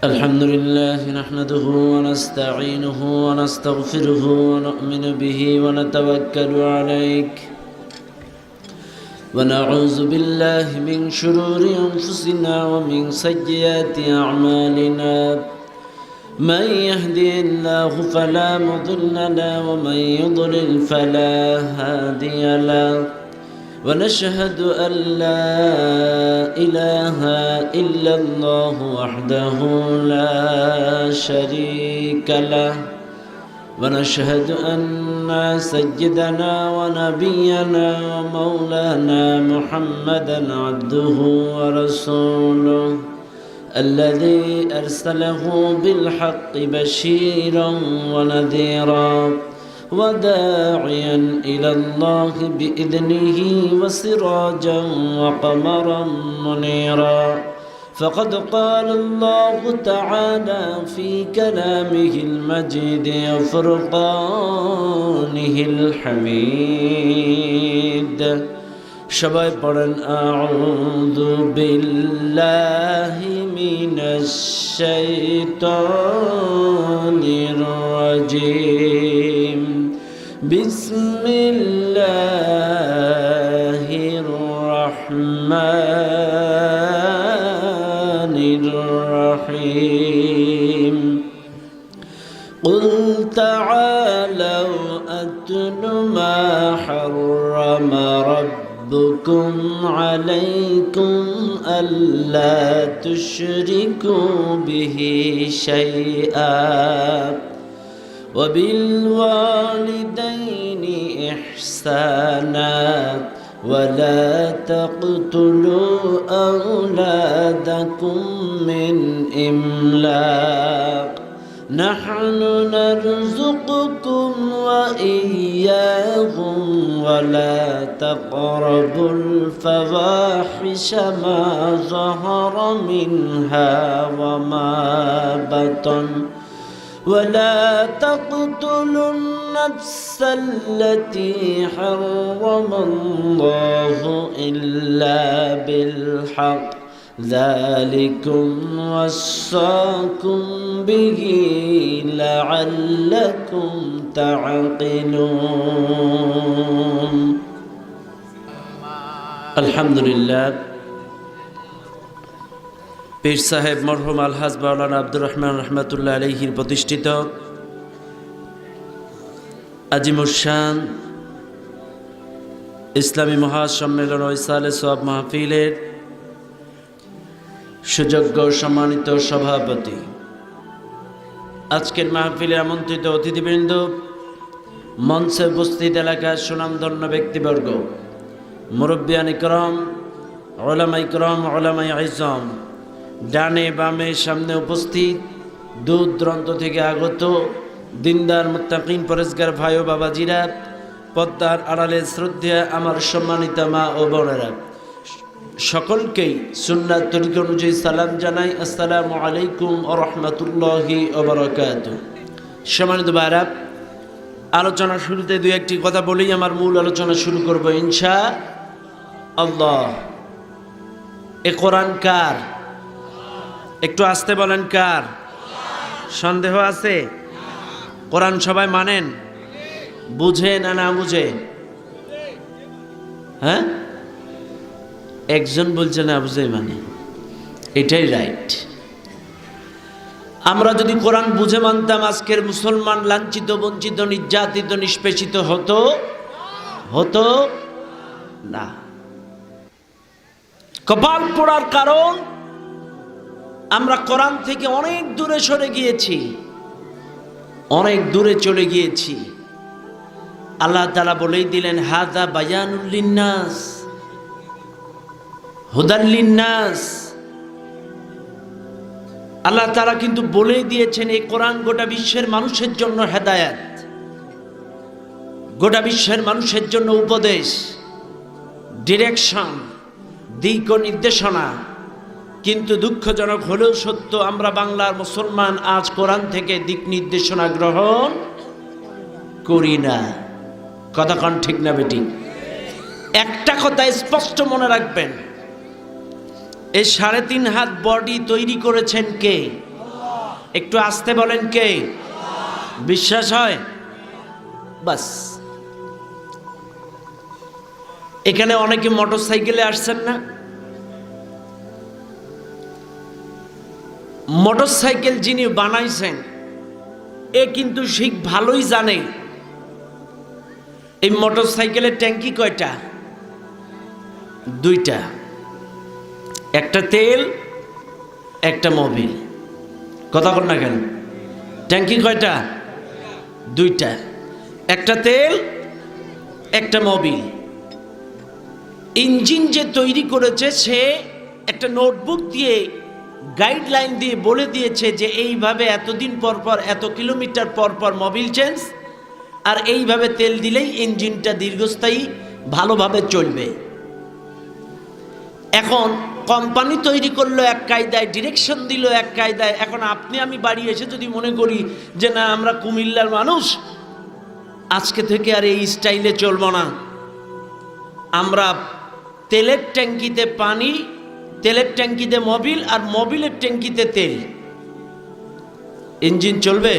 الحمد لله نحمده ونستعينه ونستغفره ونؤمن به ونتوكل عليه ونعوذ بالله من شرور أنفسنا ومن سيئات أعمالنا من يهدي الله فلا مضل له ومن يضلل فلا هادي له ونشهد أن لا إله إلا الله وحده لا شريك له ونشهد أن سيدنا ونبينا ومولانا محمدا عبده ورسوله الذي أرسله بالحق بشيرا ونذيرا وداعيا إلى الله بإذنه وسراجا وقمرا منيرا فقد قال الله تعالى في كلامه المجيد وفرقانه الحميد সবাই পড়েন আউযু বিল্লাহি মিনাশ শাইতানির রাজিম বিসমিল্লাহির রহমানির রহিম قل تعالوا أتل ما حرم ربكم عليكم ألا تشركوا به شيئا وبالوالدين إحسانا ولا تقتلوا أولادكم من إملاق نحن نرزقكم وإياهم ولا تقربوا الفواحش ما ظهر منها وما بطن ولا تقتلوا النفس التي حرم الله إلا بالحق ذلكم وصاكم به لعلكم تعقلون الحمد لله পীর সাহেব মরহুম আলহাজ মাওলানা আব্দুর রহমান রহমাতুল্লাহ আলাইহির প্রতিষ্ঠিত আজিমুশান ইসলামী মহাসম্মেলন ও ইসালে সওয়াব মাহফিলের সুযোগ্য সম্মানিত সভাপতি, আজকের মাহফিলে আমন্ত্রিত অতিথিবৃন্দ, মঞ্চে উপস্থিত এলাকার সুনামধন্য ব্যক্তিবর্গ, মুরব্বিয়ান ইকরাম, উলামা ইকরাম, উলামা আযম, ডানে বামে সামনে উপস্থিত দূর দূরান্ত থেকে আগত দিনদার মুত্তাকিন পরেজগার ভাই ও বাবাজিরা, পদ্মার আড়ালে শ্রদ্ধা আমার সম্মানিত মা ও বোনেরা, সকলকেই সুন্নাত তরিকা অনুযায়ী সালাম জানাই। আসসালামু আলাইকুম ওয়া রাহমাতুল্লাহি ওয়া বারাকাতুহু। সম্মানিত ভাইরা, আলোচনা শুরুতে দুই একটি কথা বলেই আমার মূল আলোচনা শুরু করব ইনশাআল্লাহ। এ কোরআন কার? একটু আস্তে বলেন, কার? সন্দেহ আছে? কোরআন সবাই মানেন? বুঝে না না বুঝে? হ্যাঁ, একজন বলছে না বুঝে, মানে এটাই রাইট। আমরা যদি কোরআন বুঝে মানতাম, আজকের মুসলমান লাঞ্ছিত, বঞ্চিত, নির্যাতিত, নিষ্পেষিত হতো না। কপাল পোড়ার কারণ আমরা কোরআন থেকে অনেক দূরে সরে গিয়েছি, অনেক দূরে চলে গিয়েছি। আল্লাহ তাআলা বলেই দিলেন, হাযা বায়ানুল লিন্নাস হুদাল লিন্নাস। আল্লাহ তাআলা কিন্তু বলেই দিয়েছেন এই কোরআন গোটা বিশ্বের মানুষের জন্য হেদায়েত, গোটা বিশ্বের মানুষের জন্য উপদেশ, ডিরেকশন, দিক ও নির্দেশনা। কিন্তু দুঃখজনক হলেও সত্য, আমরা বাংলার মুসলমান আজ কোরআন থেকে দিক নির্দেশনা গ্রহণ করি না। কথা কন ঠিক না বেটি? একটা কথা স্পষ্ট মনে রাখবেন, এই 3.5 হাত বডি তৈরি করেছেন কে? একটু আস্তে বলেন কে? বিশ্বাস হয়? বাস। এখানে অনেকে মোটর সাইকেলে আসছেন না? মোটর সাইকেল যিনি বানাইছেন এ কিন্তু ঠিক ভালোই জানে এই মোটর সাইকেলের ট্যাঙ্কি কয়টা? দুইটা, একটা তেল একটা মোবিল। কথা বল না কেন? ট্যাঙ্কি কয়টা? দুইটা, একটা তেল একটা মোবিল। ইঞ্জিন যে তৈরি করেছে সে একটা নোটবুক দিয়ে গাইডলাইন দিয়ে বলে দিয়েছে যে এইভাবে এতদিন পর পর এত কিলোমিটার পর পর মোবিল চেঞ্জ, আর এইভাবে তেল দিলেই ইঞ্জিনটা দীর্ঘস্থায়ী ভালোভাবে চলবে। এখন কোম্পানি তৈরি করলো এক কায়দায়, ডিরেকশন দিল এক কায়দায়। এখন আপনি আমি বাড়ি এসে যদি মনে করি যে না আমরা কুমিল্লার মানুষ, আজকে থেকে আর এই স্টাইলে চলবো না, আমরা তেলের ট্যাঙ্কিতে পানি, তেলের ট্যাঙ্কিতে মোবিল, আর মোবিলের ট্যাঙ্কিতে তেল, ইঞ্জিন চলবে?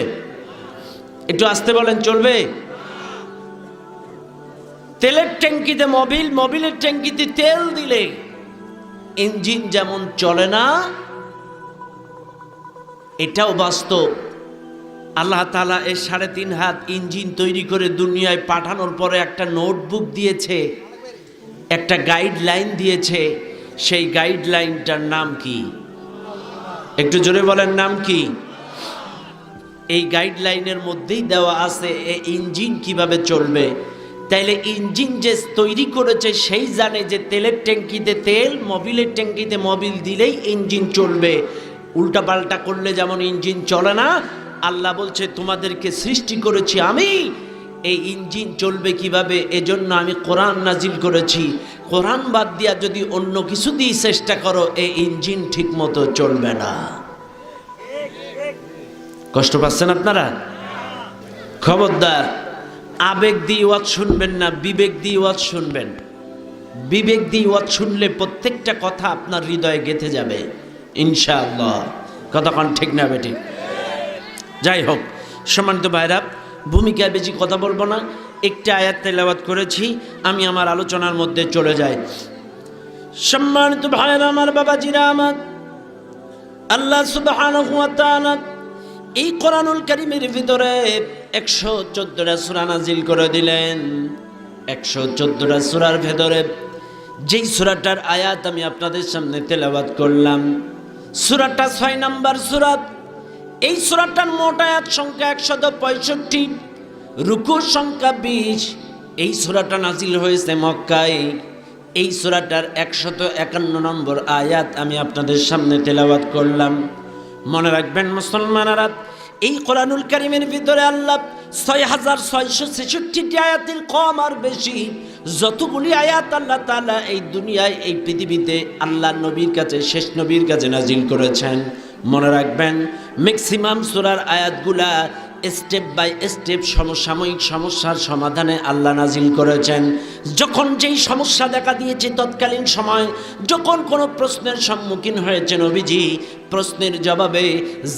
একটু আসতে বলেন, চলবে? তেলের ট্যাঙ্কিতে মোবিল, মোবিলের ট্যাঙ্কিতে তেল দিলে ইঞ্জিন যেমন চলে না, এটাও বাস্তব। আল্লাহ তাআলা এই 3.5 হাত ইঞ্জিন তৈরি করে দুনিয়ায় পাঠানোর পরে একটা নোটবুক দিয়েছে, একটা গাইডলাইন দিয়েছে। সেই গাইডলাইনটার নাম কি? একটু জোরে বলেন, নাম কি? এই গাইডলাইনের মধ্যেই দেওয়া আছে এই ইঞ্জিন কিভাবে চলবে। তাইলে ইঞ্জিন যে তৈরি করেছে সেই জানে যে তেলের ট্যাঙ্কিতে তেল, মোবিলের ট্যাঙ্কিতে মোবিল দিলেই ইঞ্জিন চলবে। উল্টাপাল্টা করলে যেমন ইঞ্জিন চলে না। আল্লাহ বলছে তোমাদেরকে সৃষ্টি করেছি আমি, এই ইঞ্জিন চলবে কিভাবে, এজন্য আমি কোরআন নাজিল করেছি। কোরআন বাদ দিয়া যদি অন্য কিছু দিয়ে চেষ্টা করো, এই ইঞ্জিন ঠিক মতো চলবে না। কষ্ট পাচ্ছেন আপনারা? খবরদার আবেগ দিয়ে ওয়াজ শুনবেন না, বিবেক দিয়ে ওয়াজ শুনবেন। বিবেক দিয়ে ওয়াজ শুনলে প্রত্যেকটা কথা আপনার হৃদয়ে গেঁথে যাবে ইনশাআল্লাহ। কতক্ষণ ঠিক না বেটি? যাই হোক, সম্মানিত ভাইরা, ভূমিকায় বেশি কথা বলবো না, একটা আয়াত তেলাওয়াত করেছি, আমি আমার আলোচনার মধ্যে চলে যাই। সম্মানিত ভাইরা আমার, বাবাজিরা আমার, আল্লাহ সুবহানাহু ওয়া তাআলা এই কোরআনুল কারীমের ভিতরে 114টা সূরা নাজিল করে দিলেন। 114টা সূরার ভেতরে যেই সূরাটার আয়াত আমি আপনাদের সামনে তেলাওয়াত করলাম, সূরাটা 6 নম্বর সূরা। এই সূরাটার মোট আয়াত সংখ্যা 165, রুকুর সংখ্যা 20। এই সূরাটা নাজিল হয়েছে মক্কায়। এই সূরাটার 151 নম্বর আয়াত আমি আপনাদের সামনে তেলাওয়াত করলাম। মনে রাখবেন মুসলমানেরা, এই কোরআনুল কারীমের ভিতরে আল্লাহ 6666টি আয়াতের কম আর বেশি যতগুলি আয়াত আল্লাহ তাআলা এই দুনিয়ায়, এই পৃথিবীতে আল্লাহ নবীর কাছে, শেষ নবীর কাছে নাজিল করেছেন, মনে রাখবেন ম্যাক্সিমাম সূরার আয়াতগুলা স্টেপ বাই স্টেপ সমসাময়িক সমস্যার সমাধানে আল্লাহ নাজিল করেছেন। যখন যেই সমস্যা দেখা দিয়েছে তৎকালীন সময়, যখন কোনো প্রশ্নের সম্মুখীন হয়েছে নবীজি, প্রশ্নের জবাবে,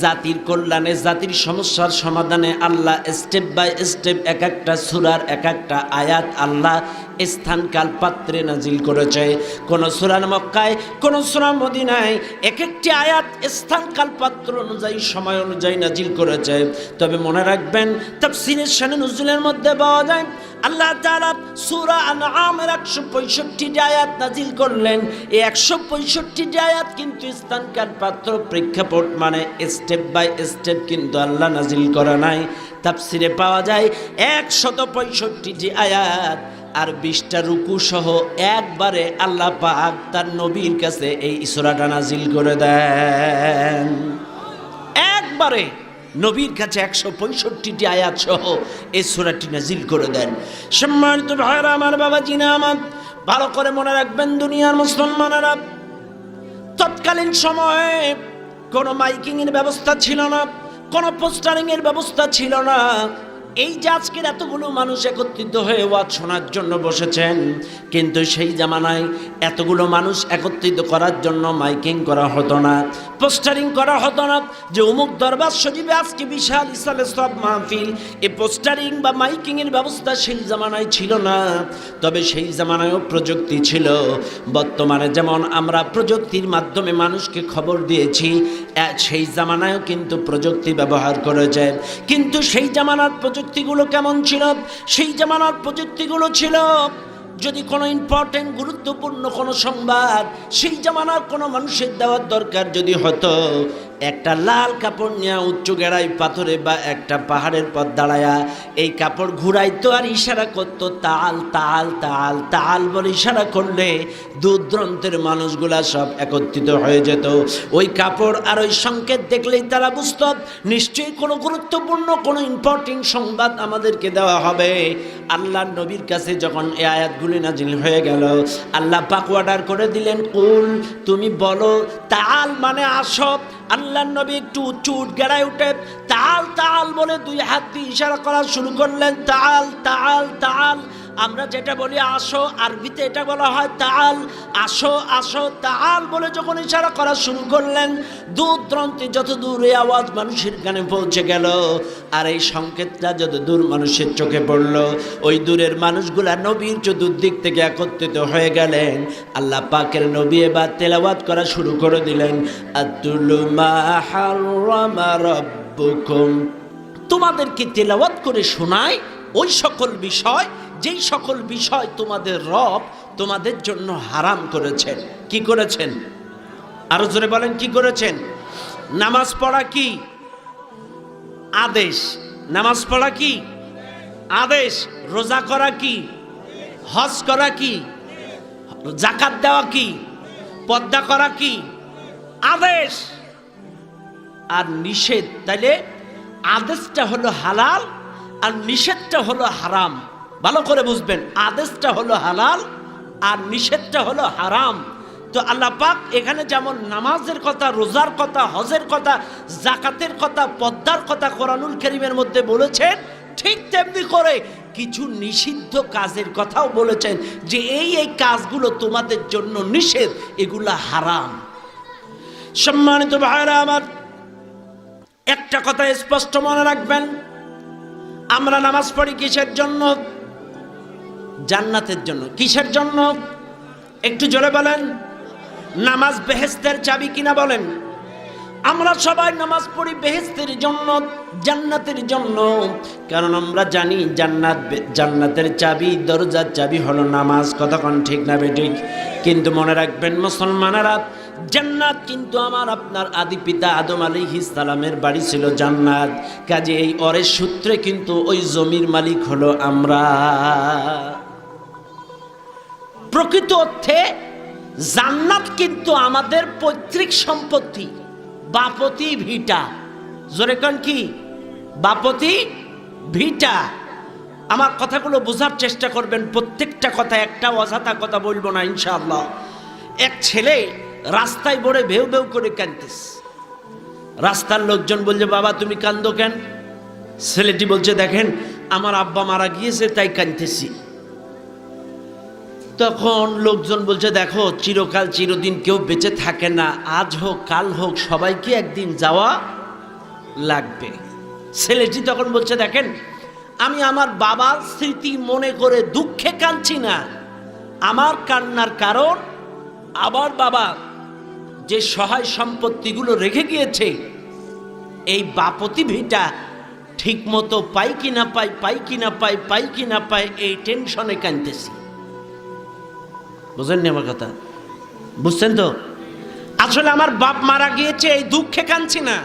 জাতির কল্যাণে, জাতির সমস্যার সমাধানে আল্লাহ স্টেপ বাই স্টেপ এক একটা সূরার এক একটা আয়াত আল্লাহ স্থান কাল পাত্রে নাজিল করেছে। কোন সূরা মক্কায়, কোন সূরা মদিনায়, এক একটি আয়াত স্থান কাল পাত্র অনুযায়ী, সময় অনুযায়ী নাজিল করেছে। তবে মনে রাখবেন তাফসীরের শানে নুজুলের মধ্যে পাওয়া যায় আল্লাহ তাআলা সূরা আনআমের 165টি আয়াত নাজিল করলেন। এই 165টি আয়াত কিন্তু স্থান কাল পাত্র প্রেক্ষাপট মানে স্টেপ বাই স্টেপ কিন্তু আল্লাহ নাজিল করা নাই। তাফসীরে পাওয়া যায় 165টি আয়াত আর 20টা রুকু সহ একবারে আল্লাহ পাক তার নবীর কাছে এই সূরাটা নাজিল করে দেন। একবারে নবীর কাছে 165টি আয়াত সহ এই সূরাটি নাজিল করে দেন। সম্মানিত ভাইরা আমার, বাবাজিনা আমার, ভালো করে মনে রাখবেন দুনিয়ার মুসলমানেরা, তৎকালীন সময়ে কোনো মাইকিং এর ব্যবস্থা ছিল না, কোনো পোস্টারিং এর ব্যবস্থা ছিল না। এই যে আজকের এতগুলো মানুষ একত্রিত হয়ে ওয়াজ শোনার জন্য বসেছেন, কিন্তু সেই জামানায় এতগুলো মানুষ একত্রিত করার জন্য মাইকিং করা হতো না, পোস্টারিং করা হতো না যে অমুক দরবার শরীফে আজকে বিশাল ইসালে সব মাহফিল। এই পোস্টারিং বা মাইকিংয়ের ব্যবস্থা সেই জামানায় ছিল না। তবে সেই জামানায়ও প্রযুক্তি ছিল। বর্তমানে যেমন আমরা প্রযুক্তির মাধ্যমে মানুষকে খবর দিয়েছি, সেই জামানায়ও কিন্তু প্রযুক্তি ব্যবহার করেছে। কিন্তু সেই জামানার প্রযুক্তিগুলো কেমন ছিল? সেই জামানার প্রযুক্তিগুলো ছিল, যদি কোনো ইম্পর্টেন্ট গুরুত্বপূর্ণ কোনো সংবাদ সেই জামানার কোনো মানুষের দেওয়ার দরকার যদি হতো, একটা লাল কাপড় নিয়ে উচ্চ গেড়াই পাথরে বা একটা পাহাড়ের পর দাঁড়ায়া এই কাপড় ঘুরাইতো আর ইশারা করতো, তাল তাল তাল তাল বলে ইশারা করলে দূর দূরান্তের মানুষগুলা সব একত্রিত হয়ে যেত। ওই কাপড় আর ওই সংকেত দেখলেই তারা বুঝত নিশ্চয়ই কোনো গুরুত্বপূর্ণ কোনো ইম্পর্টেন্ট সংবাদ আমাদেরকে দেওয়া হবে। আল্লাহর নবীর কাছে যখন এই আয়াতগুলি নাজিল হয়ে গেল, আল্লাহ পাক অর্ডার করে দিলেন, কুল তুমি বলো তাল মানে আসো। আল্লাহর নবী একটু উঁচু গেড়ায় উঠে তাল তাল বলে দুই হাত দিয়ে ইশারা করা শুরু করলেন, তাল তাল তাল। আমরা যেটা বলি আসো, আরবিতে এটা বলা হয় তাল, আসো আসো তাল বলে যখন ইশারা করা শুরু করলেন, দূর দূরান্তে যত দূর এই আওয়াজ মানুষের কানে পৌঁছে গেল আর এই সংকেতটা যত দূর মানুষের চোখে পড়ল, ওই দূরের মানুষগুলা নবীর চতুর্দিক থেকে একত্রিত হয়ে গেলেন। আল্লাহ পাকের নবী এবার তেলাওয়াত করা শুরু করে দিলেন, আতুলু মা হারামা রাব্বুকুম, তোমাদেরকে তেলাওয়াত করে শোনায় ওই সকল বিষয় যেই সকল বিষয় তোমাদের রব তোমাদের জন্য হারাম করেছেন। কি করেছেন? আরো জোরে বলেন, কি করেছেন? নামাজ পড়া কি আদেশ? নামাজ পড়া কি আদেশ? রোজা করা কি? হজ করা কি? যাকাত দেওয়া কি? পর্দা করা কি? আদেশ। আর নিষেধ, তাইলে আদেশটা হলো হালাল আর নিষেধটা হলো হারাম। ভালো করে বুঝবেন, আদেশটা হলো হালাল আর নিষেধটা হলো হারাম। তো আল্লাহ পাক এখানে যেমন নামাজের কথা, রোজার কথা, হজের কথা, যাকাতের কথা, পর্দার কথা কোরআনুল কারীমের মধ্যে বলেছেন, ঠিক তেমনি করে কিছু নিষিদ্ধ কাজের কথাও বলেছেন যে এই এই কাজগুলো তোমাদের জন্য নিষেধ, এগুলা হারাম। সম্মানিত ভাইরা আমার, একটা কথা স্পষ্ট মনে রাখবেন, আমরা নামাজ পড়ি কিসের জন্য? জান্নাতের জন্য। কিসের জন্য? একটু জোরে বলেন। নামাজ বেহেশতের চাবি কিনা বলেন। আমরা সবাই নামাজ পড়ি বেহেশতের জন্য, জান্নাতের জন্য। কারণ আমরা জানি জান্নাতের চাবি, দরজার চাবি হলো নামাজ। কতক্ষণ ঠিক না বেঠিক? কিন্তু মনে রাখবেন মুসলমানেরা, জান্নাত কিন্তু আমার আপনার আদি পিতা আদম আলাইহিস সালামের বাড়ি ছিল জান্নাত। কাজে এই অরের সূত্রে কিন্তু ওই জমির মালিক হলো আমরা। প্রকৃত অর্থে জান্নাত কিন্তু আমাদের পৈতৃক সম্পত্তি, বাপতি ভিটা। জোরে কোন কি? বাপতি ভিটা। আমার কথাগুলো বোঝার চেষ্টা করবেন, প্রত্যেকটা কথা একটা অযথা কথা বলবো না ইনশাআল্লাহ। এক ছেলে রাস্তায় বড়ে ভেউ ভেউ করে কাঁদতেছে। রাস্তার লোকজন বলছে, বাবা তুমি কান্দো কেন? ছেলেটি বলছে, দেখেন আমার আব্বা মারা গিয়েছে তাই কাঁদতেছি। তখন লোকজন বলছে, দেখো চিরকাল চিরদিন কেউ বেঁচে থাকে না, আজ হোক কাল হোক সবাইকে একদিন যাওয়া লাগবে। ছেলেটি তখন বলছে, দেখেন আমি আমার বাবার স্মৃতি মনে করে দুঃখে কাঁদছি না, আমার কান্নার কারণ আমার বাবা যে সহায় সম্পত্তিগুলো রেখে গিয়েছে, এই বাপতি ভিটা ঠিক মতো পাই কি না পাই, পাই কি না পাই, পাই কি না পাই, এই টেনশনে কাঁদতেছি। বুঝেননি আমার কথা? বুঝছেন তো? আসলে আমার বাপ মারা গিয়েছে এই দুঃখে কাঁদছি না,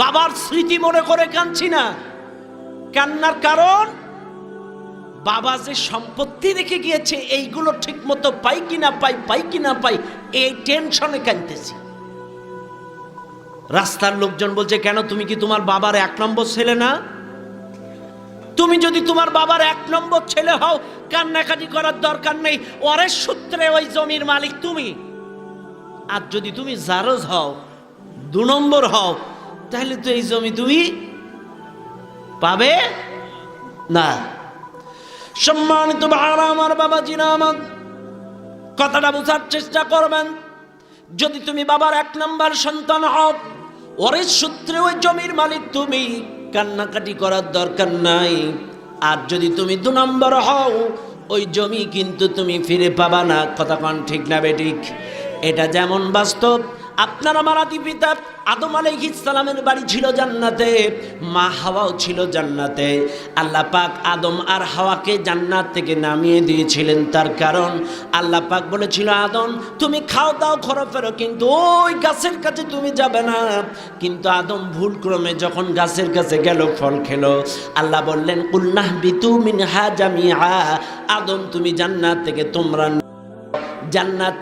বাবার স্মৃতি মনে করে কাঁদছি না। কান্নার কারণ বাবা যে সম্পত্তি রেখে গিয়েছে এইগুলো ঠিক মতো পাই কিনা পাই, পাই কিনা পাই, এই টেনশনে কাঁদতেছি। রাস্তার লোকজন বলছে, কেন তুমি কি তোমার বাবার 1 নম্বর ছেলে না? তুমি যদি তোমার বাবার 1 নম্বর ছেলে হও, কান্নাকাটি করার দরকার নেই, ওরের সূত্রে ওই জমির মালিক তুমি। আর যদি তুমি জারজ হও, 2 নম্বর হও, তাহলে তো এই জমি তুমি পাবে না। সম্মানিত ভাইরা আমার, বাবাজিরা আমার, কথাটা বোঝার চেষ্টা করবেন। যদি তুমি বাবার 1 নাম্বার সন্তান হও, ওয়ারিস সূত্রে ওই জমির মালিক তুমি, কান্নাকাটি করার দরকার নাই। আর যদি তুমি 2 নম্বর হও, ওই জমি কিন্তু তুমি ফিরে পাবা না। কথা কোন ঠিক না বেঠিক? এটা যেমন বাস্তব, আপনার আমার আদি পিতা আদম আলাইহিস সালামের বাড়ি ছিল জান্নাতে, মা হাওয়াও ছিল জান্নাতে। আল্লাহ পাক আদম আর হাওয়াকে জান্নাত থেকে নামিয়ে দিয়েছিলেন। তার কারণ আল্লাহ পাক বলেছিল, আদম তুমি খাও দাও ঘরে ফেরো, কিন্তু ওই গাছের কাছে তুমি যাবে না। কিন্তু আদম ভুল ক্রমে যখন গাছের কাছে গেল, ফল খেলো। আল্লাহ বললেন, কুলনাহ বিতু মিনহা জামিআ, আদম তুমি জান্নাত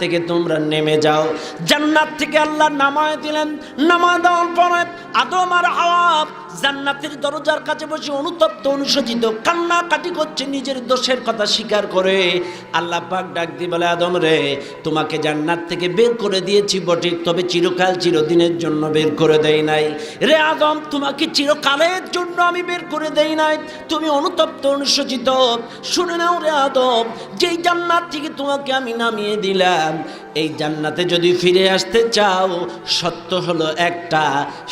থেকে তোমরা নেমে যাও। জান্নাত থেকে আল্লাহ নামায় দিলেন। নামায় দেওয়ার পরে আদম আর হাওয়া জান্নাতের দরজার কাছে বসে অনুতপ্ত অনুশোচিত কান্নাকাটি করছে, নিজের দোষের কথা স্বীকার করে। আল্লাহ পাক ডাক দিয়ে বলে, আদম রে, তোমাকে জান্নাত থেকে বের করে দিয়েছি বটে, তবে চিরকাল চিরদিনের জন্য বের করে দেই নাই। রে আদম, তোমাকে চিরকালের জন্য আমি বের করে দেই নাই, তুমি অনুতপ্ত অনুশোচিত। শুনে নাও রে আদম, যেই জান্নাত থেকে তোমাকে আমি নামিয়ে দিলাম, এই জান্নাতে যদি ফিরে আসতে চাও, সত্য হলো একটা।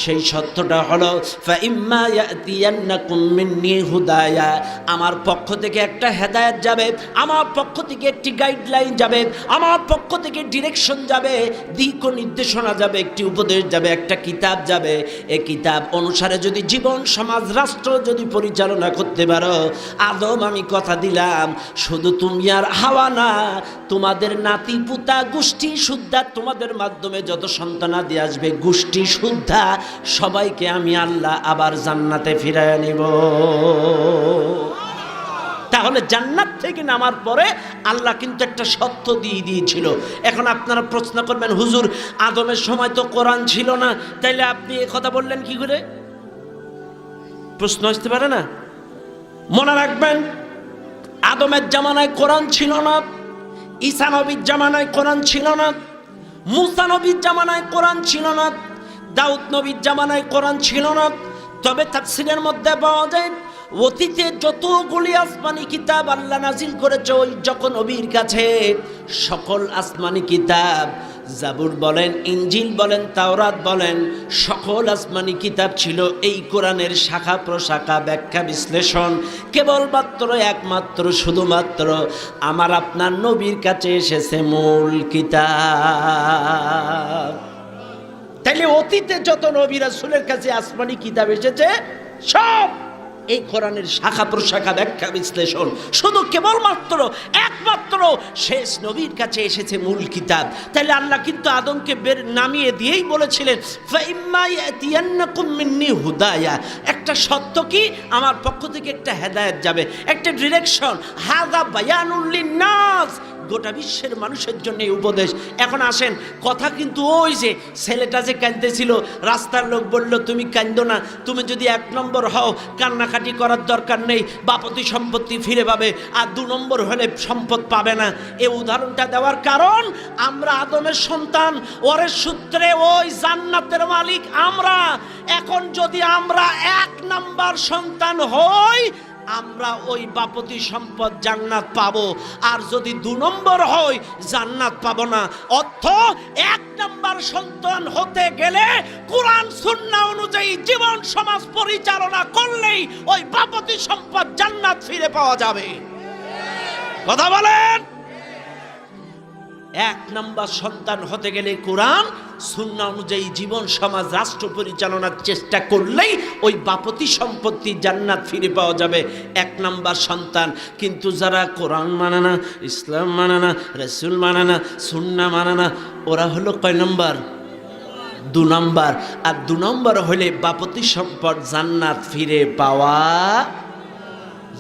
সেই সত্যটা হলো, ফাইম্মা ইয়াতিয়ান্নাকুম মিন্নি হুদায়া, আমার পক্ষ থেকে একটা হেদায়েত যাবে, আমার পক্ষ থেকে একটি গাইডলাইন যাবে, আমার পক্ষ থেকে ডিরেকশন যাবে, দিক ও নির্দেশনা যাবে, একটি উপদেশ যাবে, একটা কিতাব যাবে। এই কিতাব অনুসারে যদি জীবন, সমাজ, রাষ্ট্র যদি পরিচালনা করতে পারো, আদম আমি কথা দিলাম, শুধু তুমি আর হাওয়া না, তোমাদের নাতি পুতা গোষ্ঠী শুদ্ধা, তোমাদের মাধ্যমে যত সন্তানাদি আসবে গোষ্ঠী শুদ্ধা, সবাইকে আমি আল্লাহ আবার জান্নাতে ফিরায় নিব। তাহলে জান্নাত থেকে নামার পরে আল্লাহ কিন্তু একটা সত্য দিয়ে দিয়েছিল। এখন আপনারা প্রশ্ন করবেন, হুজুর আদমের সময় তো কোরআন ছিল না, তাইলে আপনি এই কথা বললেন কি করে? প্রশ্ন আসতে পারে না? মনে রাখবেন, আদমের জামানায় কোরআন ছিল না, ঈসা নবীর জামানায় কোরআন ছিল না, মুসা নবীর জামানায় কোরআন ছিল না, দাউদ নবীর জামানায় কোরআন ছিল না। তবে তাফসীরের মধ্যে পাওয়া যায়, অতীতে যতগুলি আসমানি কিতাব আল্লাহ নাজিল করেছে ওই যখন নবীর কাছে, সকল আসমানি কিতাব, জাবুর বলেন, ইঞ্জিল বলেন, তাওরাত বলেন, সকল আসমানি কিতাব ছিল এই কোরআনের শাখা প্রশাখা, ব্যাখ্যা, বিশ্লেষণ কেবলমাত্র একমাত্র শুধুমাত্র আমার আপনার নবীর কাছে এসেছে মূল কিতাব। তাইলে অতীতে যত নবী রাসূলের কাছে আসমানি কিতাব এসেছে, সব এই কোরআনের শাখা প্রশাখা, ব্যাখ্যা, বিশ্লেষণ, শুধু কেবলমাত্র একমাত্র শেষ নবীর কাছে এসেছে মূল কিতাব। তাহলে আল্লাহ কিন্তু আদমকে বের নামিয়ে দিয়েই বলেছিলেন, ফাইম্মা ইয়াতিয়ান্নাকুম মিন্নি হুদায়া, একটা সত্য কি, আমার পক্ষ থেকে একটা হেদায়েত যাবে, একটা ডিরেকশন, হাযা বায়ানুল লিন্নাস, গোটা বিশ্বের মানুষের জন্য এই উপদেশ। এখন আসেন, কথা কিন্তু ওই যে ছেলেটা যে কাঁদতেছিল, রাস্তার লোক বলল তুমি কাঁদো না, তুমি যদি 1 নম্বর হও কান্নাকাটি করার দরকার নেই, বাপতি সম্পত্তি ফিরে পাবে, আর 2 নম্বর হলে সম্পদ পাবে না। এই উদাহরণটা দেওয়ার কারণ, আমরা আদমের সন্তান, ওরের সূত্রে ওই জান্নাতের মালিক আমরা। এখন যদি আমরা 1 নম্বর সন্তান হই, আমরা ওই বাপতি সম্পদ জান্নাত পাবো, আর যদি 2 নম্বর হয় জান্নাত পাবো না। অর্থ 1 নম্বর সন্তান হতে গেলে কোরআন সুন্নাহ অনুযায়ী জীবন সমাজ পরিচালনা করলেই ওই বাপতি সম্পদ জান্নাত ফিরে পাওয়া যাবে। কথা বলেন। 1 নম্বর সন্তান হতে গেলে কোরআন সুন্নাহ অনুযায়ী জীবন সমাজ রাষ্ট্র পরিচালনার চেষ্টা করলেই ওই বাপতি সম্পত্তি জান্নাত ফিরে পাওয়া যাবে, 1 নম্বর সন্তান। কিন্তু যারা কোরআন মানে না, ইসলাম মানে না, রাসূল মানে না, সুন্নাহ মানে না, ওরা হলো কয় নম্বর? 2 নম্বর। আর 2 নম্বর হলে বাপতি সম্পদ জান্নাত ফিরে পাওয়া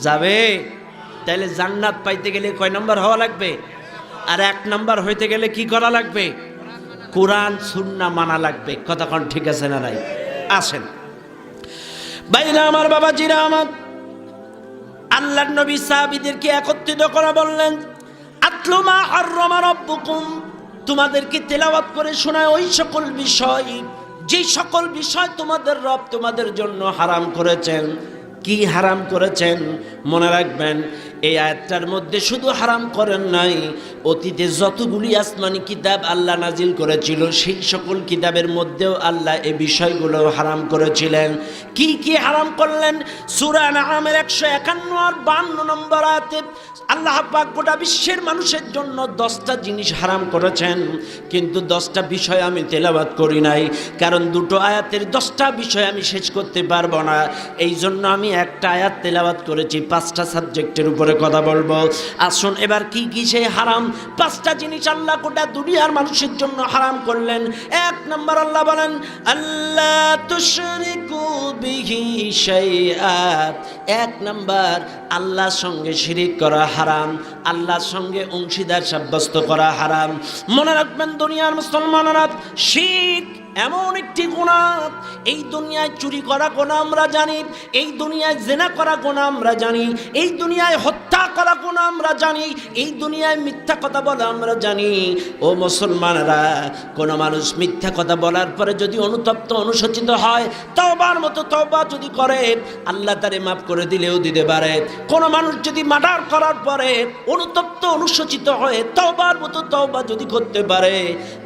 যাবে। তাহলে জান্নাত পাইতে গেলে কয় নম্বর হওয়া লাগবে? আর 1 নম্বর হইতে গেলে কি করা লাগবে? কোরআন সুন্নাহ মানা লাগবে। কথা কোন ঠিক আছে না নাই? আসেন ভাইরা আমার, বাবাজিরা আমার, আল্লাহর নবী সাহাবীদেরকে একত্রিত করে বললেন, আতলু মা হাররামা রাব্বুকুম, তোমাদেরকে তেলাওয়াত করে শোনায় ওই সকল বিষয়, যে সকল বিষয় তোমাদের রব তোমাদের জন্য হারাম করেছেন। কি হারাম করেছেন? মনে রাখবেন, এই আয়াতটার মধ্যে শুধু হারাম করেন নাই, অতীতে যতগুলি আসমানি কিতাব আল্লাহ নাজিল করেছিল সেই সকল কিতাবের মধ্যেও আল্লাহ এই বিষয়গুলো হারাম করেছিলেন। কি কি হারাম করলেন? সূরা আনআমের 151 আর 52 নম্বর আয়াতে আল্লাহ পাক গোটা বিশ্বের মানুষের জন্য 10টা জিনিস হারাম করেছেন, কিন্তু 10টা বিষয় আমি তেলাওয়াত করি নাই, কারণ দুটো আয়াতের 10টা বিষয় আমি শেষ করতে পারবো না। এই জন্য আমি একটা আয়াত তেলাওয়াত করেছি, 5টা সাবজেক্টের উপরে কথা বলবো। আসুন এবার কি কি সেই হারাম 5টা জিনিস আল্লাহ গোটা দুনিয়ার মানুষের জন্য হারাম করলেন। 1 নম্বর আল্লাহ বলেন, আল্লাহ তুশরিকু বিহি শাইআ। 1 নম্বর, আল্লাহর সঙ্গে শিরিক করা হারাম, আল্লাহর সঙ্গে অংশীদার সাব্যস্ত করা হারাম। মনে রাখবেন দুনিয়ার মুসলমানরা, শিরক এমন একটি গুনাহ, এই দুনিয়ায় চুরি করা গুনাহ আমরা জানি, এই দুনিয়ায় জিনা করা গুনাহ আমরা জানি, এই দুনিয়ায় হত্যা করা গুনাহ আমরা জানি, এই দুনিয়ায় মিথ্যা কথা বলা আমরা জানি। ও মুসলমানরা, কোন মানুষ মিথ্যা কথা বলার পরে যদি অনুতপ্ত অনুশোচিত হয়, তওবার মতো তওবা যদি করে, আল্লাহ তারে মাফ করে দিলেও দিতে পারে। কোন মানুষ যদি মার্ডার করার পরে অনুতপ্ত অনুশোচিত হয়ে তওবার মতো তওবা যদি করতে পারে,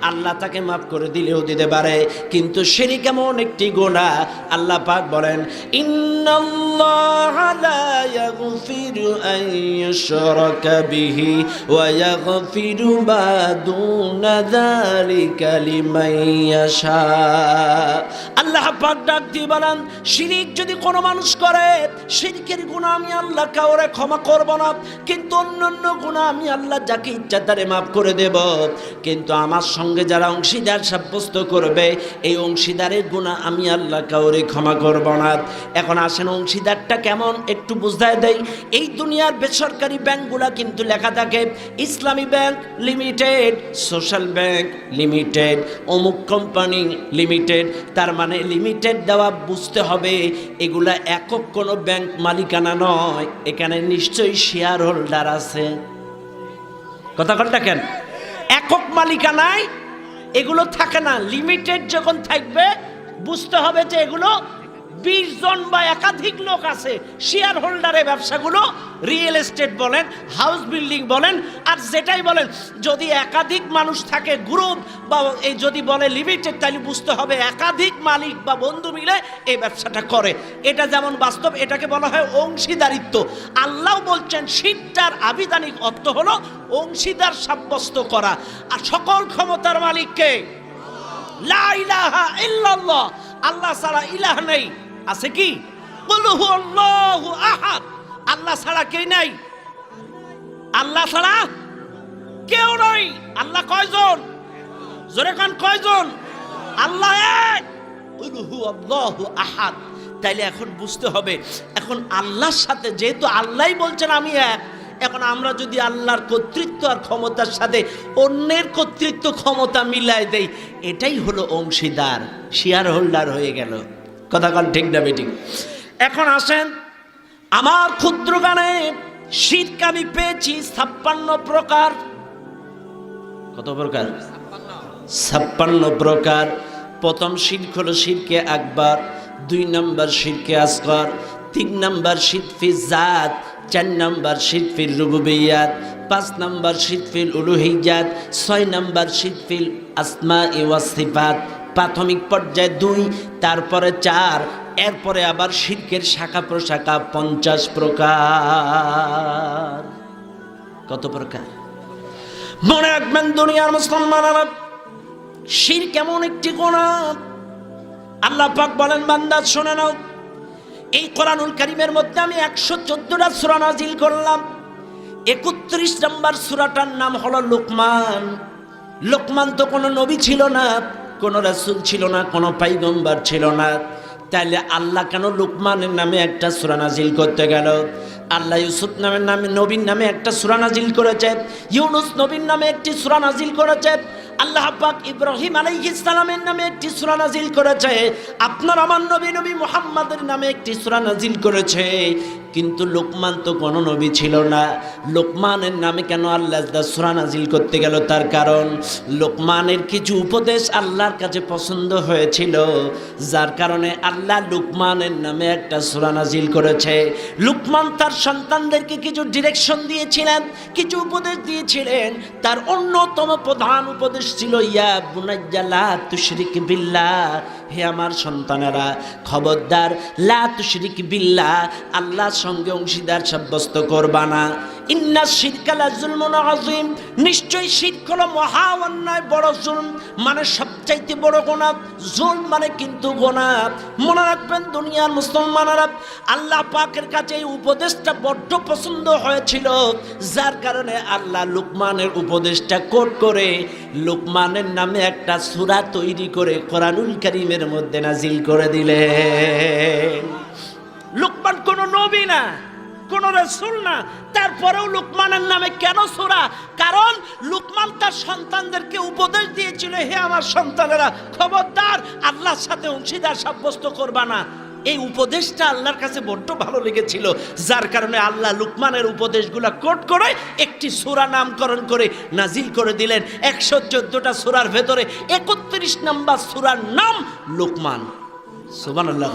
আল্লাহ তাকে মাফ করে দিলেও দিতে পারে। কিন্তু শিরক এমন একটি গুনাহ, আল্লাহ পাক বলেন, ইন্নাল্লাহা লা ইয়াগফিরু আন ইউশরাকা বিহি ওয়া ইয়াগফিরু মা দুনা যালিকা লিমান ইয়াশা। আল্লাহ পাক ডাক দিয়ে বলেন, শিরক যদি কোনো মানুষ করে, শিরকের গুনাহ আমি আল্লাহ কাউরে ক্ষমা করব না, কিন্তু অন্যান্য গুনাহ আমি আল্লাহ যাকে ইচ্ছা তারে মাফ করে দেব। কিন্তু আমার সঙ্গে যারা অংশীদার সাব্যস্ত করবে, এই অংশীদারের গুনাহ আমি আল্লাহ কাউরে ক্ষমা করব না। এখন আসেন অংশীদারটা কেমন একটু বুঝায় দেই। এই দুনিয়ার বেসরকারি ব্যাংকগুলা কিন্তু লেখা থাকে ইসলামী bank limited, social bank limited, অমুক কোম্পানি লিমিটেড। তার মানে লিমিটেড দেওয়া বুঝতে হবে এগুলা একক কোনো ব্যাংক মালিকানা নয়, এখানে নিশ্চয়ই শেয়ার হোল্ডার আছে। কথা কোনটা কেন? একক মালিকানায় এগুলো থাকে না। লিমিটেড যখন থাকবে বুঝতে হবে যে এগুলো 20 জন বা একাধিক লোক আছে শেয়ার হোল্ডারে। ব্যবসাগুলো রিয়েল এস্টেট বলেন, হাউস বিল্ডিং বলেন, আর যেটাই বলেন, যদি একাধিক মানুষ থাকে গ্রুপ বা এই যদি বলে লিমিটেড, তাহলে বুঝতে হবে একাধিক মালিক বা বন্ধু মিলে এই ব্যবসাটা করে। এটা যেমন বাস্তব, এটাকে বলা হয় অংশীদারিত্ব। আল্লাহ বলছেন শিরকটার আবিধানিক অর্থ হলো অংশীদার সাব্যস্ত করা। আর সকল ক্ষমতার মালিককে, লা ইলাহা ইল্লাল্লাহ, আল্লাহ ছাড়া ইলাহ নেই। আছে কি? কুল হুয়াল্লাহু আহাদ, আল্লাহ ছাড়া কে নাই? আল্লাহ ছাড়া কেউ নাই। আল্লাহ কয়জন? জোরে কান, কয়জন? আল্লাহ এক। কুল হুয়াল্লাহু আহাদ। তাইলে এখন বুঝতে হবে, এখন আল্লাহর সাথে যেহেতু আল্লাহই বলছেন আমি এক, এখন আমরা যদি আল্লাহর কর্তৃত্ব আর ক্ষমতার সাথে অন্যের কর্তৃত্ব ক্ষমতা মিলাই দেই, এটাই হলো অংশীদার, শেয়ার হোল্ডার হয়ে গেল। কথা কান ঠিক না বেঠিক? এখন আসেন, আমার ক্ষুদ্র গানে শিরক আমি পেয়েছি 56 প্রকার। কত প্রকার? 56 প্রকার। প্রথম শিরক হলো শিরকে আকবার, 2 নম্বর শিরকে আসগর, 3 নম্বর শিরক ফি জাত, 4 নম্বর শিরক ফিল রুবুবিয়্যাত, 5 নম্বর শিরক ফিল উলুহিয়্যাত, 6 নম্বর শিরক ফিল আসমাই ওয়াস সিফাত। প্রাথমিক পর্যায়ে 2, তারপরে 4, এরপরে আবার শিরকের শাখা প্রশাখা 50 প্রকার। কত প্রকার? মনে রাখবেন দুনিয়ার মুসলমানেরা, শিরক এমন একটি গুনাহ, আল্লাহ পাক বলেন, বান্দা শুনে নাও, এই কোরআনুল কারীমের মধ্যে আমি 114টা সূরা নাজিল করলাম। 31 নম্বর সূরাটার নাম হলো লোকমান। লোকমান তো কোনো নবী ছিল না, কোনো রাসূল ছিল না, কোনো পয়গম্বর ছিল না। তাইলে আল্লাহ কেন লোকমানের নামে একটা সূরা নাজিল করতে গেল? আল্লাহ ইউসুফ নামের নামে নবীর নামে একটা সূরা নাজিল করেছে, ইউনুস নবীর নামে একটি সূরা নাজিল করেছে, আল্লাহ পাক ইব্রাহিম আলাইহিস সালামের নামে একটি সূরা নাজিল করেছে, আপনার আমার নবী মুহাম্মাদের নামে একটি সূরা নাজিল করেছে। কিন্তু লোকমান তো কোনো নবী ছিল না। লোকমানের নামে কেন আল্লাহ সূরা নাজিল করতে গেল? তার কারণ লোকমানের কিছু উপদেশ আল্লাহর কাছে পছন্দ হয়েছিল, যার কারণে আল্লাহ লোকমানের নামে একটা সূরা নাজিল করেছে। লোকমান তার সন্তানদেরকে কিছু ডিরেকশন দিয়েছিলেন, কিছু উপদেশ দিয়েছিলেন। তার অন্যতম প্রধান উপদেশ ছিল ইয়া বুনাইয়া লা তুশরিক বিল্লাহ, হে আমার সন্তানেরা খবরদার লা তুশরিক বিল্লাহ, আল্লাহর সঙ্গে অংশীদার সাব্যস্ত করবা না। ইন্না শিরকা লা যুলমুন আযীম, নিশ্চয়ই শিরক হলো মহা অন্যায়, বড় জুলম, মানে সবচাইতে বড় গুনাহ। জুলম মানে কিন্তু গুনাহ। মনে রাখবেন দুনিয়ার মুসলমানেরা, আল্লাহ পাকের কাছে এই উপদেশটা বড্ড পছন্দ হয়েছিল, যার কারণে আল্লাহ লোকমানের উপদেশটা কোট করে লোকমানের নামে একটা সূরা তৈরি করে কোরআনুল কারীমের মধ্যে নাজিল করে দিলেন। লোকমান কোন নবী না, কোন রাসূল না, তারপরেও লোকমানের নামে কেন সূরা? কারণ লোকমান তার সন্তানদেরকে উপদেশ দিয়েছিল, হে আমার সন্তানেরা খবরদার আল্লাহর সাথে অংশীদার সাব্যস্ত করবা না। এই উপদেশটা আল্লাহর কাছে বড্ড ভালো লেগেছিল, যার কারণে আল্লাহ লোকমানের উপদেশগুলো কোট করে একটি সূরা নামকরণ করে নাজিল করে দিলেন। 114টা সূরার ভেতরে 31 নম্বর সূরার নাম লোকমান। সুবহানাল্লাহ।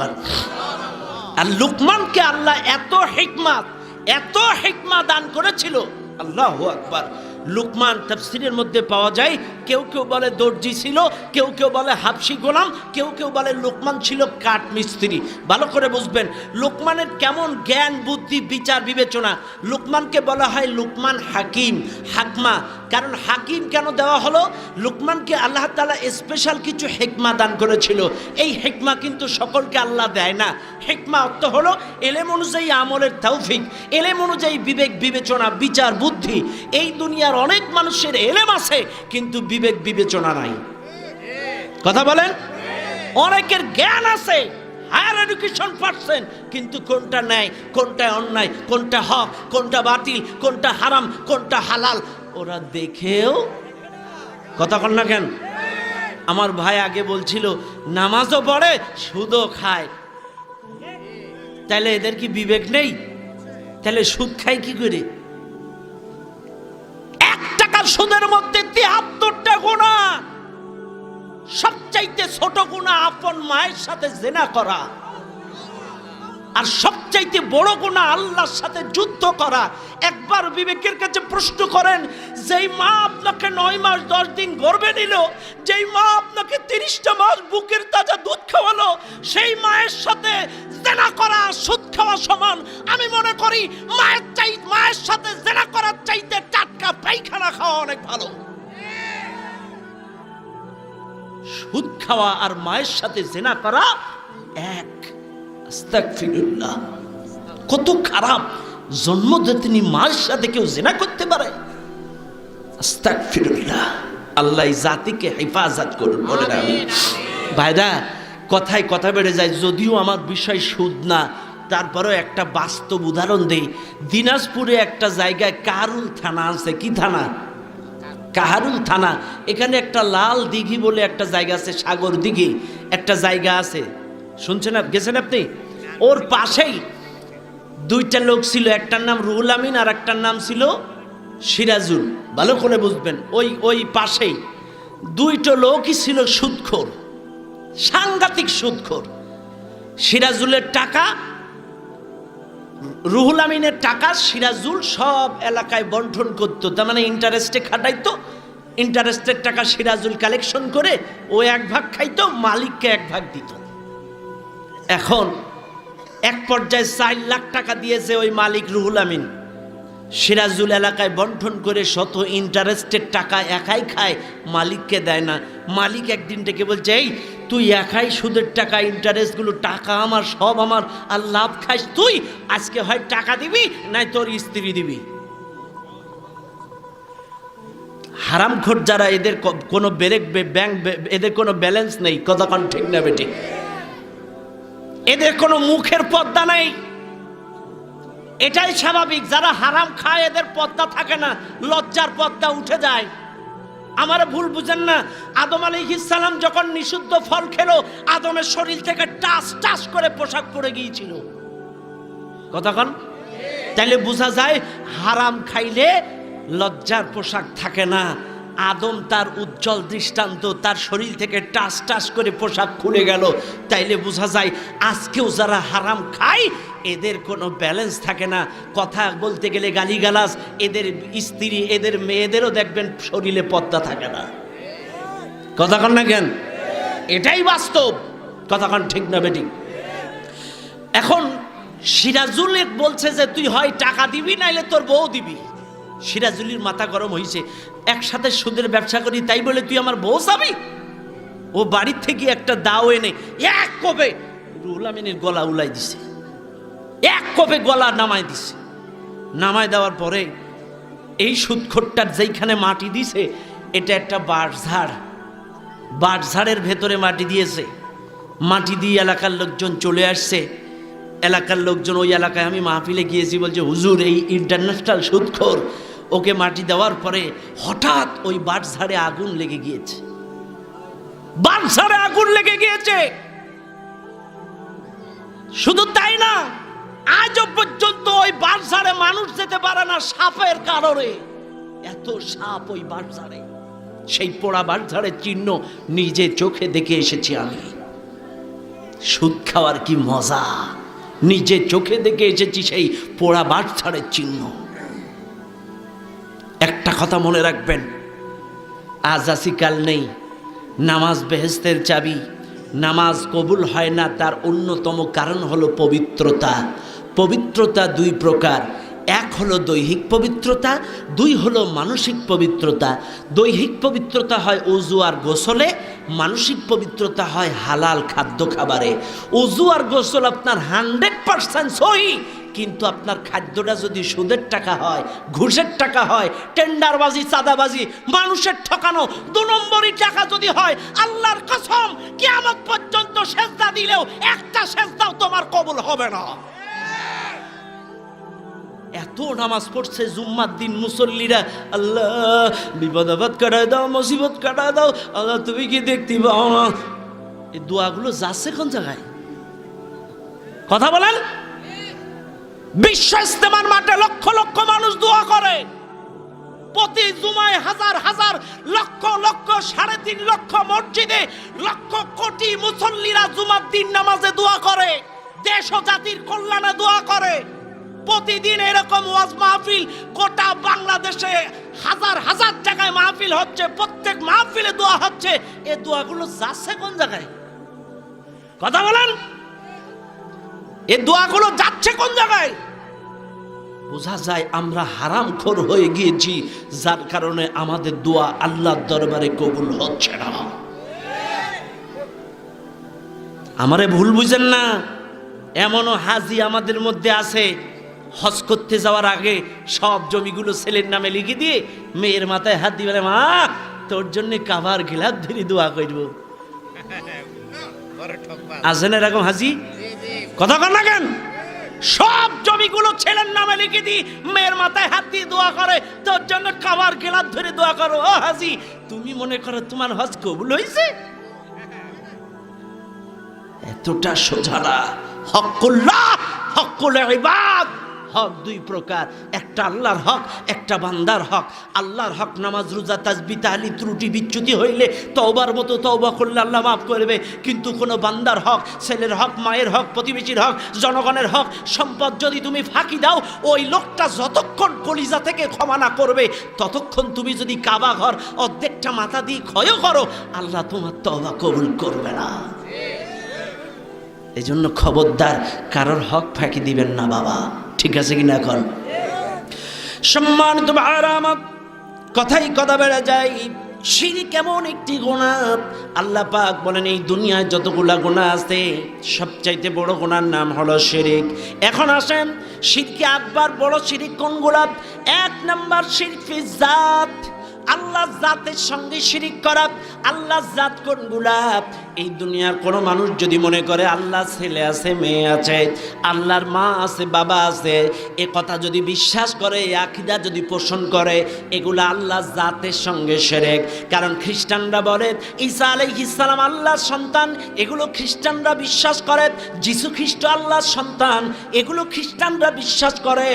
আর লোকমানকে আল্লাহ এত হিকমত দান করেছিল, আল্লাহু আকবার। লোকমান তাফসীরের মধ্যে পাওয়া যায়, কেউ কেউ বলে দর্জি ছিল, কেউ কেউ বলে হাবশী গোলাম, কেউ কেউ বলে লোকমান ছিল কাঠ মিস্ত্রি। ভালো করে বুঝবেন লোকমানের কেমন জ্ঞান বুদ্ধি বিচার বিবেচনা। লোকমানকে বলা হয় লোকমান হাকিম, হাকমা। কারণ হাকিম কেন দেওয়া হলো? লোকমানকে আল্লাহ তাআলা স্পেশাল কিছু হিকমা দান করেছিল। এই হিকমা কিন্তু সকলকে আল্লাহ দেয় না। হিকমা অর্থ হলো এলেম অনুযায়ী আমলের তৌফিক, এলেম অনুযায়ী বিবেক বিবেচনা বিচার বুদ্ধি। এই দুনিয়ার অনেক মানুষের এলেম আছে কিন্তু বিবেক বিবেচনা নাই। কথা বলেন? অনেকের জ্ঞান আছে, হায়ার এডুকেশন পাচ্ছেন, কিন্তু কোনটা ন্যায়, কোনটা অন্যায়, কোনটা হক, কোনটা বাতিল, কোনটা হারাম, কোনটা হালাল ওরা দেখেও কথা কন না কেন? আমার ভাই আগে বলছিল নামাজও পড়ে সুদও খায়, তাহলে এদের কি বিবেক নেই? তাহলে সুদ খায় কি করে? সুদের মধ্যে 73টা গুনাহ। সবচাইতে ছোট গুনাহ আপন মায়ের সাথে জিনা করা, আর সবচাইতে বড় গুনাহ আল্লাহর সাথে যুদ্ধ করা। একবার বিবেকের কাছে প্রশ্ন করেন, যেই মা আপনাকে 9 মাস 10 দিন গর্ভে নিল, যেই মা আপনাকে 30টা মাস বুকের তাজা দুধ খাওয়ালো, সেই মায়ের সাথে জিনা করা সুদ খাওয়া সমান। আমি মনে করি মায়ের সাথে জিনা করার চাইতে টাটকা পায়খানা খাওয়া অনেক ভালো। সুদ খাওয়া আর মায়ের সাথে জিনা করা এক। আস্তাগফিরুল্লাহ, কত খারাপ! জন্মদাত্রী মায়ের সাথে কেউ জিনা করতে পারে? আস্তাগফিরুল্লাহ। আল্লাহ জাতিকে হেফাজত করুন, বলেন আমিন। ভাইরা, কথায় কথা বেড়ে যায়, যদিও আমার বিষয় সুদ না, তারপরেও একটা বাস্তব উদাহরণ দেই। দিনাজপুরে একটা জায়গায় কাহারুল থানা আছে। কি থানা? কাহারুল থানা। এখানে একটা লাল দিঘি বলে একটা জায়গা আছে, সাগর দিঘি একটা জায়গা আছে, শুনছেন? গেছেন আপনি? ওর পাশেই 2টা লোক ছিল, একটার নাম রুহুল আমিন আর একটার নাম ছিল সিরাজুল। ভালো করে বুঝবেন, ওই পাশেই 2টো লোকই ছিল সুদখোর, সাংঘাতিক সুদখোর। সিরাজুলের টাকা, রুহুল আমিনের টাকা সিরাজুল সব এলাকায় বন্টন করতো, তার মানে ইন্টারেস্টে খাটাইতো। ইন্টারেস্টের টাকা সিরাজুল কালেকশন করে ও 1 ভাগ খাইতো, মালিককে 1 ভাগ দিত। এখন এক পর্যায়ে 4 লাখ টাকা দিয়েছে ওই মালিক রুহুল আমিন। সিরাজুল এলাকায় বন্টন করে শত ইন্টারেস্টের টাকা একাই খায়, মালিককে দেয় না। মালিক একদিন ডেকে বলছে, এই তুই একাই সুদের টাকা ইন্টারেস্টগুলো টাকা আমার, সব আমার, আর লাভ খাইস তুই। আজকে হয় টাকা দিবি নাই তোর স্ত্রী দিবি। হারামখোর যারা, এদের কোনো এদের কোনো ব্যালেন্স নেই। কথা কোন ঠিক না বেটি? এদের কোনো মুখের পর্দা নেই। এটাই স্বাভাবিক, যারা হারাম খায় এদের পর্দা থাকে না, লজ্জার পর্দা উঠে যায়। আমারে ভুল বুঝেন না, আদম আলাইহিস সালাম যখন নিষিদ্ধ ফল খেলো, আদমের শরীর থেকে টাস টাস করে পোশাক পরে গিয়েছিল। কতক্ষণ? তাইলে বোঝা যায় হারাম খাইলে লজ্জার পোশাক থাকে না। আদম তার উজ্জ্বল দৃষ্টান্ত, তার শরীর থেকে টাস টাস করে পোশাক খুলে গেল। তাইলে বোঝা যায় আজকেও যারা হারাম খায় এদের কোনো ব্যালেন্স থাকে না। কথা বলতে গেলে গালিগালাজ, এদের স্ত্রী এদের মেয়েদেরও দেখবেন শরীরে পর্দা থাকে না। কতক্ষণ না কেন? এটাই বাস্তব। কতক্ষণ ঠিক না বেটি? এখন সিরাজুল বলছে যে তুই হয় টাকা দিবি নাইলে তোর বউ দিবি। সিরাজুলির মাথা গরম হয়েছে, একসাথে সুদের ব্যবসা করি তাই বলে তুই আমার বউ যাবি? ও বাড়ির থেকে একটা দাও এনে এক কোপে রুহুল আমিনের গলা উলাই দিছে, এক কোপে গলা নামায় দিছে। নামায় দেওয়ার পরে এই সুদখোরটার যেইখানে মাটি দিছে এটা একটা বাঁশঝাড়, বাঁশঝাড়ের ভেতরে মাটি দিয়েছে। মাটি দিয়ে এলাকার লোকজন চলে আসছে। এলাকার লোকজন, ওই এলাকায় আমি মাহফিলে গিয়েছি, বলছে হুজুর এই ইন্টারন্যাশনাল সুদখোর, ওকে মাটি দেওয়ার পরে হঠাৎ ওই বাঁশঝাড়ে আগুন লেগে গিয়েছে। বাঁশঝাড়ে আগুন লেগে গিয়েছে। শুধু তাই না, আজও পর্যন্ত ওই বাঁশঝাড়ে মানুষ যেতে পারে না সাপের কারণে। এত সাপ ওই বাঁশঝাড়ে। সেই পোড়া বাঁশঝাড়ের চিহ্ন নিজে চোখে দেখে এসেছি আমি। সুদ খাওয়ার কি মজা, নিজে চোখে দেখে এসেছি সেই পোড়া বাঁশঝাড়ের চিহ্ন। একটা কথা মনে রাখবেন, আজ আসি কাল নেই। নামাজ বেহেশতের চাবি। নামাজ কবুল হয় না তার অন্যতম কারণ হলো পবিত্রতা। পবিত্রতা দুই প্রকার, এক হলো দৈহিক পবিত্রতা, দুই হলো মানসিক পবিত্রতা। দৈহিক পবিত্রতা হয় ওযু আর গোসলে, মানসিক পবিত্রতা হয় হালাল খাদ্য খাবারে। ওযু আর গোসল আপনার 100% সহি, কিন্তু আপনার খাদ্যটা যদি সুদের টাকা হয়, ঘুষের টাকা হয়, টেন্ডারবাজি, চাঁদাবাজি, মানুষের ঠকানো, 2 নম্বরই টাকা যদি হয়, আল্লাহর কসম কিয়ামত পর্যন্ত সেজদা দিলেও একটা সেজদাও তোমার কবুল হবে না। এত নামাজ পড়ছে জুম্মার দিন মুসল্লিরা, আল্লাহ বিপদ আপদ কাটায় দাও, মুসিবত কাটায় দাও, আল্লাহ তুমি কি দেখতে পাও না। এই দোয়াগুলো যাচ্ছে কোন জায়গায়? কথা বলেন। বিশ্ব ইস্তেমার মাঠে লক্ষ লক্ষ মানুষ দোয়া করে, প্রতি জুমায় হাজার হাজার লক্ষ লক্ষ 3.5 লক্ষ মসজিদে লক্ষ কোটি মুসল্লিরা জুমার দিন নামাজে দোয়া করে, দেশ ও জাতির কল্যাণে দোয়া করে। প্রতিদিন এরকম ওয়াজ মাহফিল গোটা বাংলাদেশে হাজার হাজার জায়গায় মাহফিল হচ্ছে, প্রত্যেক মাহফিলে দোয়া হচ্ছে। এই দোয়াগুলো যাচ্ছে কোন জায়গায়? কথা বলেন। এই দোয়াগুলো যাচ্ছে কোন জায়গায়? বোঝা যায় আমরা হারামখোর হয়ে গিয়েছি, যার কারণে আমাদের দোয়া আল্লাহর দরবারে কবুল হচ্ছে না। আমারে ভুল বুঝেন না, এমনও হাজি আমাদের মধ্যে আছে, হজ করতে যাওয়ার আগে সব জমিগুলো ছেলের নামে লিখে দিয়ে মেয়ের মাথায় হাত দিয়ে বলে, মা তোর জন্য কাবার গিলাপ ধরে দোয়া করব। আছেন এরকম হাজি? কথা কর না কেন? সব জমিগুলো ছেলের নামে লিখে দিই, মেয়ের মাথায় হাত দিয়ে দোয়া করে, তোর জন্য কাবার গিলাপ ধরে দোয়া করো। ও হাজি, তুমি মনে করো তোমার হজ কবুল হয়েছে? এতটা সোজা না। হকুল্লাহ, হকুল ইবাদ। হক দুই প্রকার, একটা আল্লাহর হক, একটা বান্দার হক। আল্লাহর হক নামাজ, রোজা, তাসবিহ, তাহলিল ত্রুটি বিচ্যুতি হইলে তওবার মতো তওবা করলে আল্লাহ মাফ করবে। কিন্তু কোনো বান্দার হক, ছেলের হক, মায়ের হক, প্রতিবেশীর হক, জনগণের হক, সম্পদ যদি তুমি ফাঁকি দাও, ওই লোকটা যতক্ষণ কলিজা থেকে ক্ষমা না করবে ততক্ষণ তুমি যদি কাবা ঘর অর্ধেকটা মাথা দিয়ে ক্ষয় করো, আল্লাহ তোমার তওবা কবুল করবে না। এই জন্য খবরদার কারোর হক ফাঁকি দিবেন না বাবা, ঠিক আছে কিনা? এখন সম্মানিত আরামত, কথাই কথা বেড়ে যায়। শিরক এমন একটি গুনাহ, আল্লাহ পাক বলেন এই দুনিয়ায় যতগুলা গুনাহ আছে সবচাইতে বড় গুনার নাম হলো শিরক। এখন আসেন শিরকে আকবার বড় শিরক কোনগুলা? 1 নাম্বার শিরক ফি জাত, আল্লাহ জাতের সঙ্গে শিরিক করা। আল্লাহর জাত কোনগুলা? এই দুনিয়ার কোনো মানুষ যদি মনে করে আল্লাহর ছেলে আছে, মেয়ে আছে, আল্লাহর মা আছে, বাবা আছে, এ কথা যদি বিশ্বাস করে, এই আকীদা যদি পোষণ করে, এগুলা আল্লাহর জাতের সঙ্গে শিরক। কারণ খ্রিস্টানরা বলে ঈসা আলাইহিস সালাম আল্লাহর সন্তান, এগুলো খ্রিস্টানরা বিশ্বাস করে। যিশু খ্রিস্ট আল্লাহর সন্তান, এগুলো খ্রিস্টানরা বিশ্বাস করে।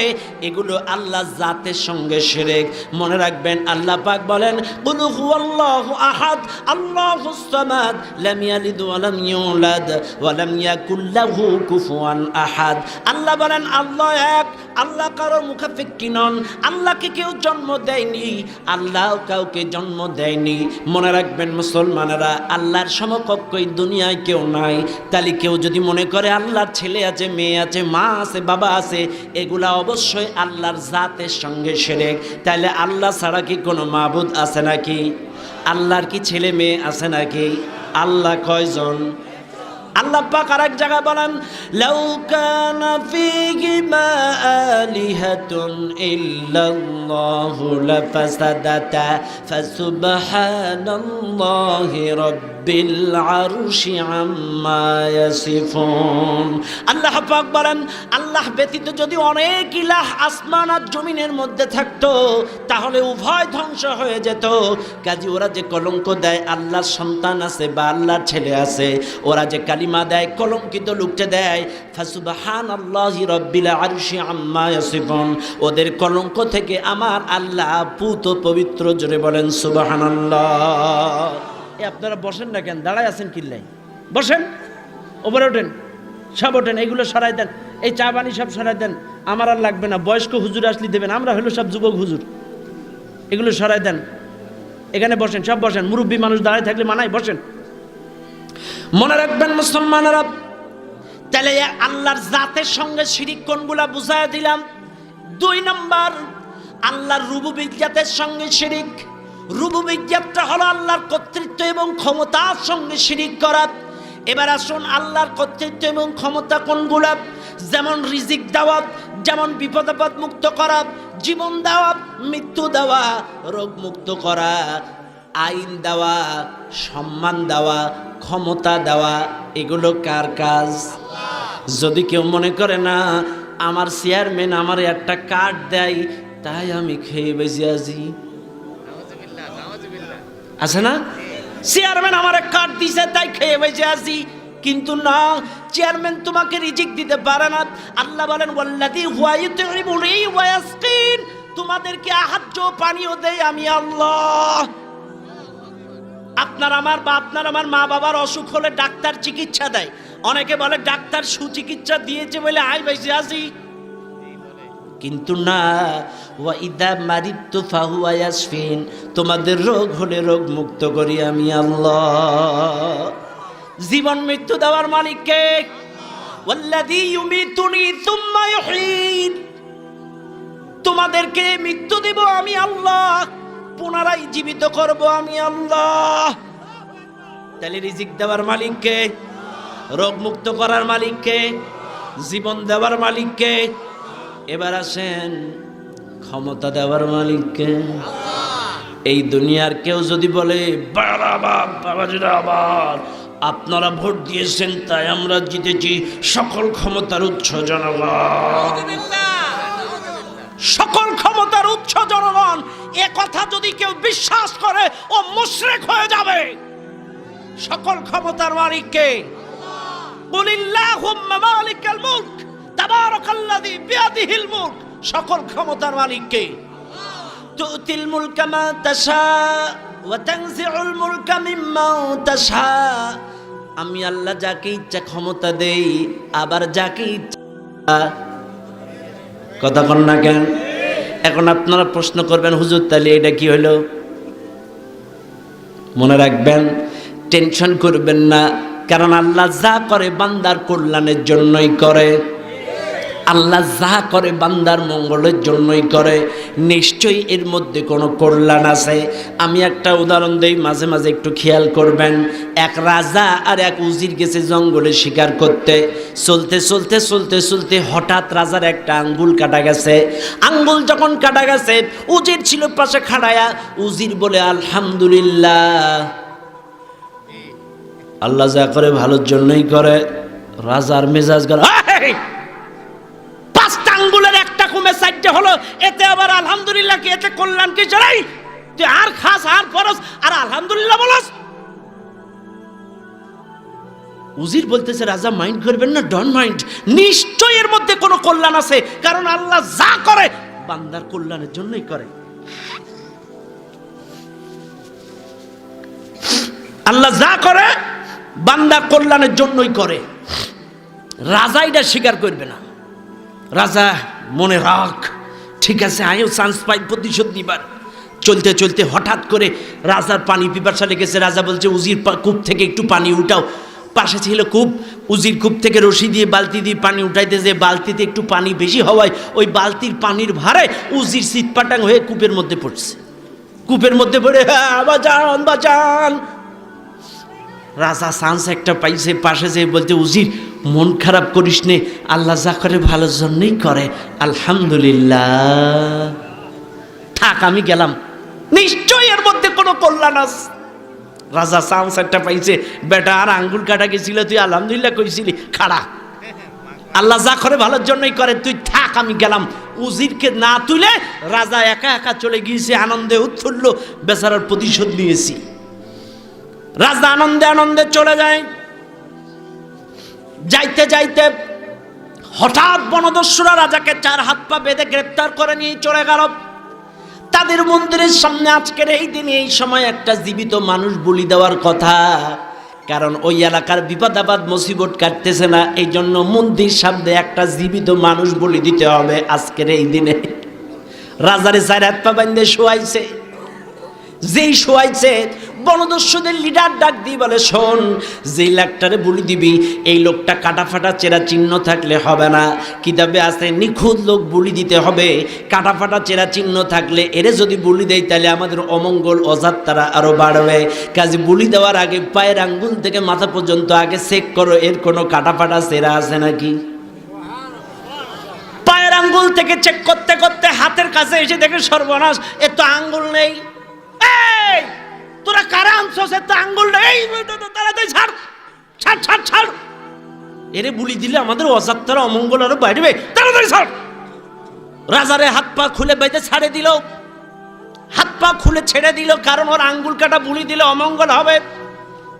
এগুলো আল্লাহর জাতের সঙ্গে শিরক। মনে রাখবেন, আল্লাহ পাক বলেন কুল হুয়াল্লাহু আহাদ আল্লাহুস সামাদ লাম ইয়ালিদ ওয়া লাম ইউলাদ ওয়া লাম ইয়াকুল লাহু কুফুয়ান আহাদ। আল্লাহ বলেন আল্লাহ এক, আল্লাহ কারো মুখাপেক্ষী নন, আল্লাহকে কেউ জন্ম দেয়নি, আল্লাহ কাউকে জন্ম দেয়নি। মনে রাখবেন মুসলমানেরা, আল্লাহর সমকক্ষ এই দুনিয়ায় কেউ নাই। তাহলে কেউ যদি মনে করে আল্লাহর ছেলে আছে, মেয়ে আছে, মা আছে, বাবা আছে, এগুলা অবশ্যই আল্লাহর জাতের সঙ্গে শিরক। তাহলে আল্লাহ ছাড়া কি কোনো মাবুদ আছে নাকি? আল্লাহর কি ছেলে মেয়ে আছে নাকি? আল্লাহ কয়জন? আল্লাহ পাক আরেক জায়গায় বলেন লাউ কানা ফীহিমা আলিহাতুন ইল্লাল্লাহু লাফাসাদাতা ফাসুবহানাল্লাহি রাব্বিল আরশি আম্মা ইয়াসিফুন। আল্লাহ পাক বলেন আল্লাহ ব্যতীত যদি অনেক ইলাহ আসমান আর জমিনের মধ্যে থাকতো, তাহলে উভয় ধ্বংস হয়ে যেত। কাজী ওরা যে কলঙ্ক দেয় আল্লাহর সন্তান আছে বা আল্লাহর ছেলে আছে, ওরা যে কালিমা দেয়, কলঙ্কিত লুকতে দেয়, ফাসুবহানাল্লাহি রাব্বিল আরশি আম্মা ইয়াসিফুন, ওদের কলঙ্ক থেকে আমার আল্লাহ পুত পবিত্র। জোরে বলেন সুবহানাল্লাহ। আপনারা বসেন না কেন, দাঁড়ায় আছেন কিল্লাই? বসেন, ওপরে ওঠেন, সব ওঠেন, এইগুলো সরাই দেন, এই চা পানি সব সরাই দেন, আমার আর লাগবে না। বয়স্ক হুজুর আসলে দেবেন, আমরা হলো সব যুবক হুজুর, এগুলো সরাই দেন। এখানে বসেন, সব বসেন, মুরব্বী মানুষ দাঁড়ায় থাকলে মানায়, বসেন। মনে রাখবেন মুসলমানেরা, তাহলে আল্লাহর জাতের সঙ্গে শিরিক কোনগুলা বুঝায় দিলাম। 2 নম্বর, আল্লাহর রুবুবিয়্যাতের সঙ্গে শিরিক। রুবুবিয়্যাতটা হলো আল্লাহর কর্তৃত্ব এবং ক্ষমতার সঙ্গে শিরিক করা। এবার আসুন, আল্লাহর কর্তৃত্ব এবং ক্ষমতা কোনগুলা? যেমন রিজিক দেওয়া, যেমন বিপদ আপদ মুক্ত করা, জীবন দেওয়া, মৃত্যু দেওয়া, রোগ মুক্ত করা, আইন দেওয়া, সম্মান দেওয়া, ক্ষমতা দেওয়া, এগুলো কার কাজ? যদি কেউ মনে করে না আমার চেয়ারম্যান আমার একটা কার্ড দেয় তাই আমি খেয়ে বেঁচে আছি, আছে না? চেয়ারম্যান আমার কার্ড দিছে তাই খেয়ে বেঁচে আছি, কিন্তু না, চেয়ারম্যান তোমাকে রিজিক দিতে পারে না। আল্লাহ বলেন ওয়াল্লাযী হুয়া ইউতঈমুনি ওয়া ইয়াসকিন, তোমাদেরকে আহার্য পানীয় দেই আমি আল্লাহ। আপনার আমার বা আপনার আমার মা বাবার অসুখ হলে ডাক্তার চিকিৎসা দেয়। অনেকে বলে ডাক্তার সুচিকিৎসা দিয়েছে বলে আই বেঁচে আছি, কিন্তু না, ওয়া ইদা মারিদতু ফাহুয়া ইয়াশফিন, তোমাদের রোগ হলে রোগ মুক্ত করি আমি আল্লাহ। জীবন মৃত্যু দেওয়ার মালিক কে? ওয়াল্লাযী ইউমিতুনি সুম্মা ইউহয়িন, তোমাদেরকে মৃত্যু দেব আমি আল্লাহ, পুনরায় জীবিত করব আমি আল্লাহ। তাহলে রিজিক দেওয়ার মালিক কে? রোগ মুক্ত করার মালিক কে? জীবন দেওয়ার মালিক কে? এবার আসেন, ক্ষমতা দেওয়ার মালিক কে? এই দুনিয়ার কেউ যদি বলে বাবার আপনারা ভোট দিয়েছেন তাই আমরা জিতেছি, সকল ক্ষমতার উৎস জনগণ, সকল ক্ষমতার উৎস জনগণ, এ কথা যদি কেউ বিশ্বাস করে ও মুশরিক হয়ে যাবে। সকল ক্ষমতার মালিক কে? কুলিল্লাহুম্মা মালিকাল মুলক তাবারাকাল্লাযী বিয়াদিহিল মুলক, সকল ক্ষমতার মালিক কে? তুতিল মুলকা মা তাশা ওয়া তানজিউল মুলকা মিম্মান তাশা, আমি আল্লাহ যাকে ইচ্ছা ক্ষমতা দেই, আবার যাকে ইচ্ছা। কথা বল না কেন? এখন আপনারা প্রশ্ন করবেন হুজুর তাহলে এটা কি হলো? মনে রাখবেন, টেনশন করবেন না, কারণ আল্লাহ যা করে বান্দার কল্যাণের জন্যই করে। আল্লাহ যা করে বান্দার মঙ্গলের জন্যই করে, নিশ্চয়ই এর মধ্যে কোনো কল্যাণ আছে। আমি একটা উদাহরণ দেই, মাঝে মাঝে একটু খেয়াল করবেন। এক রাজা আর এক উজির গেছে জঙ্গলে শিকার করতে। চলতে চলতে চলতে চলতে হঠাৎ রাজার একটা আঙ্গুল কাটা গেছে। আঙ্গুল যখন কাটা গেছে, উজির ছিল পাশে খাড়ায়া। উজির বলে আলহামদুলিল্লাহ, আল্লাহ যা করে ভালোর জন্যই করে। রাজার মেজাজ গেল, পাঁচটা আঙ্গুলের একটা কমে চারটে হলো, এতে আবার আলহামদুলিল্লাহ কি, এতে কল্যাণ কি? চড়াই তুই আর খাস আর ফরস আর আলহামদুলিল্লাহ বলস। উজির বলতেছে রাজা মাইন্ড করবেন না, ডোন্ট মাইন্ড, নিশ্চয় এর মধ্যে কোনো কল্যাণ আছে, কারণ আল্লাহ যা করে বান্দার কল্যাণের জন্যই করে। আল্লাহ যা করে বান্দার কল্যাণের জন্যই করে। রাজা এটা স্বীকার করবে না। রাজা মনে রাখ, ঠিক আছে আমিও চান্স পাই প্রতিশোধ নিবার। চলতে চলতে হঠাৎ করে রাজার পানি পিপাসা লেগেছে। রাজা বলছে উজির কূপ থেকে একটু পানি উঠাও। পাশে ছিল কূপ, উজির কূপ থেকে রশি দিয়ে বালতি দিয়ে পানি উঠাইতে, যে বালতিতে একটু পানি বেশি হওয়ায় ওই বালতির পানির ভারে উজির সিটপাটাং হয়ে কূপের মধ্যে পড়ছে। কূপের মধ্যে পড়ে বাঁচান বাঁচান। রাজা চান্স একটা পাইছে, পাশে যে বলতে উজির মন খারাপ করিস নে, আল্লাহ যা করে ভালোর জন্যই করে, আলহামদুলিল্লাহ থাক আমি গেলাম, নিশ্চয় এর মধ্যে কোনো কল্যাণ আছে। রাজা চান্স একটা পাইছে, বেটা আর আঙ্গুল কাটা গেছিল, তুই আলহামদুলিল্লাহ কইছিলি, খাড়া আল্লাহ যা করে ভালোর জন্যই করে, তুই থাক আমি গেলাম। উজিরকে না তুলে রাজা একা একা চলে গিয়েছে, আনন্দে উৎফুল্ল, বেচারার প্রতিশোধ নিয়েছি। রাজা আনন্দে আনন্দে চলে যায়। যাইতে যাইতে হঠাৎ বনদস্যুরা রাজাকে চার হাত পা বেঁধে গ্রেপ্তার করে নিয়ে চলে গেল তাদের মন্দিরের সামনে। আজকের এই দিনে এই সময় একটা জীবিত মানুষ বলি দেওয়ার কথা, কারণ ওই এলাকার বিপদ আপদ মুসিবত কাটতেছে না, এই জন্য মন্দির সামনে একটা জীবিত মানুষ বলি দিতে হবে আজকের এই দিনে। রাজারে চার হাত পা বেঁধে শোয়াইছে। যেই শোয়াইছে বনদস্যুদের লিডার ডাক দিয়ে বলে, শোন, যেই লোকটারে বলি দিবি এই লোকটা কাটা ফাটা চেরা চিহ্ন থাকলে হবে না, কিতাবে আছে নিখুঁত লোক বলি দিতে হবে। কাটা ফাটা চেরা চিহ্ন থাকলে এরে যদি বলি দেয় তাহলে আমাদের অমঙ্গল অযাত্রা আরো বাড়বে। কাজে বলি দেওয়ার আগে পায়ের আঙ্গুল থেকে মাথা পর্যন্ত আগে চেক করো এর কোনো কাটা ফাটা চেরা আছে নাকি। পায়ের আঙ্গুল থেকে চেক করতে করতে হাতের কাছে এসে দেখে সর্বনাশ, এর তো আঙ্গুল নেই। এই তোরা কারা আনছস, এর তো আঙ্গুল নেই, তাড়াতাড়ি ছাড় ছাড় ছাড় ছাড়, এরে বুলি দিলে আমাদের অযাত্রা অমঙ্গল আরো বাড়বে, তাড়াতাড়ি ছাড়। রাজারে হাত পা খুলে বেঁধে ছাড়ে দিল, হাত পা খুলে ছেড়ে দিল, কারণ ওর আঙ্গুল কাটা বুলি দিলে অমঙ্গল হবে।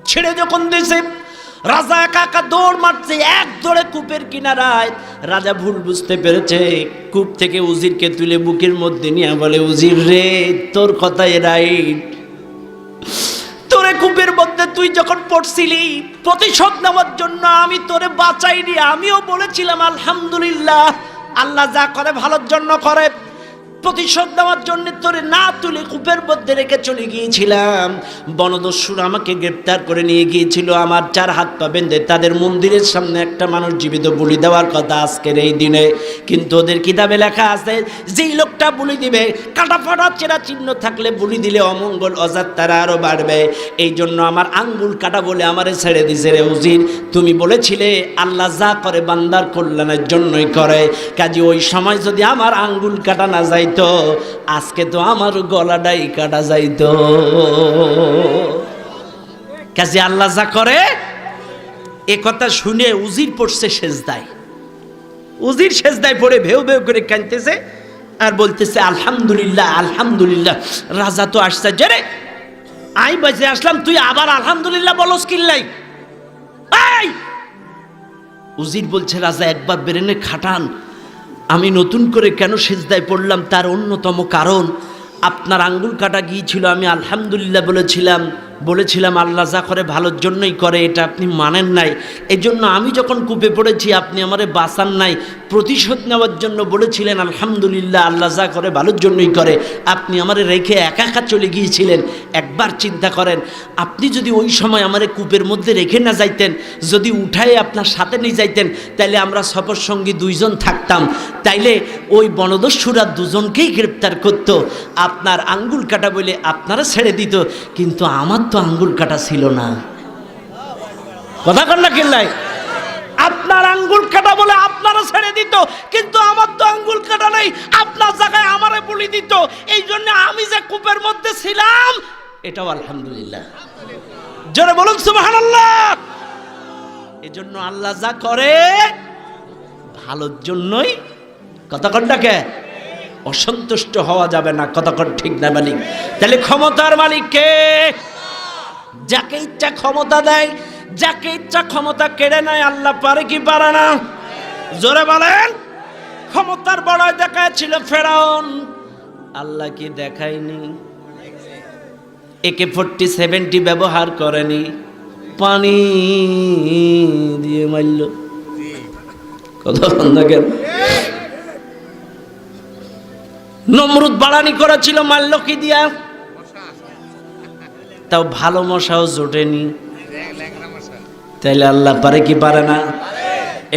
ছেড়ে যখন দিয়েছে রাজা একা একা দৌড় মারছে, এক দৌড়ে কূপের কিনারায়। রাজা ভুল বুঝতে পেরেছে, কূপ থেকে উজিরকে তুলে বুকের মধ্যে নিয়ে বলে, উজির রে তোর কথাই রাইট, তোরে কূপের মধ্যে তুই যখন পড়ছিলি প্রতিশোধ নেওয়ার জন্য আমি তোরে বাঁচাইনি, আমিও বলেছিলাম আলহামদুলিল্লাহ আল্লাহ যা করে ভালোর জন্য করে। প্রতিশোধ দেওয়ার জন্য তোরে না তুলে কূপের মধ্যে রেখে চলে গিয়েছিলাম। বনদস্যুরা আমাকে গ্রেপ্তার করে নিয়ে গিয়েছিল, আমার চার হাত পা বেঁধে তাদের মন্দিরের সামনে একটা মানুষ জীবিত বলি দেওয়ার কথা আজকের এই দিনে। কিন্তু ওদের কিতাবে লেখা আছে যেই লোকটা বলি দিবে কাটা ফাটা চেরা চিহ্ন থাকলে বলি দিলে অমঙ্গল অযাত্রা আরো বাড়বে। এই জন্য আমার আঙ্গুল কাটা বলে আমারে ছেড়ে দিছে। রে উজির, তুমি বলেছিলে আল্লাহ যা করে বান্দার কল্যাণের জন্যই করে, কাজে ওই সময় যদি আমার আঙ্গুল কাটা না যায় তো আজকে তো আমার গলাটাই কাটা যাইতো। কাজে আল্লাহ যা করে, এ কথা শুনে উজির পড়ছে সেজদায়। উজির সেজদায় পড়ে ভেউ ভেউ করে কাঁদতেছে আর বলতেছে আলহামদুলিল্লাহ আলহামদুলিল্লাহ। রাজা তো আশ্চর্য, রে আই বাজে আসলাম তুই আবার আলহামদুলিল্লাহ বলস কিল্লাই। উজির বলছে রাজা একবার ব্রেনে খাটান, আমি নতুন করে কেন সেজদায় পড়লাম তার অন্যতম কারণ আপনার আঙ্গুল কাটা গিয়েছিল, আমি আলহামদুলিল্লাহ বলেছিলাম আল্লাহ যা করে ভালোর জন্যই করে, এটা আপনি মানেন নাই। এই জন্য আমি যখন কূপে পড়েছি আপনি আমারে বাঁচান নাই, প্রতিশোধ নেওয়ার জন্য বলেছিলেন আলহামদুলিল্লাহ আল্লাহ যা করে ভালোর জন্যই করে, আপনি আমারে রেখে একা একা চলে গিয়েছিলেন। একবার চিন্তা করেন, আপনি যদি ওই সময় আমারে কূপের মধ্যে রেখে না যাইতেন, যদি উঠায়ে আপনার সাথে নিয়ে যাইতেন, তাইলে আমরা সফর সঙ্গী দুইজন থাকতাম, তাইলে ওই বনদস্যুরা দুজনকেই গ্রেপ্তার করতো, আপনার আঙ্গুল কাটা বলে আপনারা ছেড়ে দিত, কিন্তু আমার তো আঙ্গুল কাটা ছিল না। কথা কন না কিল্লাই? আপনার আঙ্গুল কাটা বলে আপনারা ছেড়ে দিত, কিন্তু আমার তো আঙ্গুল কাটা নেই, আপনার জায়গায় আমারে বলি দিত। এই জন্য আমি যে কূপের মধ্যে ছিলাম এটাও আলহামদুলিল্লাহ। জোরে বলুন সুবহানাল্লাহ। এজন্য আল্লাহ যা করে ভালোর জন্যই। কতক্ষণটাকে অসন্তুষ্ট হওয়া যাবে না, কতক্ষণ ঠিক না মালিক? তাহলে ক্ষমতার মালিক কে? যাকে ইচ্ছা ক্ষমতা দেয়, যাকে ইচ্ছা ক্ষমতা কেড়ে নেয়। আল্লাহ পারে কি পারে না? জোরে বলেন। ক্ষমতার বড়াই দেখাচ্ছিল ফেরাউন, আল্লাহ কি দেখায়নি? AK-47 ব্যবহার করেনি, পানি দিয়ে মারল। কথা বন্ধ কেন? নমরুদ বাড়ানি করেছিল, মারল কি দিয়া? তাও ভালো মশাও জোটেনি। তাইলে আল্লাহ পারে কি পারে না?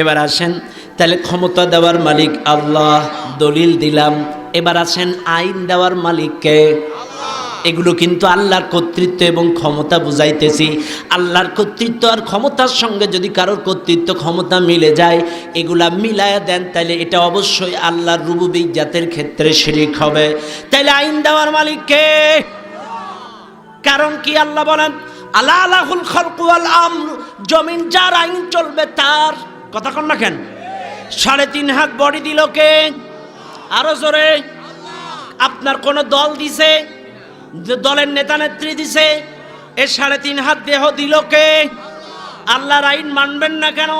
এবার আসেন, তাহলে ক্ষমতা দেওয়ার মালিক আল্লাহ, দলিল দিলাম। এবার আসেন, আইন দেওয়ার মালিক কে? এগুলো কিন্তু আল্লাহর কর্তৃত্ব এবং ক্ষমতা বুঝাইতেছি। আল্লাহর কর্তৃত্ব আর ক্ষমতার সঙ্গে যদি কারোর কর্তৃত্ব ক্ষমতা মিলে যায়, এগুলা মিলায়া দেন, তাহলে এটা অবশ্যই আল্লাহর রুবুবিয়্যাতের ক্ষেত্রে শিরক হবে। তাইলে আইন দেওয়ার মালিক কে? কারণ কি? আল্লাহ বলেন আলা লাহুল খালকু ওয়াল আমর, জমিন যার, আইন চলবে তার। কথা কন না কেন? 3.5 হাত বডি দিল কে? আরো জোরে। আপনার কোন দল দিছে, দলের নেতা নেত্রী দিছে, এ 3.5 হাত দেহ দিল কে? আল্লাহর আইন মানবেন না কেন?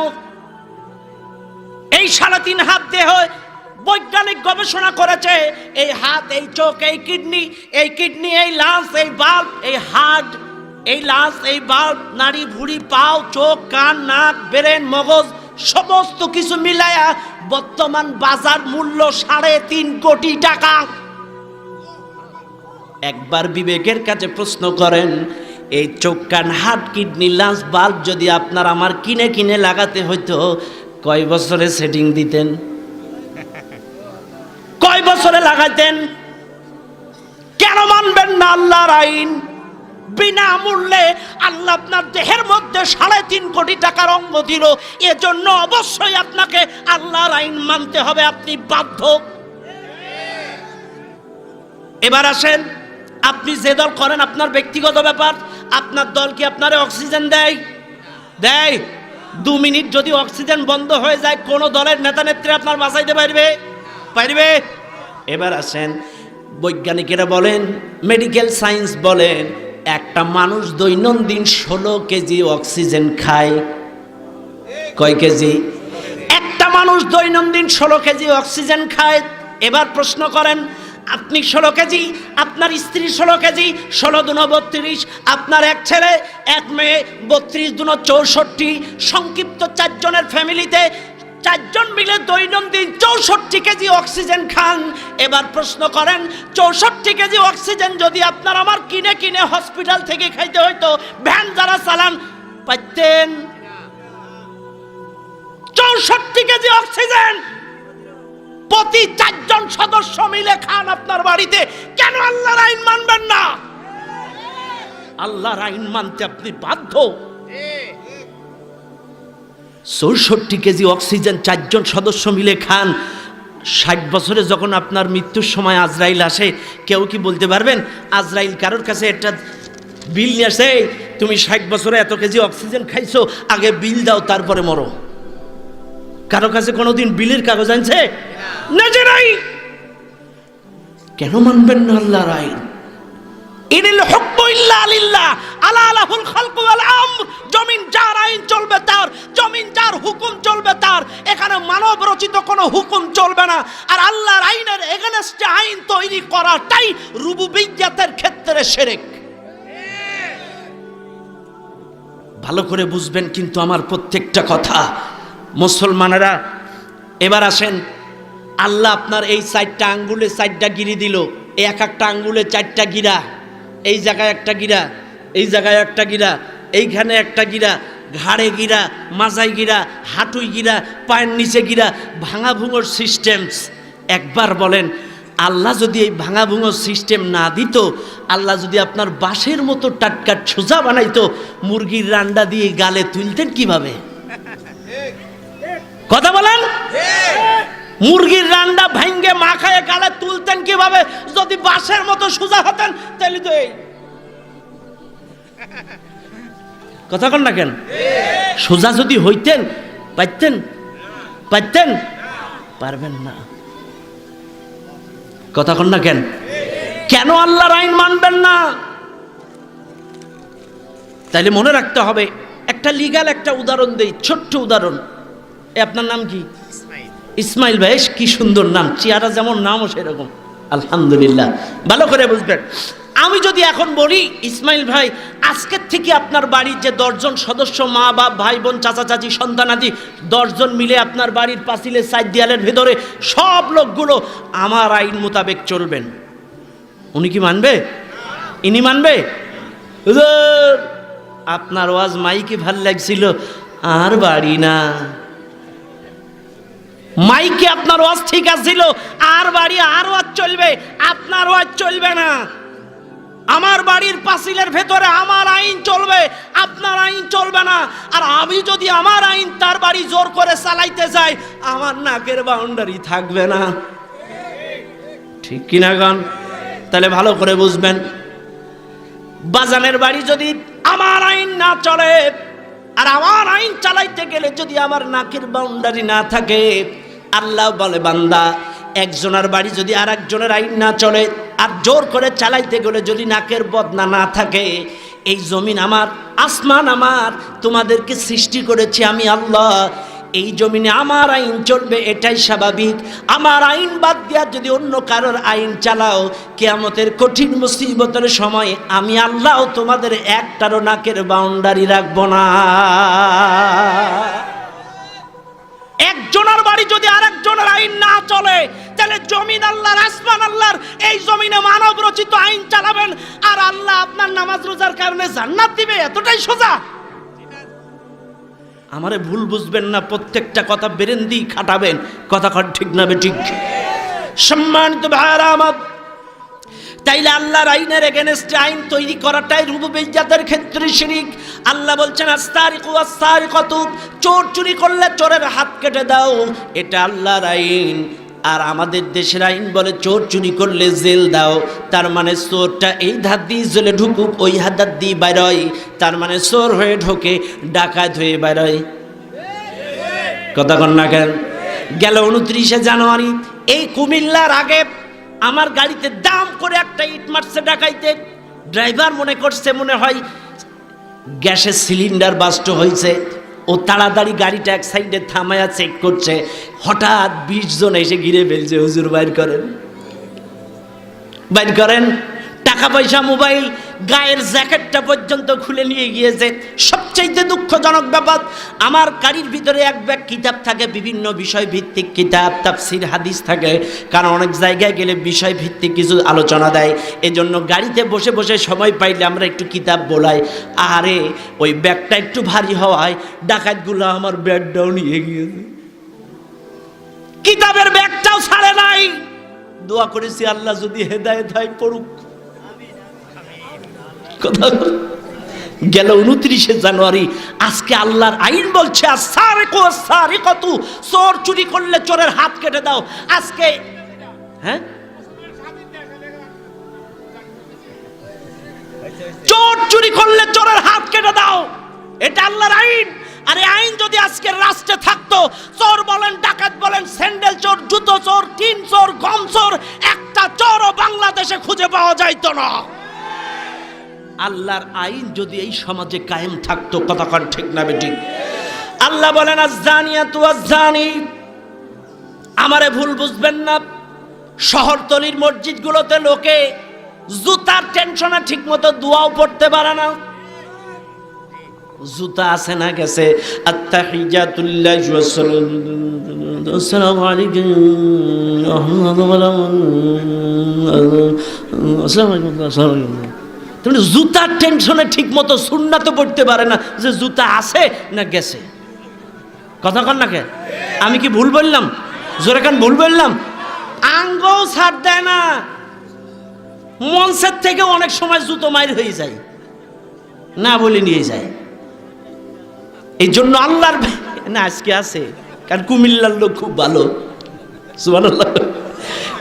এই 3.5 হাত দেহ বৈজ্ঞানিক গবেষণা করেছে, এই হাত, এই চোখ, এই কিডনি, এই লাঞ্চ, এই বাল্ব, এই হার্ট, এই লাঞ্চ, এই বাল্ব, নাড়ি ভুঁড়ি, পাও, চোখ, কান, নাক, ব্রেন, মগজ, সমস্ত কিছু মিলায়া বর্তমান বাজার মূল্য 3.5 কোটি টাকা। একবার বিবেকের কাছে প্রশ্ন করেন, এই চোখ, কান, হার্ট, কিডনি, লাঞ্চ, বাল্ব যদি আপনার আমার কিনে কিনে লাগাতে হইতো, কয় বছরে সেটিং দিতেন? কয় বছরে লাগাইতেন? কেন মানবেন না আল্লাহর আইন? বিনামূল্যে আল্লাহ আপনার দেহের মধ্যে 3.5 কোটি টাকার অঙ্গ দিল, এজন্য অবশ্যই আপনাকে আল্লাহর আইন মানতে হবে, আপনি বাধ্য। এবার আসেন, আপনি যে দল করেন আপনার ব্যক্তিগত ব্যাপার। আপনার দল কি আপনারে অক্সিজেন দেয়? দেয়? 2 মিনিট যদি অক্সিজেন বন্ধ হয়ে যায়, কোন দলের নেতা নেত্রী আপনার বাঁচাইতে পারবে? পারবে? এবার আসেন, বৈজ্ঞানিকেরা বলেন, মেডিকেল সায়েন্স বলেন, একটা মানুষ দৈনন্দিন 16 কেজি অক্সিজেন খায়। কয় কেজি? একটা মানুষ দৈনন্দিন 16 কেজি অক্সিজেন খায়। এবার প্রশ্ন করেন, আপনি 16 কেজি, আপনার স্ত্রী 16 কেজি, 16 দুনো 32, আপনার এক ছেলে এক মেয়ে, 32 দুনো 64, সংক্ষিপ্ত 4 জনের ফ্যামিলিতে 4 জন মিলে দৈনন্দিন 64 কেজি অক্সিজেন খান। এবার প্রশ্ন করেন, 64 কেজি অক্সিজেন যদি আপনার আমার কিনে কিনে হসপিটাল থেকে খাইতে হইতো, ভ্যান যারা চালান, পাইতেন? 64 কেজি অক্সিজেন প্রতি 4 জন সদস্য মিলে খান আপনার বাড়িতে, কেন আল্লাহর আইন মানবেন না? আল্লাহর আইন মানতে আপনি বাধ্য। 64 কেজি অক্সিজেন 4 জন সদস্য মিলে খান। 60 বছরে যখন আপনার মৃত্যুর সময় আজরাইল আসে, কেউ কি বলতে পারবেন? আজরাইল কারোর কাছে একটা বিল নিয়ে আসে, তুমি 60 বছরে এত কেজি অক্সিজেন খাইছো, আগে বিল দাও তারপরে মরো। কারো কাছে কোনোদিন বিলের কাগজ আনছে? নিজে নাই। কেন মানবেন না আল্লাহর আইন? ইনিল হুকমু ইল্লা লিল্লাহ, আলা লাহুল খালকু ওয়াল আমর, জমিন যার, আইন চলবে তার, জমিন যার, হুকুম চলবে তার। এখানে মানব রচিত কোনো হুকুম চলবে না। আর আল্লাহর আইনের এগেনস্টে আইন তৈরি করাটাই রুবুবিয়্যাতের ক্ষেত্রে শিরক। ভালো করে বুঝবেন কিন্তু আমার প্রত্যেকটা কথা, মুসলমানেরা। এবার আসেন, আল্লাহ আপনার এই 4টা আঙ্গুলে 4টা গিরি দিল, এই এক একটা আঙ্গুলে 4টা গিরা, এই জায়গায় একটা গিরা, এই জায়গায় একটা গিরা, এইখানে একটা গিরা, ঘাড়ে গিরা, মাজায় গিরা, হাঁটুই গিরা, পায়ের নিচে গিরা, ভাঙা ভুঙোর সিস্টেম। একবার বলেন, আল্লাহ যদি এই ভাঙা ভুঙোর সিস্টেম না দিত, আল্লাহ যদি আপনার বাঁশের মতো টাটকা সোজা বানাইতো, মুরগির রান্ডা দিয়ে গালে তুলতেন কিভাবে? কথা বলেন। মুরগির রান্ডা ভাঙ্গে মাখায় গালে তুলতেন কিভাবে? যদি বাঁশের মতো সোজা হতেন, তাহলে তো এই কথা কন না কেন? সোজা যদি হইতেন পারতেন? পারতেন? পারবেন না। কথা কন না কেন? কেন আল্লাহর আইন মানবেন না? তাইলে মনে রাখতে হবে। একটা লিগ্যাল একটা উদাহরণ দেই, ছোট্ট উদাহরণ। আপনার নাম কি? ইসমাইল ভাই। কি সুন্দর নাম, চেহারা যেমন নামও সেরকম। আলহামদুলিল্লাহ। ভালো করে বুঝবেন, আমি যদি এখন বলি ইসমাইল ভাই আজকের থেকে আপনার বাড়ির যে 10 জন সদস্য, মা বাপ ভাই বোন চাচা চাচি সন্তানাদি 10 জন মিলে আপনার বাড়ির পাঁচিলের সাইড দেয়ালের ভেতরে সব লোকগুলো আমার আইন মোতাবেক চলবেন, উনি কি মানবে? ইনি মানবে? আপনার ওয়াজ মাইকে ভাল লাগছিল, আর বাড়ি না। মাইকে আপনার ওয়াজ ঠিক আছিল, আর বাড়ি আর ওয়াজ চলবে, আপনার ওয়াজ চলবে না। আমার বাড়ির পাঁচিলের ভেতরে আমার আইন চলবে, আপনার আইন চলবে না। আর আমি যদি আমার আইন তার বাড়ি জোর করে চালাইতে যাই, আমার নাকের বাউন্ডারি থাকবে না। ঠিক কিনা গান? তাহলে ভালো করে বুঝবেন, বাজানের বাড়ি যদি আমার আইন না চলে, আর আমার আইন চালাইতে গেলে যদি আমার নাকের বাউন্ডারি না থাকে, আল্লাহ বলে বান্দা একজনের বাড়ি যদি আর একজনের আইন না চলে, আর জোর করে চালাইতে গেলে যদি নাকের বদনা না থাকে, এই জমিন আমার, আসমান আমার, তোমাদেরকে সৃষ্টি করেছি আমি আল্লাহ, এই জমিনে আমার আইন চলবে, এটাই স্বাভাবিক। আমার আইন বাদ দিয়া যদি অন্য কারোর আইন চালাও, কিয়ামতের কঠিন মুসিবতের সময় আমি আল্লাহ তোমাদের একটারও নাকের বাউন্ডারি রাখবো না। একজনের বাড়ি যদি আরেকজনের আইন না চলে, তাহলে জমিন আল্লাহর, আসমান আল্লাহর, এই জমিনে মানব রচিত আইন চালাবেন, আর আল্লাহ আপনার নামাজ রোজার কারণে জান্নাত দিবে, এতটাই সোজা। আমারে ভুল বুঝবেন না, প্রত্যেকটা কথা বেরেন্দি খাটাবেন, কথা ঠিক না বেঠিক? সম্মানিত ভাইরা আমার, তাইলে আল্লাহর আইনের এগেনস্টে আইন তৈরি করাটাই রুবুবিয়্যাতের ক্ষেত্রে শিরক। আল্লাহ বলছেন আস-সারিকু ওয়াস-সারিকাতু, চোর চুরি করলে চোরের হাত কেটে দাও, এটা আল্লাহর আইন। আর আমাদের দেশের আইন বলে চোর চুরি করলে জেল দাও। তার মানে চোরটা এই ধার দিয়ে জেলে ঢুকুক, ওই হাত দিয়ে বাইরয়, তার মানে চোর হয়ে ঢোকে, ডাকাত হয়ে বাইরয়। কথা কন না কেন? গেল 29শে জানুয়ারি এই কুমিল্লার আগে আমার গাড়িতে দাম করে একটা ইট মারছে ডাকাইতে। ড্রাইভার মনে করছে মনে হয় গ্যাসের সিলিন্ডার বাস্ট হয়েছে, ও তাড়াতাড়ি গাড়িটা এক সাইডে থামায়া চেক করছে। হঠাৎ 20 জন এসে ঘিরে ফেলছে, হুজুর বাইর করেন, বাইর করেন। টাকা পয়সা, মোবাইল, গায়ের জ্যাকেটটা পর্যন্ত খুলে নিয়ে গিয়েছে। সবচাইতে দুঃখজনক ব্যাপার, আমার গাড়ির ভিতরে এক ব্যাগ কিতাব থাকে, বিভিন্ন বিষয় ভিত্তিক কিতাব, তাফসির, হাদিস থাকে, কারণ অনেক জায়গায় গেলে বিষয় ভিত্তিক কিছু আলোচনা দেয়। এজন্য গাড়িতে বসে বসে সময় পাইলে আমরা একটু কিতাব বোলাই। আরে ওই ব্যাগটা একটু ভারী হওয়ায় ডাকাতগুলো আমার ব্যাগটাও নিয়ে গিয়েছে, কিতাবের ব্যাগটাও ছাড়ে নাই। দোয়া করেছি আল্লাহ যদি হেদায়েত হয় পড়ুক। কথা গেল 29শে জানুয়ারি, আজকে আল্লাহর আইন বলছে আস-সারিকু ওয়াস-সারিকাতু, চোর চুরি করলে চোরের হাত কেটে দাও। আজকে হ্যাঁ, চোর চুরি করলে চোরের হাত কেটে দাও, এটা আল্লাহর আইন। আর এই আইন যদি আজকের রাষ্ট্রে থাকতো, চোর বলেন, ডাকাত বলেন, স্যান্ডেল চোর, জুতো চোর, টিন চোর, গম চোর, একটা চোরও বাংলাদেশে খুঁজে পাওয়া যাইতো না। আল্লাহর আইন যদি এই সমাজে কায়েম থাকতো, কথা কন ঠিক না বেঠিক? আল্লাহ বলেন আজ-জানিয়াতু ওয়াজ-জানি। আমারে ভুল বুঝবেন না, শহরতলির মসজিদগুলোতে লোকে জুতার টেনশনে ঠিকমতো দোয়াও পড়তে পারে না। জুতা আছে না গেছে, আত-তাহিয়াতুল্লাহি ওয়াস-সালামু, আসসালামু আলাইকুম, আসসালামু আলাইকুম। তুমি জুতার টেনশনে ঠিক মতো সুন্নাত পড়তে পারে না, যে জুতা আছে না গেছে। কথা কন না কে? আমি কি ভুল বললাম? জোরে কান ভুল বললাম? আঙ্গও ছাড় দেয় না, মঞ্চের থেকে অনেক সময় জুতো মাইর হয়ে যায়, না বলে নিয়ে যায়। এই জন্য আল্লাহর না আজকে আছে, কারণ কুমিল্লার লোক খুব ভালো, সুবহানাল্লাহ।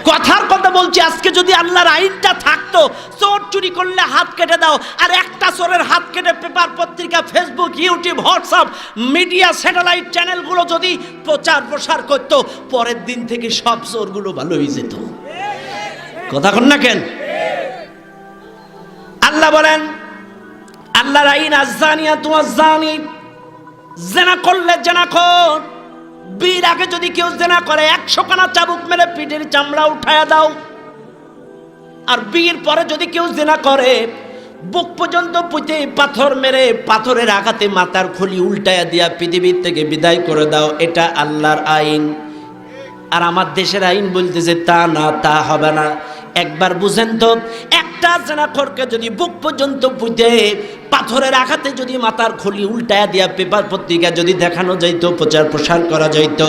কথার কথা বলছি, আজকে যদি আল্লাহর আইনটা থাকতো, চোর চুরি করলে হাত কেটে দাও, আর একটা চোরের হাত কেটে পেপার পত্রিকা, Facebook, YouTube, WhatsApp, media, satellite চ্যানেলগুলো যদি প্রচার প্রসার করতো, পরের দিন থেকে সব চোরগুলো ভালো হয়ে যেত। কথা কন না কেন? আল্লাহ বলেন, আল্লাহর আইন, আয-যানিয়াতু ওয়াজ-যানি, জেনা করলে জেনাখোর, বিয়ের আগে যদি কেউ জেনা করে 100 খানা চাবুক মেরে পিঠের চামড়া উঠায়া দাও। আর বিয়ের পরে যদি কেউ জেনা করে, বুক পর্যন্ত পুঁতে পাথর মেরে পাথরের আঘাতে মাথার খুলি উল্টায়া দিয়া পৃথিবীর থেকে বিদায় করে দাও। এটা আল্লাহর আইন। আর আমার দেশের আইন বলতেছে তা না, তা হবে না। একবার বুঝেন তো, একটা জেনাখোরকে যদি বুক পর্যন্ত পুঁতে পাথরের আঘাতে যদি মাথার খুলি উল্টায়া দিয়া পেপার পত্রিকা যদি দেখানো যাইতো, প্রচার প্রসার করা যাইতো,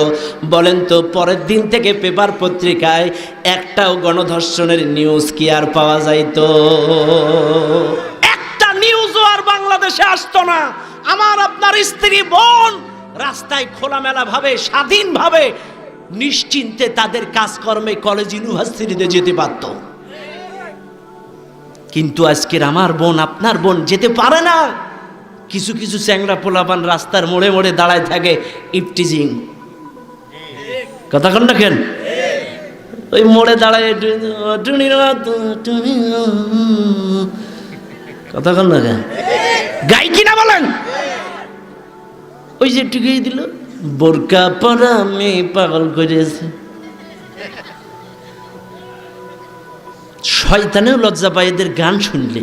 বলেন তো পরের দিন থেকে পেপার পত্রিকায় একটাও গণধর্ষণের নিউজ কি আর পাওয়া যাইতো? একটা নিউজও আর বাংলাদেশে আসতো না। আমার আপনার স্ত্রী বোন রাস্তায় খোলামেলা ভাবে, স্বাধীনভাবে, নিশ্চিন্তে তাদের কাজকর্মে, কলেজ, ইউনিভার্সিটিতে যেতে পারত। কিন্তু আজকের আমার বোন, আপনার বোন যেতে পারে না। কিছু কিছু চ্যাংড়া পোলাপান রাস্তার মোড়ে মোড়ে দাঁড়ায় থাকে, ইফটিজিং। কথা কন না কেন? ওই মোড়ে দাঁড়ায় কথা কন না কেন? গাই কিনা বলেন? ওই যে একটু গিয়ে দিল, বোরকা পরা মেয়ে পাগল করেছে। শয়তানেও লজ্জা পায় এদের গান শুনলে।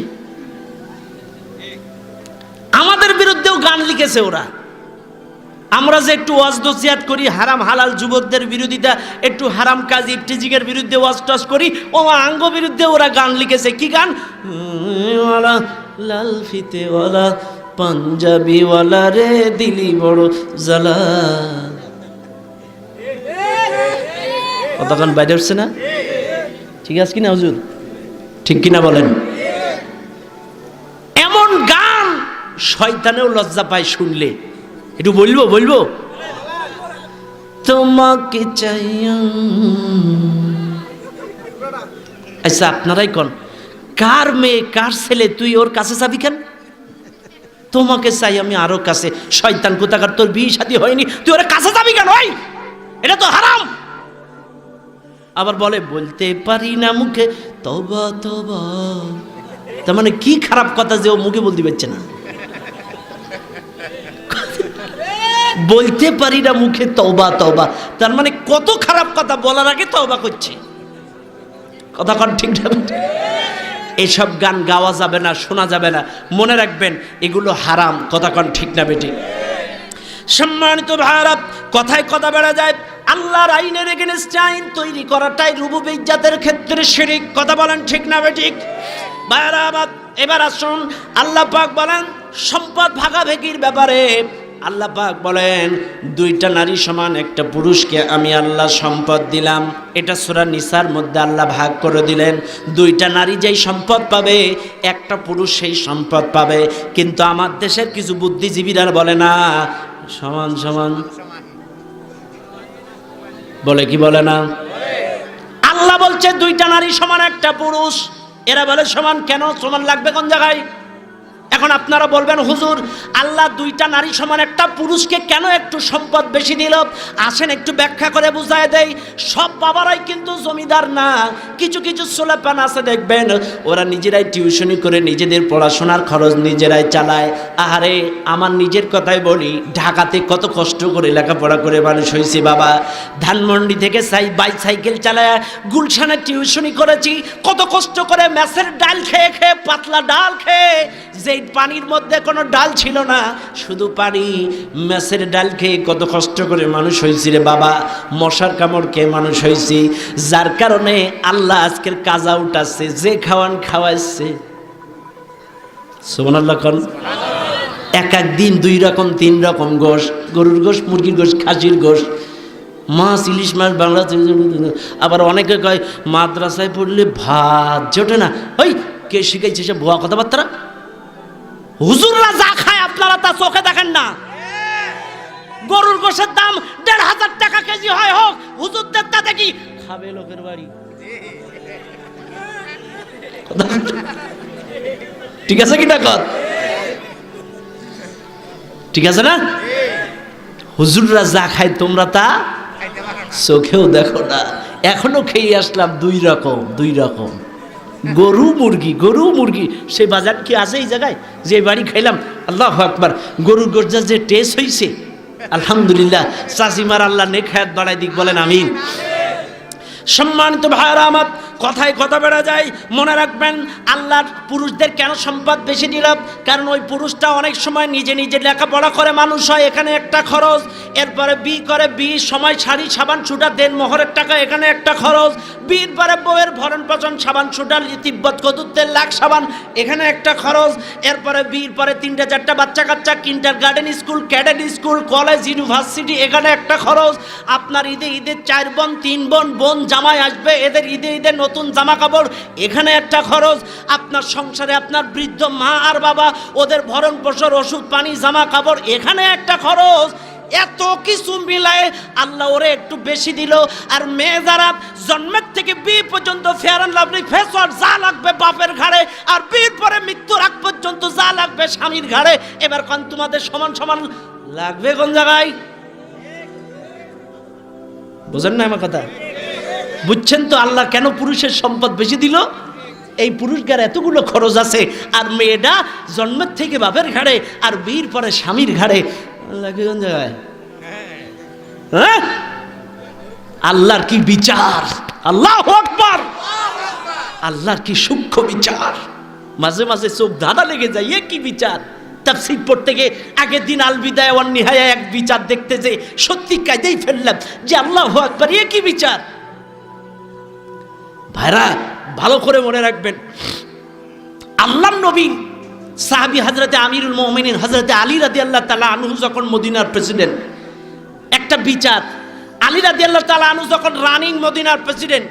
আমাদের বিরুদ্ধেও গান লিখেছে ওরা। আমরা যে একটু ওয়াজ নসিহত করি, হারাম হালাল যুবকদের বিরোধিতা, একটু হারাম কাজ ইফটিজিং এর বিরুদ্ধে ওয়াজ টাজ করি, ও আঙ্গ বিরুদ্ধে ওরা গান লিখেছে। কি গান? ওয়ালা লাল ফিতে ওয়ালা পাঞ্জাবি ওয়ালা রে দিলি বড় জ্বালা। কতক্ষণ বাইরে উঠছে না? ঠিক আছে কিনা হুজুর? ঠিক কিনা বলেন? এমন গান শয়তানেও লজ্জা পায় শুনলে। একটু বলবো তোমাকে চাই। আচ্ছা আপনারাই কন, কার মেয়ে কার ছেলে তুই ওর কাছে যাবি কেন? তোমাকে চাই আমি আরো কাছে। শয়তান কোথাকার, তোর বিয়ে শাদী হয়নি, তুই ওর কাছে যাবি কেন? ওই এটা তো হারাম। আবার বলতে পারি না মুখে তওবা তওবা। তার মানে কি খারাপ কথা যে ও মুখে বলতে পারছে না? বলতে পারি না মুখে তওবা তওবা, তার মানে কত খারাপ কথা বলার আগে তওবা করছে। কথা কন ঠিক না? এসব গান গাওয়া যাবে না, শোনা যাবে না, মনে রাখবেন এগুলো হারাম। কথা কন ঠিক না বেটি? সম্মানিত ভাইরা, কথায় কথা বেড়া যায়। আল্লাহর আইনের এগেইনস্টে আইন তৈরি করাটাই রুবুবিয়্যাতের ক্ষেত্রে শিরক। কথা বলেন ঠিক না বেঠিক? ভাইরা এবার আসুন, আল্লাহ পাক বলেন সম্পদ ভাগাভাগির ব্যাপারে। আল্লাহ পাক বলেন দুইটা নারী সমান, একটা পুরুষকে আমি আল্লাহ সম্পদ দিলাম। এটা সূরা নিসার মধ্যে আল্লাহ ভাগ করে দিলেন। দুইটা নারী যেই সম্পদ পাবে, একটা পুরুষ সেই সম্পদ পাবে। কিন্তু আমার দেশের কিছু বুদ্ধিজীবীরা বলে না সমান সমান, বলে কি বলে না? আল্লাহ বলছে দুইটা নারী সমান, একটা পুরুষ। এরা বলে সমান কেন? সমান লাগবে কোন জায়গায়? এখন আপনারা বলবেন হুজুর আল্লাহ দুইটা নারী সমান, একটা পুরুষকে কেন একটু সম্পদ বেশি দিল? আসেন একটু ব্যাখ্যা করে বুঝায় দেই। সব বাবারাই কিন্তু জমিদার না। কিছু কিছু ছোলাপান আছে দেখবেন, ওরা নিজেরাই টিউশনি করে নিজেদের পড়াশোনার খরচ নিজেরাই চালায়। আরে আমার নিজের কথাই বলি, ঢাকাতে কত কষ্ট করে লেখাপড়া করে মানুষ হয়েছি বাবা। ধানমন্ডি থেকে বাইসাইকেল চালায় গুলশানে টিউশনি করেছি। কত কষ্ট করে মেসের ডাল খেয়ে খেয়ে, পাতলা ডাল খেয়ে, যে পানির মধ্যে কোনো ডাল ছিল না, শুধু পানি, মেসের ডাল খেয়ে কত কষ্ট করে মানুষ হয়েছি রে বাবা। মশার কামড় খেয়ে মানুষ হয়েছি। যার কারণে আল্লাহ আজকের কাজা উঠাচ্ছে, যে খাওয়ান খাওয়াইছে। সুবহানাল্লাহ কোন? এক এক দিন 2 রকম 3 রকম গোশ, গরুর গোশ, মুরগির গোশ, খাসির গোশ, মাছ, ইলিশ মাছ, বাংলা। আবার অনেকে কয় মাদ্রাসায় পড়লে ভাত জোটে না। ওই কে শিখাইছে সে ভুয়া কথাবার্তা? হুজুররা যা খায় আপনারা তা চোখে দেখেন না। গরুর গোশের দাম 1500 টাকা কেজি হয়, হোক হুজুরদের তা দেখি খাবে লোকের বাড়ি। কথা ঠিক আছে কিনা কর? ঠিক আছে না? হুজুররা যা খায় তোমরা তা চোখেও দেখো না। এখনো খেয়ে আসলাম দুই রকম গরু মুরগি। সেই বাজার কি আছে এই জায়গায় যে বাড়ি খাইলাম? আল্লাহু আকবার, গরুর গোশত যে টেস্ট হইছে আলহামদুলিল্লাহ। চাচিমার আল্লাহ নেক হায়াত বাড়াই দিক, বলেন আমিন। সম্মানিত ভাইরা আমার, কথায় কথা বেড়া যায়। মনে রাখবেন আল্লাহর পুরুষদের কেন সম্পদ বেশি দিল? কারণ ওই পুরুষটা অনেক সময় নিজে লেখাপড়া করে মানুষ হয়, এখানে একটা খরচ। এরপরে বিয়ের সময় শাড়ি সাবান ছুটা দেন মোহরের টাকা, এখানে একটা খরচ। বিয়ের পরে বউয়ের ভরণ পোষণ সাবান ছুটা তিব্বত কদুত্বের লাখ সাবান, এখানে একটা খরচ। এরপরে বিয়ের পরে 3-4টা বাচ্চা কাচ্চা, kindergarten school, cadet school, college, university, এখানে একটা খরচ। আপনার ঈদে 4 বোন 3 বোন জামাই আসবে, এদের ঈদে নতুন জামা কাপড়, এখানে একটা খরচ। আপনার সংসারে আপনার বৃদ্ধ মা আর বাবা, ওদের ভরণ পোষণ, ওষুধ পানি, জামা কাপড়, এখানে একটা খরচ। এত কিছু মিলায় আল্লাহ ওরে একটু বেশি দিল। আর মেয়ে যারা জন্মের থেকে বিয়ে পর্যন্ত fair and lovely face wash যা লাগবে বাপের ঘাড়ে, আর বিয়ের পরে মৃত্যুর আগ পর্যন্ত যা লাগবে স্বামীর ঘাড়ে। এবার কোন তোমাদের সমান লাগবে কোন জায়গায়? বুঝেন না আমার কথা? বুঝছেন তো আল্লাহ কেন পুরুষের সম্পদ বেশি দিল? এই পুরুষগার এতগুলো খরচ আছে, আর মেয়েটা জন্মের থেকে বাপের ঘাড়ে, আর বিয়ের পরে স্বামীর ঘাড়ে। আল্লাহ কি কোন জায়গায়? হ্যাঁ, আল্লাহর কি বিচার! আল্লাহু আকবার! আল্লাহর কি সূক্ষ্ম বিচার! মাঝে মাঝে চোখ ধাঁধা লেগে যায়, এ কি বিচার! তাফসীর পড়তে গিয়ে আগের দিন আল বিদায়া ওয়ান নিহায়া এক বিচার দেখতে যে সত্যি কাঁদেই ফেললাম যে আল্লাহু আকবার, এ কি বিচার! ভাইরা ভালো করে মনে রাখবেন, আল্লাহর নবী সাহাবী হযরতে আমিরুল মুমিনিন হযরতে আলী রাদিয়াল্লাহু তাআলা আনহু যখন মদিনার প্রেসিডেন্ট, একটা বিচার, আলী রাদিয়াল্লাহু তাআলা আনহু যখন রানিং মদিনার প্রেসিডেন্ট,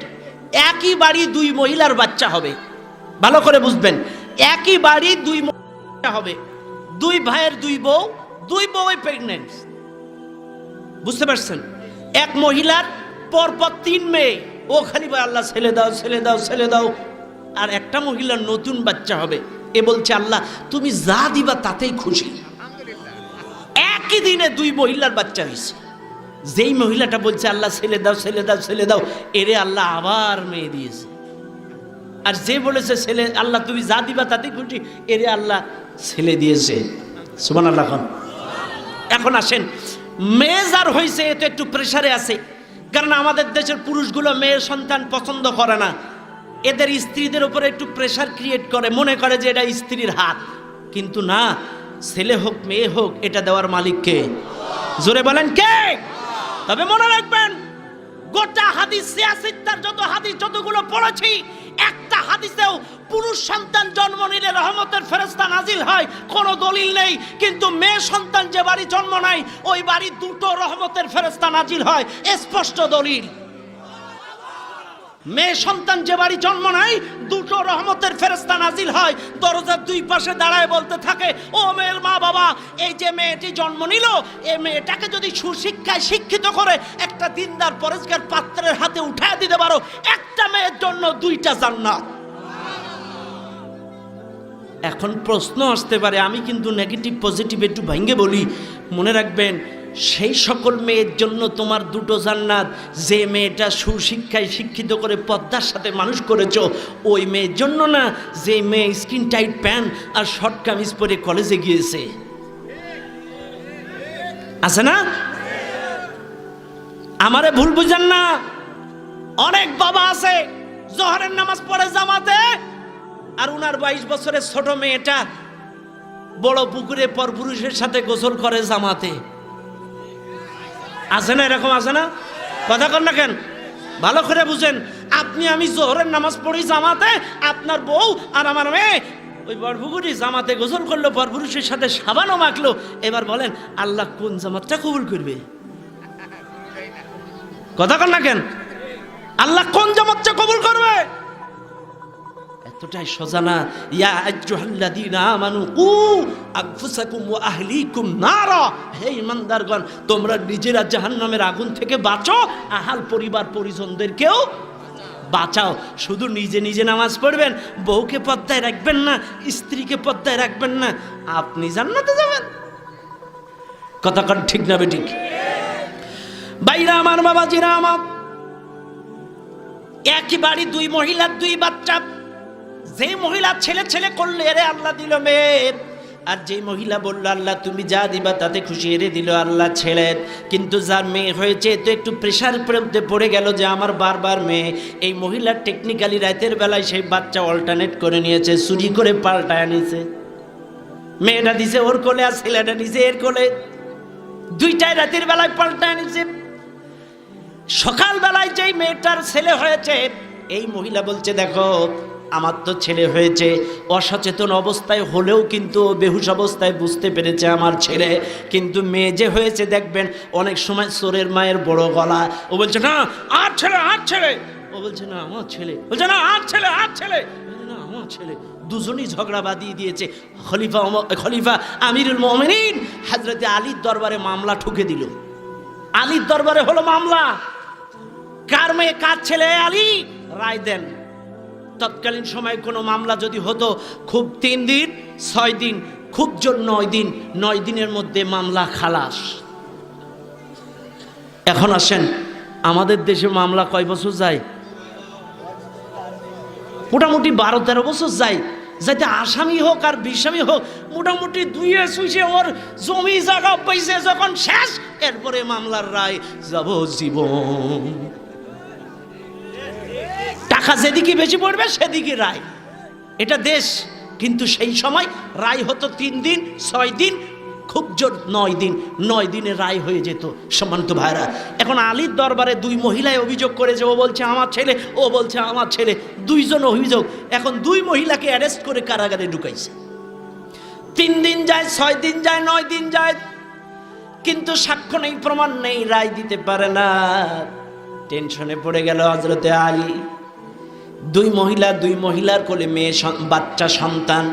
একই বাড়ি 2 মহিলার বাচ্চা হবে। ভালো করে বুঝবেন, একই বাড়ি 2 মহিলা হবে, 2 ভাইয়ের 2 বউ, 2 বউই প্রেগন্যান্ট। বুঝতে পারছেন? এক মহিলার পরপর 3 মেয়ে, ও খালি ভাই আল্লাহ ছেলে দাও। আর একটা মহিলার নতুন বাচ্চা হবে, এ বলছে আল্লাহ তুমি যা দিবা তাতেই খুশি। একই দিনে 2 মহিলার বাচ্চা হয়েছে। যেই মহিলাটা বলছে আল্লাহ ছেলে দাও, এরে আল্লাহ আবার মেয়ে দিয়েছে। আর যে বলেছে ছেলে, আল্লাহ তুমি যা দিবা তাতেই খুশি, এরে আল্লাহ ছেলে দিয়েছে। সুবহানাল্লাহ। এখন আসেন, মেয়ে যার হয়েছে এতে একটু প্রেসারে আছে, কারণ আমাদের দেশের পুরুষগুলো মেয়ের সন্তান পছন্দ করে না। এদের স্ত্রীদের উপরে একটু প্রেসার ক্রিয়েট করে, মনে করে যে এটা স্ত্রীর হাত। কিন্তু না, ছেলে হোক মেয়ে হোক এটা দেওয়ার মালিক কে? জোরে বলেন কে? তবে মনে রাখবেন, গোটা হাদিস সিয়াসিত্তার যত হাদিস যতগুলো পড়েছি, একটা হাদিসেও পুরুষ সন্তান জন্ম নিলে রহমতের ফেরেশতা নাজিল হয় কোনো দলিল নেই। কিন্তু মেয়ে সন্তান যে বাড়ি জন্ম নেয় ওই বাড়ি 2টো রহমতের ফেরেশতা নাজিল হয়, স্পষ্ট দলিল। মেয়ে সন্তান যে বাড়ি জন্ম নেয় 2টো রহমতের ফেরেশতা নাজিল হয়, দরজার 2 পাশে দাঁড়ায় বলতে থাকে, ও মেয়ের মা বাবা, এই যে মেয়েটি জন্ম নিল, এই মেয়েটাকে যদি সুশিক্ষায় শিক্ষিত করে একটা দিনদার পরেশগার পাত্রের হাতে উঠায় দিতে পারো, একটা মেয়ের জন্য 2টা জান্নাত। এখন প্রশ্ন আসতে পারে, আমি কিন্তু নেগেটিভ পজিটিভ একটু ভাঙ্গে বলি। মনে রাখবেন, সেই সকল মেয়ের জন্য তোমার 2টো জান্নাত, যে মেয়েটা সুশিক্ষায় শিক্ষিত করে পদ্মার সাথে মানুষ করেছো, ওই মেয়ের জন্য না যে মেয়ে স্কিন টাইট প্যান্ট আর শর্ট কামিজ পরে কলেজে গিয়েছে। আছে না? আমারে ভুল বুঝেন না, অনেক বাবা আছে জোহরের নামাজ পড়ে জামাতে, আর উনার 22 বছরের ছোট মেয়েটা বড় পুকুরে পরপুরুষের সাথে গোসল করে জামাতে। আছে না? এরকম আছে না? কথা কন না কেন? ভালো করে বুঝেন, আপনি আমি জোহরের নামাজ পড়ি জামাতে, আপনার বউ আর আমার মেয়ে ওই বরপুকুরি জামাতে গোসল করলো, পরপুরুষের সাথে সাবানও মাখলো। এবার বলেন আল্লাহ কোন জামাতটা কবুল করবে? কথা কন না কেন? আল্লাহ কোন জামাতটা কবুল করবে? এতটাই সোজা না। ইয়া আইয়ুহাল্লাযীনা আমানু কু আনফুসাকুম ওয়া আহলিকুম নারা, হে ঈমানদারগণ, তোমরা নিজেরা জাহান্নামের আগুন থেকে বাঁচো, আহাল পরিবার পরিজনদেরকেও বাঁচাও। শুধু নিজে নিজে নামাজ পড়বেন, বউকে পর্দায় রাখবেন না, স্ত্রীকে পর্দায় রাখবেন না, আপনি জান্নাতে যাবেন। কথা কন ঠিক না বেঠিক? ভাইরা আমার, বাবাজিরা আমার, একই বাড়ি দুই মহিলার দুই বাচ্চা। যে মহিলা ছেলে ছেলে করলে এরে আল্লাহ দিল মেয়ে, আর যে মহিলা বলল আল্লাহ তুমি যা দিবা তাতে খুশি, এরে দিল আল্লাহ ছেলে। কিন্তু যার মেয়ে হয়েছে তো একটু প্রেশার পড়ে গেল যে আমার বারবার মেয়ে। এই মহিলার টেকনিক্যালি রাতের বেলায় সেই বাচ্চা অল্টারনেট করে নিয়েছে, চুরি করে পাল্টায় নিয়েছে। মেয়েটা দিছে ওর কোলে আর ছেলেটা দিছে এর কোলে, দুইটাই রাতের বেলায় পাল্টায় নিয়েছে। সকাল বেলায় যেই মেয়েটার ছেলে হয়েছে, এই মহিলা বলছে দেখো আমার তো ছেলে হয়েছে। অসচেতন অবস্থায় হলেও কিন্তু বেহুশ অবস্থায় বুঝতে পেরেছে আমার ছেলে। কিন্তু মেয়ে যে হয়েছে দেখবেন অনেক সময় চোরের মায়ের বড় গলা। ও বলছে না আর ছেলে, আর ছেলে। ও বলছে না আমার ছেলে, বলছে না আর ছেলে, আর ছেলে, না আমার ছেলে। দুজনই ঝগড়া বাঁধিয়ে দিয়েছে। খলিফা আমিরুল মুমিনিন হযরতে আলীর দরবারে মামলা ঠুকে দিল। আলীর দরবারে হলো মামলা, কার মেয়ে কার ছেলে, আলী রায় দেন। তৎকালীন সময় কোনো মামলা যদি হতো খুব 3 দিন 6 দিন, খুব জোর 9 দিন, 9 দিনের মধ্যে মামলা খালাস। এখন আসেন আমাদের দেশে মামলা কয় বছর যায়? মোটামুটি 12-13 বছর যায়। যাতে আসামি হোক আর বিসামি হোক, মোটামুটি দুইয়ে সুইছে ওর জমি জায়গা পাইছে যখন শেষ, এরপরে মামলার রায় যাবজ্জীবন। টাকা যেদিকে বেশি পড়বে সেদিকে রায়। এটা দেশ। কিন্তু সেই সময় রায় হতো 3 দিন 6 দিন, খুব জোর 9 দিন। 9 দিনে রায় হয়ে যেত। সম্মানিত ভাইরা, এখন আলীর দরবারে দুই মহিলায় অভিযোগ করেছে। ও বলছে আমার ছেলে, ও বলছে আমার ছেলে, দুইজন অভিযোগ। এখন দুই মহিলাকে অ্যারেস্ট করে কারাগারে ঢুকাইছে। 3 দিন যায়, 6 দিন যায়, 9 দিন যায়, কিন্তু সাক্ষ্য নেই, প্রমাণ নেই, রায় দিতে পারে না। টেনশনে পড়ে গেল হযরতে আলী। দুই মহিলার কোলে মেয়ে, বাচ্চা সন্তান।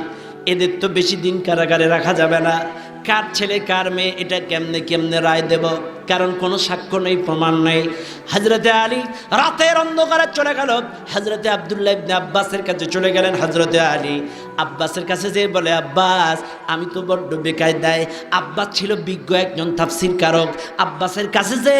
এদের তো বেশি দিন কারাগারে রাখা যাবে না। কার ছেলে কার মেয়ে এটা কেমনে রায় দেব? কারণ কোনো সাক্ষ্য নেই, প্রমাণ নেই। হযরতে আলী রাতের অন্ধকারে চলে গেল। হযরতে আব্দুল্লাহ ইবনে আব্বাসের কাছে চলে গেলেন। হযরতে আলী আব্বাসের কাছে যেয়ে বলে, আব্বাস আমি তো বড্ড বেকায়দায়। আব্বাস ছিল বিজ্ঞ একজন তাফসীর কারক। আব্বাসের কাছে যে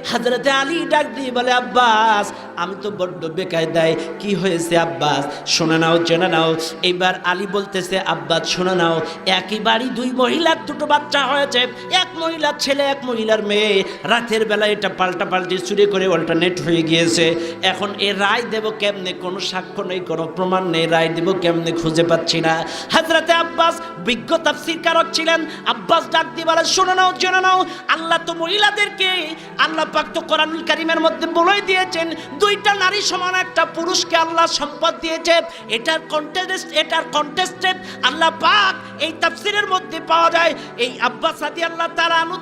হযরতে আলী ডাক দিয়ে বলে, আব্বাস আমি তো বড্ড বেকায়দায়। কি হয়েছে আব্বাস? শুনে নাও, জেনে নাও। এইবার আলী বলতেছে, আব্বাস শুনে নাও, একই বাড়ি দুই মহিলার দুটো বাচ্চা হয়েছে। এক মহিলার ছেলে, এক মহিলার মেয়ে। রাতের বেলা এটা পাল্টাপাল্টি চুরি করে অল্টারনেট হয়ে গিয়েছে। এখন এ রায় দেব কেমনে? কোনো সাক্ষ্য নেই, কোনো প্রমাণ নেই, রায় দেব কেমনে খুঁজে পাচ্ছি না। হযরতে আব্বাস বিজ্ঞ তাফসীর কারক ছিলেন। আব্বাস ডাক দিয়ে বলে, শুনে নাও, জেনে নাও, আল্লাহ তো মহিলাদেরকে, আল্লাহ পাক তো কোরআনুল কারীমের মধ্যে বলেই দিয়েছেন, দুইটা নারী সমান একটা পুরুষকে আল্লাহ সম্পদ দিয়েছে। এটার কন্টেস্টেড আল্লাহ পাক এই তাফসীরের মধ্যে পাওয়া যায়। এই আব্বাস রাদিয়াল্লাহু তাআলা আনহু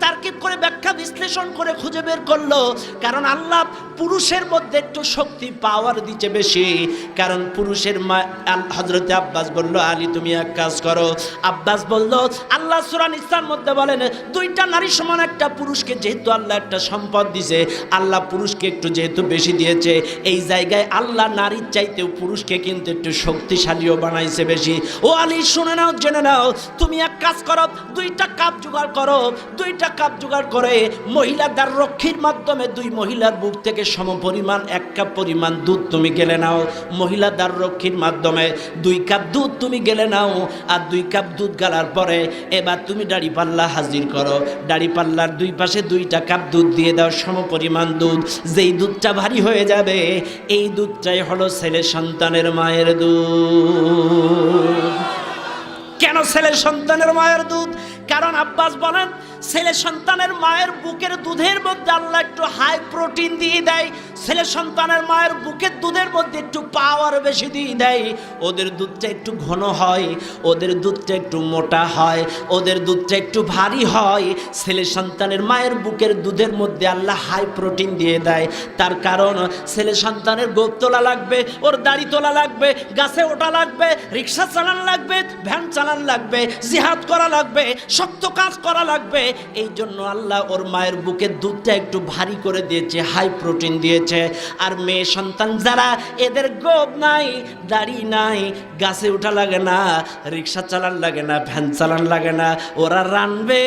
তারকিব করে ব্যাখ্যা বিশ্লেষণ করে খুঁজে বের করলো, কারণ আল্লাহ পুরুষের মধ্যে একটু শক্তি পাওয়ার দিচ্ছে বেশি। কারণ পুরুষের হযরতে আব্বাস বলল, আলী তুমি এক কাজ করো। আব্বাস বলল, আল্লাহ সূরা নিসার মধ্যে বলেন, দুইটা নারী সমান একটা পুরুষকে যেহেতু আল্লাহ একটা সম্পদ দিয়েছে, আল্লাহ পুরুষকে একটু যেহেতু বেশি দিয়েছে, এই জায়গায় আল্লাহ নারীর চাইতেও পুরুষকে কিন্তু একটু শক্তিশালীও বানাইছে বেশি। ও আলী শুনে নাও, জেনে নাও, তুমি এক কাজ করো, 2টা কাপ জোগাড় করো। 2টা কাপ জোগাড় করে মহিলাদের রক্ষীর মাধ্যমে দুই মহিলার বুক থেকে সমপরিমাণ 1 কাপ পরিমাণ দুধ তুমি গেলে নাও। মহিলাদের রক্ষীর মাধ্যমে 2 কাপ দুধ তুমি গেলে নাও। আর 2 কাপ দুধ গালার পরে এবার তুমি দাঁড়িপাল্লা হাজির করো। দাঁড়িপাল্লার 2 পাশে 2টা কাপ দুধ দিয়ে দাও, সমপরিমাণ দুধ। যেই দুধটা ভারী হয়ে যাবে, এই দুধটাই হলো ছেলে সন্তানের মায়ের দুধ। কেন ছেলে সন্তানের মায়ের দুধ? কারণ আব্বাস বলেন, ছেলে সন্তানের মায়ের বুকের দুধের মধ্যে আল্লাহ একটু হাই প্রোটিন দিয়ে দেয়। ছেলে সন্তানের মায়ের বুকের দুধের মধ্যে একটু পাওয়ার বেশি দিয়ে দেয়। ওদের দুধটা একটু ঘন হয়, ওদের দুধটা একটু মোটা হয়, ওদের দুধটা একটু ভারী হয়। ছেলে সন্তানের মায়ের বুকের দুধের মধ্যে আল্লাহ হাই প্রোটিন দিয়ে দেয়। তার কারণ ছেলে সন্তানের গোপ তোলা লাগবে, ওর দাড়ি তোলা লাগবে, গাছে ওঠা লাগবে, রিক্সা চালান লাগবে, ভ্যান চালান লাগবে, জিহাদ করা লাগবে, শক্ত কাজ করা লাগবে। এই জন্য আল্লাহ ওর মায়ের বুকের দুধটা একটু ভারী করে দিয়েছে, হাই প্রোটিন দিয়েছে। দিয়েছে। আর মেয়ে সন্তান যারা, এদের গোপ নাই, দাড়ি নাই, গাছে উঠা লাগে না, রিক্সা চালান লাগে না, ভ্যান চালান লাগে না, ওরা রানবে,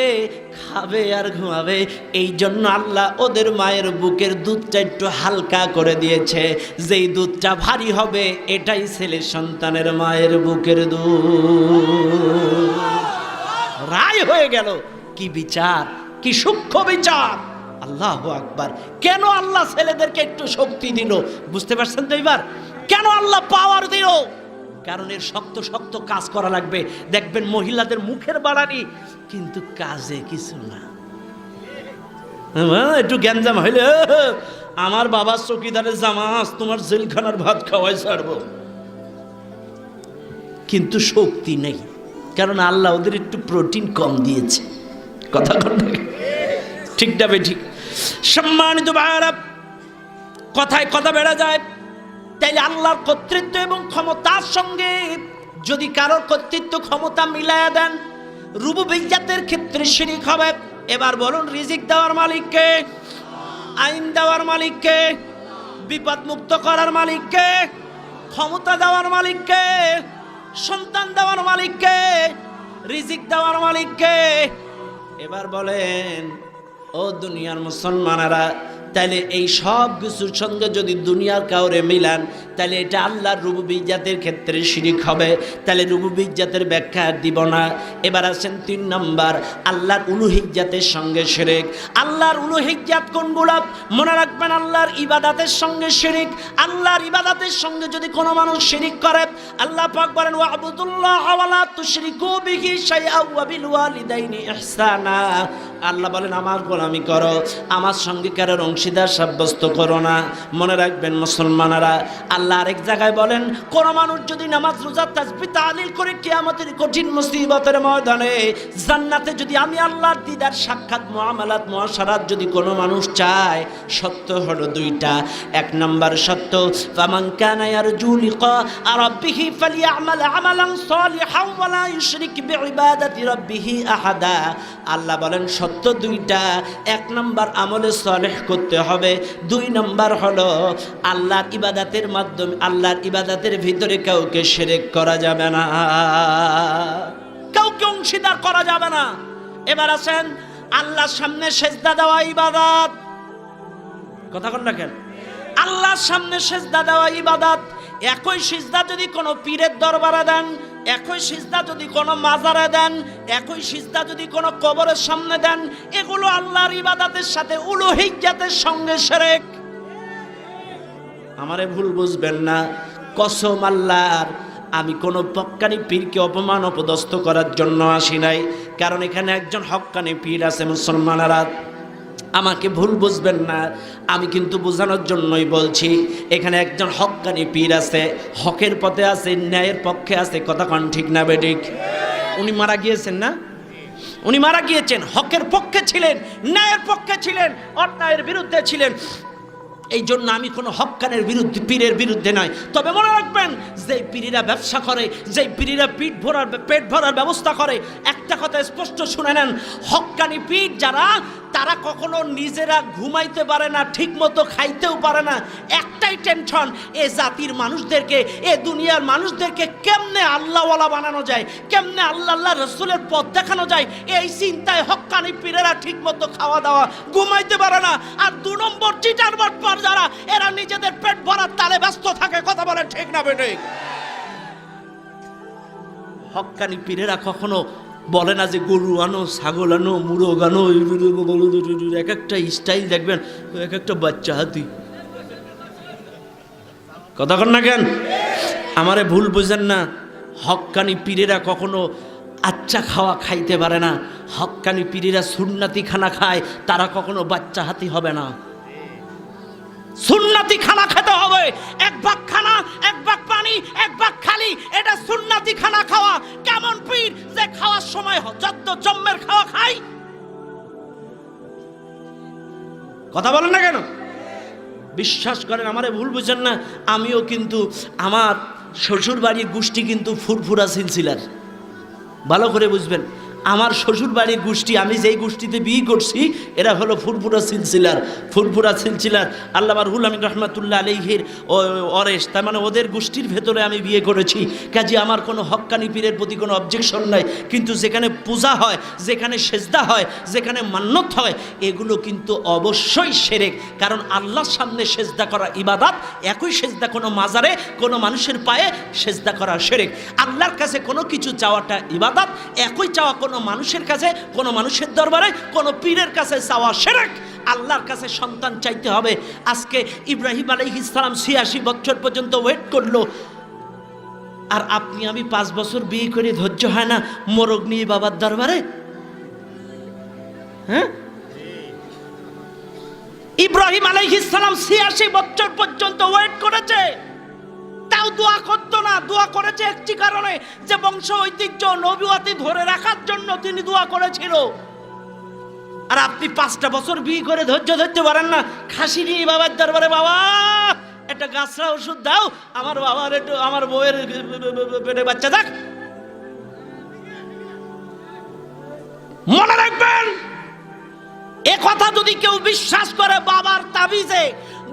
খাবে আর ঘুমাবে। এই জন্য আল্লাহ ওদের মায়ের বুকের দুধটা একটু হালকা করে দিয়েছে। যেই দুধটা ভারী হবে এটাই ছেলে সন্তানের মায়ের বুকের দুধ। রায় হয়ে গেল। কি বিচার, কি সূক্ষ্ম বিচার! আল্লাহু আকবার। কেন আল্লাহ ছেলেদেরকে একটু শক্তি দিল বুঝতে পারছেন তো এবার? কেন আল্লাহ পাওয়ার দিল? কারণ এর শক্ত শক্ত কাজ করা লাগবে। দেখবেন মহিলাদের মুখের বাড়ানি কিন্তু কাজে কিছু না। একটু গ্যাঞ্জাম হইলে আমার বাবার চকিদারের জামাস, তোমার জেলখানার ভাত খাওয়াই ছাড়বো, কিন্তু শক্তি নেই। কারণ আল্লাহ ওদের একটু প্রোটিন কম দিয়েছে। কথা ঠিক না ঠিক? সম্মানিত ভাইরা, কথায় কথা বেড়ে যায়। তাইলে আল্লাহর কর্তৃত্ব এবং ক্ষমতার সঙ্গে যদি কারোর কর্তৃত্ব ক্ষমতা মিলায়া দেন, রুবুবিয়্যাতের ক্ষেত্রে শিরিক হবে। এবার বলুন, রিজিক দেওয়ার মালিক কে? আইন দেওয়ার মালিক কে? বিপদ মুক্ত করার মালিক কে? ক্ষমতা দেওয়ার মালিক কে? সন্তান দেওয়ার মালিক কে? রিজিক দেওয়ার মালিক কে? এবার বলেন ও দুনিয়ার মুসলমানেরা, তাইলে এই সব কিছুর সঙ্গে যদি দুনিয়ার কাউরে মিলান, তাহলে এটা আল্লাহর রুবুবিয়্যাতের ক্ষেত্রে শিরিক হবে। তাহলে রুবুবিয়্যাতের ব্যাখ্যা দিব না। এবার আছেন 3 নম্বর, আল্লাহর উলুহিয়্যাতের সঙ্গে শিরিক। আল্লাহর উলুহিয়্যাত কোনগুলো? মনে রাখবেন, আল্লাহর ইবাদতের সঙ্গে শিরিক। আল্লাহর ইবাদতের সঙ্গে যদি কোনো মানুষ শিরিক করে, আল্লাহ পাক বলেন ওয়াবুদুল্লাহ ওয়া লা তুশরিকু বিহি শাইআ ওয়া বিল ওয়ালিদাইনি ইহসানা। আল্লাহ বলেন আমার গোলামি করো, আমার সঙ্গে কারোর অংশীদার সাব্যস্ত করো না। মনে রাখবেন মুসলমানেরা, আল্লাহ আরেক জায়গায় বলেন, কোন মানুষ যদি নামাজ রোজা তাসবিহ তাহলিল করে কিয়ামতের কঠিন মুসিবতের ময়দানে জান্নাতে যদি আমি আল্লাহর দিদার সাক্ষাৎ মুআমালাত মুআশারাত যদি কোনো মানুষ চায়, সত্য হলো 2টা। 1 নম্বর সত্য, ফামান কানা ইয়ারজু লিকা রাব্বিহি ফালিয়ামাল আমালান সালিহান ওয়া লা ইউশরিক বিইবাদাতি রাব্বিহি আহাদা। আল্লাহ বলেন সত্য 2টা। 1 নম্বর আমলে সালেহ করতে হবে। 2 নম্বর হলো আল্লাহর ইবাদতের মাধ্যমে, আল্লাহর ইবাদতের ভিতরে কাউকে শিরক করা যাবে না, কাউকে অংশীদার করা যাবে না। এবার আসেন, আল্লাহর সামনে সেজদা দেওয়া ইবাদত। কথা কোন রাখেন, আল্লাহর সামনে সেজদা দেওয়া ইবাদত। একই সিজদা যদি কোনো পীরের দরবারে দেন, একই সিজদা যদি কোনো মাজারে দেন, একই সিজদা যদি কোনো কবরের সামনে দেন, এগুলো আল্লাহর ইবাদতের সাথে উলুহিয়্যাতের সঙ্গে শিরক। আমারে ভুল বুঝবেন না, কসম আল্লাহর, আমি কোনো হক্কানি পীরকে অপমান অপদস্থ করার জন্য আসি নাই। কারণ এখানে একজন হক্কানি পীর আছে। মুসলমানেরা আমাকে ভুল বুঝবেন না, আমি কিন্তু বোঝানোর জন্যই বলছি। এখানে একজন হক্কানি পীর আছে, হকের পথে আছে, ন্যায়ের পক্ষে আছে। কথা কন ঠিক না বেঠিক? উনি মারা গিয়েছেন না? উনি মারা গিয়েছেন, হকের পক্ষে ছিলেন, ন্যায়ের পক্ষে ছিলেন, অন্যায়ের বিরুদ্ধে ছিলেন। এই জন্য আমি কোনো হক্কানের বিরুদ্ধে, পীরের বিরুদ্ধে নয়। তবে মনে রাখবেন, যেই পীরেরা ব্যবসা করে, যেই পীরেরা পেট ভরার ব্যবস্থা করে, একটা কথা স্পষ্ট শুনে নেন, হক্কানি পীর যারা, তারা কখনো নিজেরা ঘুমাইতে পারে না, ঠিক মতো খাইতেও পারে না। একটাই টেনশন, এ জাতির মানুষদেরকে, এ দুনিয়ার মানুষদেরকে কেমনে আল্লাহওয়ালা বানানো যায়, কেমনে আল্লাহ রসুলের পথ দেখানো যায়, এই চিন্তায় হক্কানি পীরেরা ঠিক মতো খাওয়া দাওয়া, ঘুমাইতে পারে না। আর 2 নম্বর চিটার বাটপার যারা, এরা নিজেদের পেট ভরার তালে ব্যস্ত থাকে। কথা বলেন ঠিক না বেঠিক? হক্কানি পীরেরা কখনো বলে না যে গরু আনো, ছাগল আনো, মুরগ আনো, এক একটা স্টাইল দেখবেন, এক একটা বাচ্চা হাতি। কথা কন না কেন? আমারে ভুল বুঝেন না, হক্কানি পীরেরা কখনো আচ্ছা খাওয়া খাইতে পারে না। হক্কানি পীরেরা সুন্নাতি খানা খায়, তারা কখনো বাচ্চা হাতি হবে না। সুন্নাতি খানা খেতে হবে, 1 ভাগ খানা, 1 ভাগ পানি, 1 ভাগ খালি, এটা সুন্নাতি খানা খাওয়া। কেমন পীর যে খাওয়ার সময় যত জম্মের খাওয়া খায়? কথা বলেন না কেন? বিশ্বাস করেন, আমারে ভুল বুঝেন না, আমিও কিন্তু আমার শ্বশুর বাড়ির গোষ্ঠী কিন্তু ফুরফুরা সিলসিলার। ভালো করে বুঝবেন, আমার শ্বশুর বাড়ির গোষ্ঠী, আমি যেই গোষ্ঠীতে বিয়ে করছি, এরা হলো ফুরফুরা সিলসিলার আল্লামা রুহুল আমিন রহমাতুল্লাহ আলাইহির অরেশ, তার মানে ওদের গোষ্ঠীর ভেতরে আমি বিয়ে করেছি। কাজে আমার কোনো হক্কানি পীরের প্রতি কোনো অবজেকশন নাই, কিন্তু যেখানে পূজা হয়, যেখানে সেজদা হয়, যেখানে মান্যত হয়, এগুলো কিন্তু অবশ্যই শিরক। কারণ আল্লাহর সামনে সেজদা করা ইবাদত, একই সেজদা কোনো মাজারে, কোনো মানুষের পায়ে সেজদা করা শিরক। আল্লাহর কাছে কোনো কিছু চাওয়াটা ইবাদত, একই চাওয়া কোনো মানুষের কাছে, কোনো মানুষের দরবারে, কোনো পীরের কাছে চাওয়া শিরক। আল্লাহর কাছে সন্তান চাইতে হবে। আজকে ইব্রাহিম আলাইহিস সালাম 86 বছর পর্যন্ত ওয়েট করলো, আর আপনি আমি 5 বছর বিয়ে করে ধৈর্য হয় না মোরগ নিয়ে বাবার দরবারে? হ্যাঁ, ইব্রাহিম আলাইহিস সালাম 86 বছর পর্যন্ত ওয়েট করেছে, তাও দোয়া করতো না। দোয়া করেছে একটি কারণে, যে বংশ ঐতিহ্য নবুয়তি ধরে রাখার জন্য তিনি দোয়া করেছিল। আর আপনি 5টা বছর বিয়ে করে ধৈর্য ধরতে পারেন না, খাসি নিয়ে বাবার দরবারে, বাবা একটা গাছরা ওষুধ দাও, আমার বাবার একটু, আমার বউয়ের পেটে বাচ্চা থাক। মনে রাখবেন, এ কথা যদি কেউ বিশ্বাস করে, বাবার তাবিজে,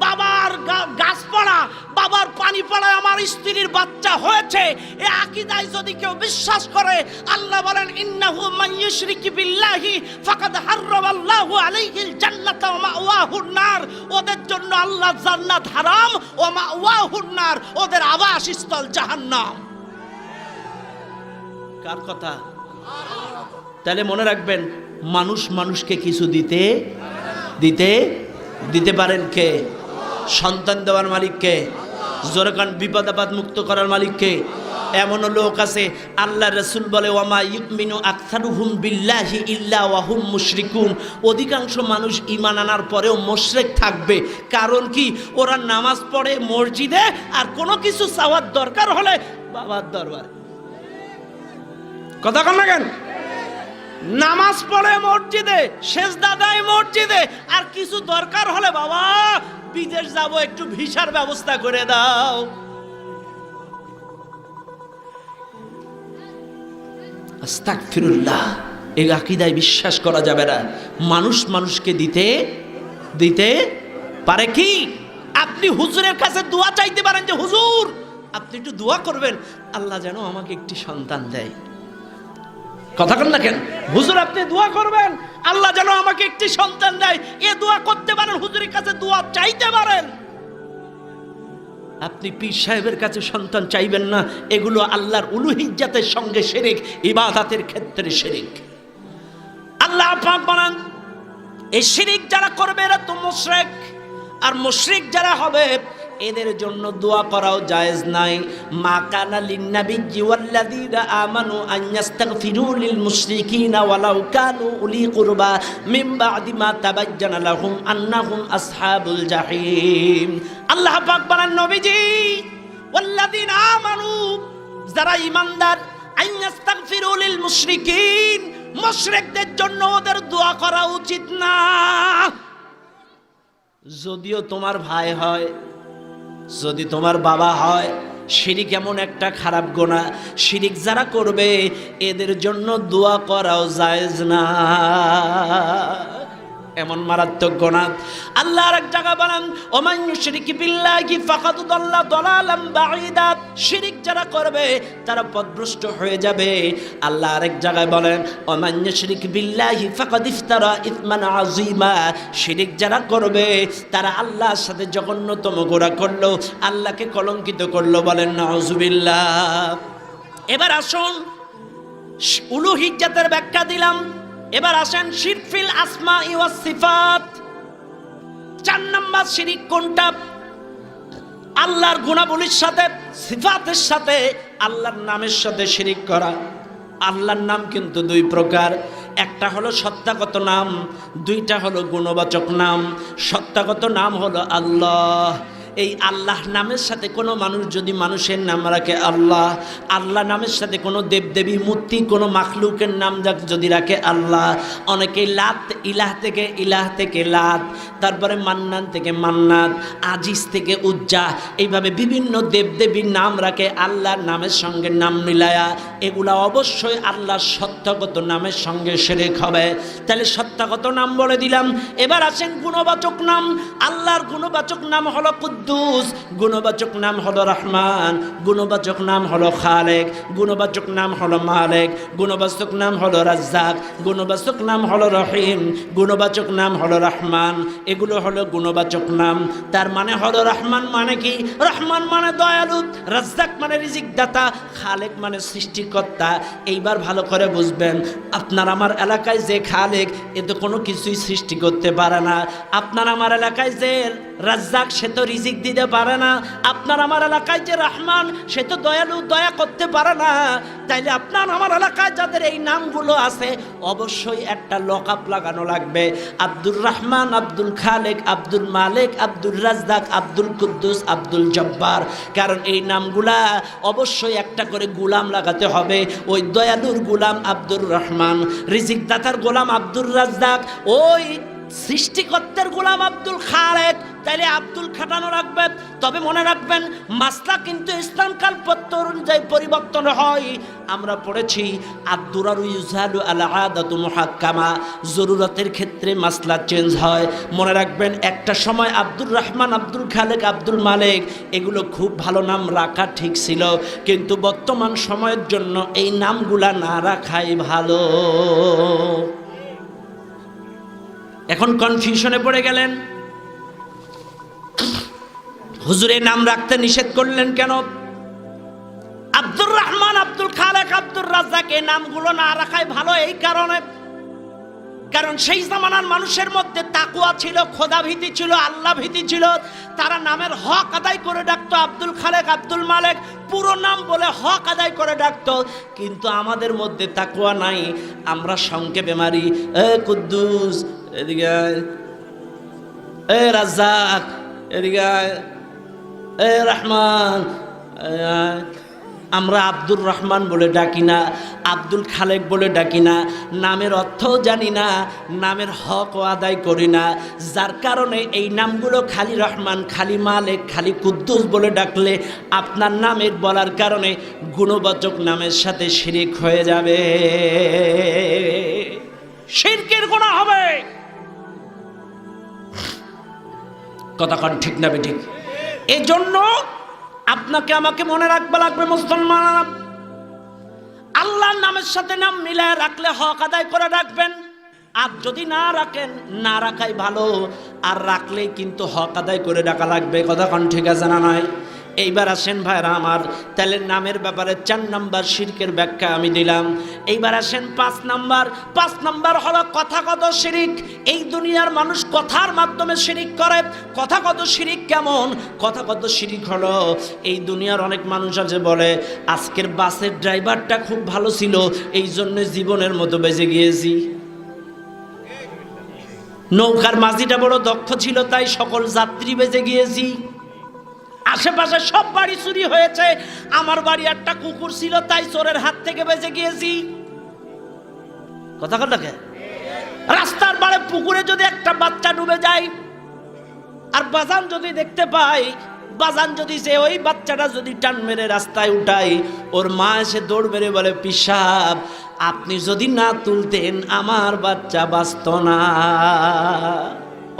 বাবার গাছ পড়া, বাবার পানি পড়ায় আমার স্ত্রীর বাচ্চা হয়েছে, এ আকীদায় যদি কেউ বিশ্বাস করে, আল্লাহ বলেন ইন্নাহু মান ইউশরিক বিল্লাহি ফাকাদ হারামাল্লাহু আলাইহিল জান্নাতা ওয়া মাওয়াহুন নার। ওদের জন্য আল্লাহ জান্নাত হারাম, ওয়া মাওয়াহুন নার, ওদের আবাসস্থল জাহান্নাম। কার কথা? তাহলে মনে রাখবেন, মানুষ মানুষকে কিছু দিতে পারেন কে? সন্তান দেওয়ার মালিক কে? জোরে কান, বিপদ আপদ মুক্ত করার মালিক কে? এমনও লোক আছে, আল্লাহ রাসূল বলে ওয়ামা ইউমিনু আকসারুহুম বিল্লাহি ইল্লা ওয়া হুম মুশরিকুন। অধিকাংশ মানুষ ঈমান আনার পরেও মুশরিক থাকবে। কারণ কি? ওরা নামাজ পড়ে মসজিদে, আর কোনো কিছু চাওয়ার দরকার হলে বাবার দরবারে। কথা কন না কেন? নামাজ পড়ে মসজিদে, সেজদা দেয় মসজিদে, আর কিছু দরকার হলে বাবা বিদেশ যাব, একটু ভিসার ব্যবস্থা করে দাও। আস্তাগফিরুল্লাহ। এই আকীদায় বিশ্বাস করা যাবে না। মানুষ মানুষকে দিতে পারে কি? আপনি হুজুরের কাছে দোয়া চাইতে পারেন, যে হুজুর আপনি একটু দোয়া করবেন, আল্লাহ যেন আমাকে একটি সন্তান দেয়। কথা বল না কেন? হুজুর আপনি দোয়া করবেন, আল্লাহ যেন আমাকে একটি সন্তান দেয়, এ দোয়া করতে পারেন, হুজুরের কাছে দোয়া চাইতে পারেন। আপনি পীর সাহেবের কাছে সন্তান চাইবেন না। এগুলো আল্লাহর উলুহিয়্যাতের সঙ্গে শিরক, ইবাদতের ক্ষেত্রে শিরক। আল্লাহ পাক বলেন, এই শিরক যারা করবে এরা তো মুশরিক, আর মুশরিক যারা হবে এদের জন্য দোয়া করাও জায়েজ নাই। মা কানা লিন্নাবিয়্যি ওয়াল্লাযীনা আমানু আন ইস্তাগফিরু লিল মুশরিকিনা ওয়ালাউ কানু উলি কুরবা মিন বা'দি মা তাবায়্যানা লাহুম আন্নাহুম আসহাবুল জাহিম। আল্লাহ পাক বলেন, নবীজি ওয়াল্লাযীনা আমানু, যারা ঈমানদার, আন ইস্তাগফিরু লিল মুশরিকিন, মুশরিকদের জন্য ওদের দোয়া করা উচিত না। যদিও তোমার ভাই হয়, যদি তোমার বাবা হয়, শিরিক এমন একটা খারাপ গুনাহ, শিরিক যারা করবে এদের জন্য দোয়া করাও জায়েজ না। এমন মারাত্মক গুনাহ। আল্লাহ আর এক জায়গা বলেন, ওমান ইউশরিক বিল্লাহি ফাকাদ দাল্লা দালালাম বাঈদা। শিরিক যারা করবে তারা পথভ্রষ্ট হয়ে যাবে। আল্লাহ আর এক জায়গায় বলেন, ওমান ইউশরিক বিল্লাহি ফাকাদ ইফতারা ইসমান আযীমা। শিরিক যারা করবে তারা আল্লাহর সাথে জঘন্যতম গোরা করলো, আল্লাহকে কলঙ্কিত করলো। বলেন নাউযুবিল্লাহ। এবার আসুন, উলুহিয়্যাতের ব্যাখ্যা দিলাম, এবার আসেন শিরক ফিল আসমাই ওয়াস সিফাত। 4 নাম্বার শিরক কোনটা? আল্লাহর গুণাবলীর সাথে, সিফাতের সাথে, আল্লাহর নামের সাথে শিরক করা। আল্লাহর নাম কিন্তু 2 প্রকার, একটা হলো সত্তাগত নাম, 2টা হলো গুণবাচক নাম। সত্তাগত নাম হলো আল্লাহ, এই আল্লাহ নামের সাথে কোনো মানুষ যদি মানুষের নাম রাখে আল্লাহ, আল্লাহ নামের সাথে কোনো দেবদেবী মূর্তি কোনো মাখলুকের নাম যদি রাখে আল্লাহ, অনেকে লাত ইলাহ থেকে লাত, তারপরে মান্নান থেকে মান্নাত, আজিজ থেকে উজ্জা, এইভাবে বিভিন্ন দেবদেবীর নাম রাখে আল্লাহর নামের সঙ্গে নাম মিলায়া। এগুলা অবশ্যই আল্লাহর সত্যগত নামের সঙ্গে শিরক হবে। তাহলে সত্যগত নাম বলে দিলাম। এবার আসেন গুণবাচক নাম। আল্লাহর গুণবাচক নাম হলো কুদ্দুস, গুণবাচক নাম হলো রহমান, গুণবাচক নাম হলো খালেক, গুণবাচক নাম হলো মালিক, গুণবাচক নাম হলো রাজ্জাক, গুণবাচক নাম হলো রহিম, গুণবাচক নাম হলো রহমান। এগুলো হলো গুণবাচক নাম। তার মানে হলো রহমান মানে কি? রহমান মানে দয়ালু, রাজ্জাক মানে রিজিক দাতা, খালেক মানে সৃষ্টিকর্তা। এইবার ভালো করে বুঝবেন, আপনার আমার এলাকায় যে খালেক এ তো কোনো কিছুই সৃষ্টি করতে পারে না। আপনার আমার এলাকায় যে রাজ্জাক সে তো রিজিক দিতে পারে না। আপনার আমার এলাকায় যে রহমান সে তো দয়ালু, দয়া করতে পারে না। তাইলে আপনার আমার এলাকায় যাদের এই নামগুলো আছে অবশ্যই একটা লকআপ লাগানো লাগবে, আব্দুর রহমান, আব্দুল খালেক, আব্দুল মালিক, আব্দুল রাজ্জাক, আব্দুল কুদ্দুস, আব্দুল জব্বার। কারণ এই নামগুলা অবশ্যই একটা করে গোলাম লাগাতে হবে। ওই দয়ালুর গোলাম আব্দুর রহমান, রিজিক দাতার গোলাম আব্দুর রাজ্জাক, ওই সৃষ্টিকর্তার গোলাম আব্দুল খালেক। তাইলে আব্দুল খাটানো রাখবে। তবে মনে রাখবেন মাসলা কিন্তু ইসলাম কালপত্র অনুযায়ী পরিবর্তন হয়। আমরা পড়েছি আদ-দুরারু ইউজালু আল আদাতু মুহাক্কামা, জরুরতের ক্ষেত্রে মাসলা চেঞ্জ হয়। মনে রাখবেন একটা সময় আব্দুর রহমান, আব্দুল খালেক, আব্দুল মালিক এগুলো খুব ভালো নাম রাখা ঠিক ছিল, কিন্তু বর্তমান সময়ের জন্য এই নামগুলা না রাখাই ভালো। এখন কনফিউশনে পড়ে গেলেন, হুজুর এই নাম রাখতে নিষেধ করলেন কেন? আব্দুর রহমান, আব্দুল খালেক, আব্দুর রাজ্জাক এই নামগুলো না রাখাই ভালো এই কারণে, কারণ সেই জামানার মানুষের মধ্যে তাকওয়া ছিল, খোদা ভীতি ছিল, আল্লাহ ভীতি ছিল। তারা নামের হক আদায় করে ডাকতো আব্দুল খালেক, আব্দুল মালিক, পুরো নাম বলে হক আদায় করে ডাকতো। কিন্তু আমাদের মধ্যে তাকওয়া নাই, আমরা সংক্ষেপে মারি, এ কুদ্দুস এদিকে আয়, এ রাজ্জাক এদিকে আয়, এ রহমান। আমরা আব্দুর রহমান বলে ডাকি না, আব্দুল খালেক বলে ডাকি না, নামের অর্থও জানি না, নামের হকও আদায় করি না। যার কারণে এই নামগুলো খালি রহমান, খালি মালিক, খালি কুদ্দুস বলে ডাকলে আপনার নামের বলার কারণে গুণবাচক নামের সাথে শিরক হয়ে যাবে, শিরকের গুনাহ হবে। কথা কন ঠিক না বেঠিক? এই জন্য আপনাকে আমাকে মনে রাখবা লাগবে মুসলমান, আল্লাহর নামের সাথে নাম মিলায় রাখলে হক আদায় করে রাখবেন। আর যদি না রাখেন, না রাখাই ভালো। আর রাখলেই কিন্তু হক আদায় করে রাখা লাগবে। কথা কন ঠিক আছে না নয়? এইবার আসেন ভাইরা আমার, তাহলে নামের ব্যাপারে 4 নাম্বার শিরকের ব্যাখ্যা আমি দিলাম। এইবার আসেন 5 নাম্বার। 5 নাম্বার হলো কথাগত শিরিক। এই দুনিয়ার মানুষ কথার মাধ্যমে শিরিক করে। কথাগত শিরিক কেমন? কথাগত শিরিক হলো, এই দুনিয়ার অনেক মানুষ আছে বলে আজকের বাসের ড্রাইভারটা খুব ভালো ছিল, এই জন্য জীবনের মতো বেঁচে গিয়েছি। নৌকার মাঝিটা বড় দক্ষ ছিল, তাই সকল যাত্রী বেঁচে গিয়েছি। আশেপাশে সব বাড়ি চুরি হয়েছে, আমার বাড়ি একটা কুকুর ছিল, তাই চোরের হাত থেকে বেঁচে গিয়েছি। কথা কথাকে রাস্তার বাড়ে পুকুরে যদি একটা বাচ্চা ডুবে যায়, আর বাজান যদি দেখতে পাই, বাজান যদি যে ওই বাচ্চাটা যদি টান মেরে রাস্তায় উঠাই, ওর মা এসে দৌড় মেরে বলে, পিসাব আপনি যদি না তুলতেন আমার বাচ্চা বাঁচত না।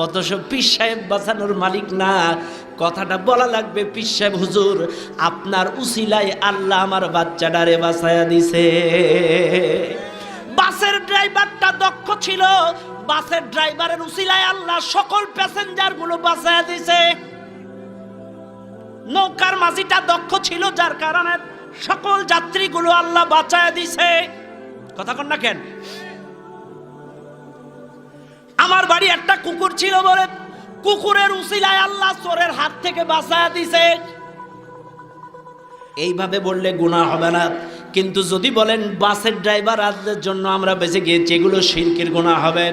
অথচ পীর সাহেব বাঁচানোর মালিক না। কথাটা বলা লাগবে, পীর সাহেব হুজুর আপনার উসিলায় আল্লাহ আমার বাচ্চাটারে বাঁচায়া দিছে। বাসের ড্রাইভারটা দক্ষ ছিল, বাসের ড্রাইভারের উসিলায় আল্লাহ সকল প্যাসেঞ্জার গুলো বাঁচায়া দিছে। নৌকার মাঝিটা দক্ষ ছিল, যার কারণে সকল যাত্রীগুলো আল্লাহ বাঁচায়া দিছে। কথা কন না কেন? আমার বাড়ি একটা কুকুর ছিল বলে কুকুরের উসিলায় আল্লাহ চোরের হাত থেকে বাঁচায়া দিছে। এইভাবে বললে গুনাহ হবে না, কিন্তু যদি বলেন বাসের ড্রাইভার আজদের জন্য আমরা বেঁচে গিয়েছি, এগুলো শিরকের গুনাহ হবে।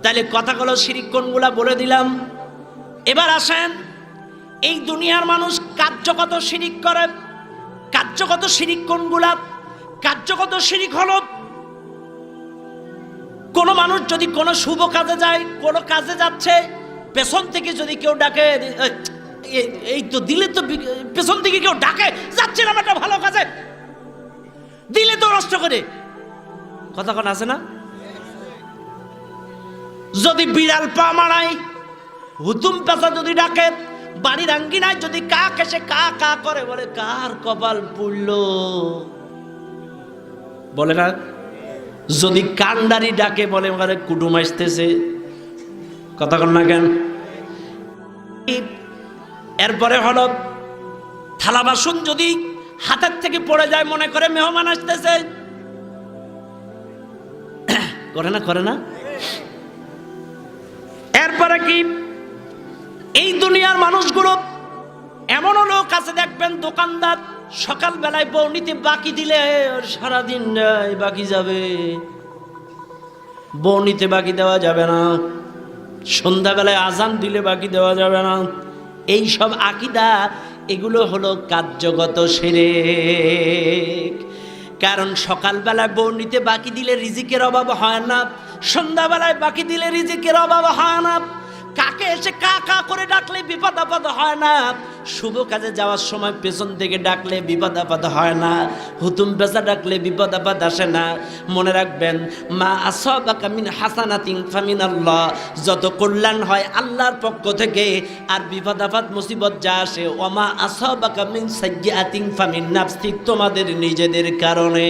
তাহলে কথাগুলো শিরিক কোনগুলা বলে দিলাম। এবার আসেন, এই দুনিয়ার মানুষ কার্যগত শিরিক করে। কার্যগত শিরিক কোনগুলা? কার্যগত শিরিক হলো কোন মানুষ যদি কোনো শুভ কাজে যায়, কোনো কাজে যাচ্ছে, পেছন থেকে যদি কেউ ডাকে, এই তো দিলে তো, পেছন থেকে কেউ ডাকে, যাচ্ছিলাম একটা ভালো কাজে, দিলে তো নষ্ট করে, কথা কোন আছে না? যদি বিড়াল পা মারায়, হুতুম পেঁচা যদি ডাকে, বাড়ির আঙ্গিনায় যদি কাক এসে কা কা করে, বলে কার কপাল পুড়ল, বলে না? যদি কান্ডারি ডাকে, বলে ওখানে কুটুম আসতেছে, কথা কন না কেন? এরপরে হলো থালা বাসন যদি হাতের থেকে পড়ে যায়, মনে করে মেহমান আসতেছে, করে না? করে না? এরপরে কি, এই দুনিয়ার মানুষগুলো এমনও লোক আছে দেখবেন, দোকানদার সকালবেলায় বউ নিতে বাকি দিলে সারাদিন বাকি যাবে, বউ নিতে বাকি দেওয়া যাবে না, সন্ধ্যাবেলায় আজান দিলে বাকি দেওয়া যাবে না। এই সব আকীদা, এগুলো হলো কার্যগত শিরক। কারণ সকালবেলায় বউ নিতে বাকি দিলে রিজিকের অভাব হয় না, সন্ধ্যাবেলায় বাকি দিলে রিজিকের অভাব হয় না, কাকে এসে কা কা করে ডাকলে বিপদ আপদ হয় না, শুভ কাজে যাওয়ার সময় পেছন থেকে ডাকলে বিপদ আপদ হয় না, হুতুম পেঁচা ডাকলে বিপদ আপদ আসে না। মনে রাখবেন, মা আসাবাকা মিন হাসানাতিন ফামিনাল্লাহ, যত কল্যাণ হয় আল্লাহর পক্ষ থেকে, আর বিপদ আপদ মুসিবত যা আসে, ওমা আসাবাকা মিন সাইয়্যাতিন ফামিন নাফসিক, তোমাদের নিজেদের কারণে।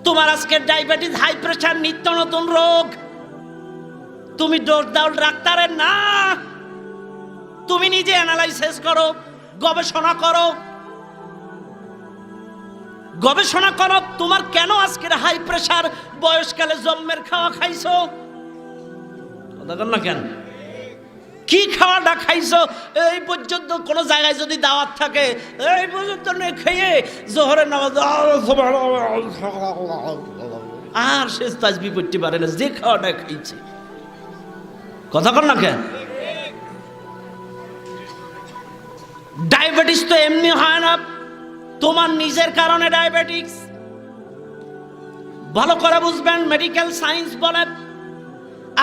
তোমার আজকে ডায়াবেটিস, হাই প্রেশার, নিত্য নতুন রোগ, তুমি দোষ দাও ডাক্তারের না, তুমি নিজে অ্যানালাইসিস করো, গবেষণা করো, গবেষণা করো, তোমার কেন আজকের হাই প্রেশার? বয়সকালে জন্মের খাওয়া খাইছো, না কেন? কি খাওয়াটা খাইছো? এই পর্যন্ত কোন জায়গায় যদি দাওয়াত থাকে, এই পর্যন্ত খেয়ে জোহরের নামাজ আর শেষ তাসবিহ পড়তে পারে না, যে খাওয়াটা খাইছে, কথা কর না কেন? ডায়াবেটিস তো এমনি হয় না, তোমার নিজের কারণে ডায়াবেটিস। ভালো করে বুঝবেন, মেডিকেল সায়েন্স বলে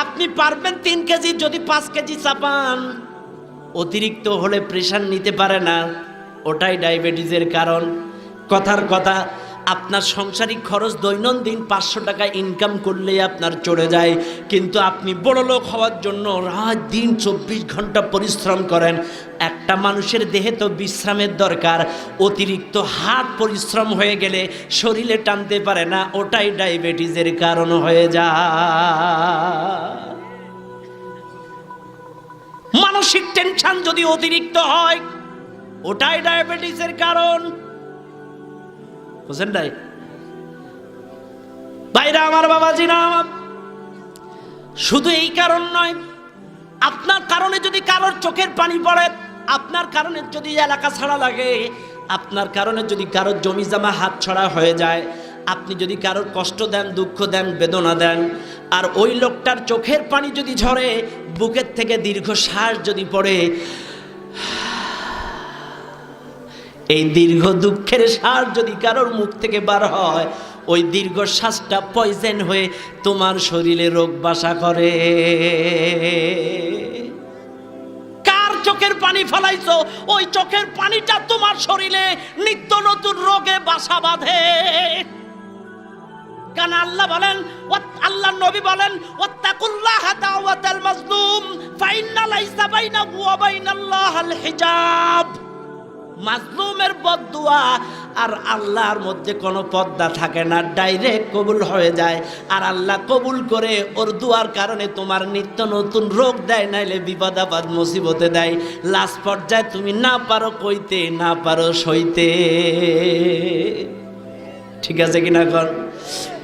আপনি পারবেন 3 কেজি, যদি 5 কেজি চাপান, অতিরিক্ত হলে প্রেশার নিতে পারে না, ওটাই ডায়াবেটিসের কারণ। কথার কথা, আপনার সংসারিক খরচ দৈনন্দিন 500 টাকা ইনকাম করলেই আপনার চলে যায়, কিন্তু আপনি বড় লোক হওয়ার জন্য রাত দিন 24 ঘন্টা পরিশ্রম করেন। একটা মানুষের দেহে তো বিশ্রামের দরকার, অতিরিক্ত হাত পরিশ্রম হয়ে গেলে শরীরে টানতে পারে না, ওটাই ডায়াবেটিসের কারণ হয়ে যায়। মানসিক টেনশন যদি অতিরিক্ত হয়, ওটাই ডায়াবেটিসের কারণ। বুঝেন নাই ভাইরা আমার, বাবাজিরা আমার, শুধু এই কারণ নয়, আপনার কারণে যদি কারোর চোখের পানি পড়ে, আপনার কারণে যদি এলাকা ছাড়া লাগে, আপনার কারণে যদি কারোর জমি জমা হাত ছড়া হয়ে যায়, আপনি যদি কারোর কষ্ট দেন, দুঃখ দেন, বেদনা দেন, আর ওই লোকটার চোখের পানি যদি ঝরে, বুকের থেকে দীর্ঘ শ্বাস যদি পড়ে, এই দীর্ঘ দুঃখের শ্বাস যদি কারোর মুখ থেকে বার হয়, ওই দীর্ঘ শ্বাসটা পয়জন হয়ে তোমার শরীরে রোগ বাসা করে। কার চোখের পানি ফলাইছো, ওই চোখের পানিটা তোমার শরীরে নিত্য নতুন রোগে বাসা বাঁধে। কারণ আল্লাহ বলেন, আল্লাহ নবী বলেন, ওয়াত্তাকুল্লাহা দাওয়াতাল মাজলুম ফাইন্না লাইসা বাইনাহু ওয়া বাইনাল্লাহিল হিজাব। মাজলুমের বদদুয়া আর আল্লাহর মধ্যে কোনো পর্দা থাকে না, ডাইরেক্ট কবুল হয়ে যায়। আর আল্লাহ কবুল করে ওর দুয়ার কারণে তোমার নিত্য নতুন রোগ দেয়, নাইলে বিপদ আপদ মুসিবতে দেয়। লাস্ট পর্যায়ে তুমি না পারো কইতে, না পারো সইতে। ঠিক আছে কিনা এখন?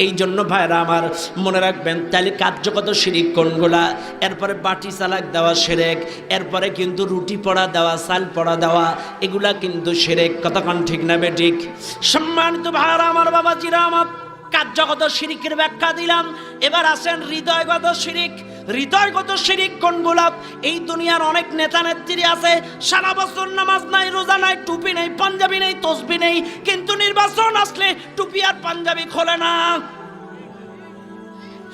এই জন্য ভাইরা আমার মনে রাখবেন, তাহলে কার্যগত শিরিক কোনগুলা? এরপরে বাটি চালাক দেওয়া শিরক, এরপরে কিন্তু রুটি পড়া দেওয়া, চাল পড়া দেওয়া, এগুলা কিন্তু শিরক। কতক্ষণ ঠিক না বেঠিক? সম্মানিত ভাইরা আমার, বাবাজিরা আমার, কার্যগত শিরিকের ব্যাখ্যা দিলাম। এবার আসেন হৃদয়গত শিরিক। হৃদয়গত শিরিক কোনগুলো? এই দুনিয়ার অনেক নেতা নেত্রী আছে, সারা বছর নামাজ নাই, রোজা নাই, টুপি নেই, পাঞ্জাবি নেই, তসবি নেই, কিন্তু নির্বাচন আসলে টুপি আর পাঞ্জাবি খোলে না।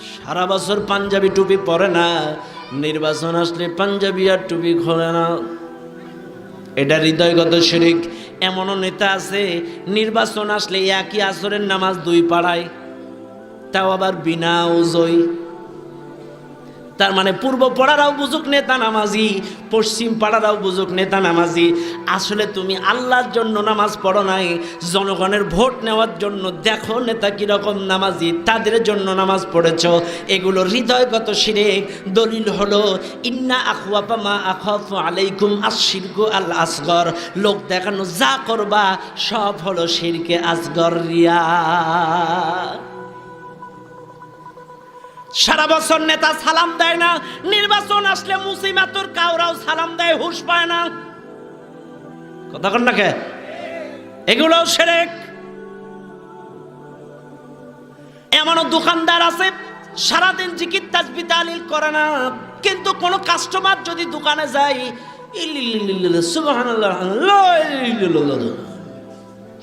সারা বছর পাঞ্জাবি টুপি পরে না, নির্বাচন আসলে পাঞ্জাবি আর টুপি খোলে না। এটা হৃদয়গত শিরিক। এমনও নেতা আছে নির্বাচন আসলে একই আসরের নামাজ 2 পাড়ায়, তাও আবার বিনা উজুই। তার মানে পূর্ব পাড়ারাও বুঝুক নেতা নামাজি, পশ্চিম পাড়ারাও বুঝুক নেতা নামাজি। আসলে তুমি আল্লাহর জন্য নামাজ পড়ো নাই, জনগণের ভোট নেওয়ার জন্য দেখো নেতা কিরকম নামাজি, তাদের জন্য নামাজ পড়েছ। এগুলো হৃদয়গত শিরক। দলিল হলো ইন্না আখওয়াফা মা আখাফু আলাইকুম আশ-শিরকু আল আসগর। লোক দেখানো যা করবা সব হলো শিরকে আসগর, রিয়া। সারা বছর নেতা সালাম দেয় না, নির্বাচন আসলে মুসিমাতুর কাউরাও সালাম দেয়, হুঁশ পায় না। কথা কন না কে? এগুলো শিরক। এমনও দোকানদার আছে সারাদিন জিকির তাসবিহ তাহলিল করে না, কিন্তু কোন কাস্টমার যদি দোকানে যায় সুবহানাল্লাহ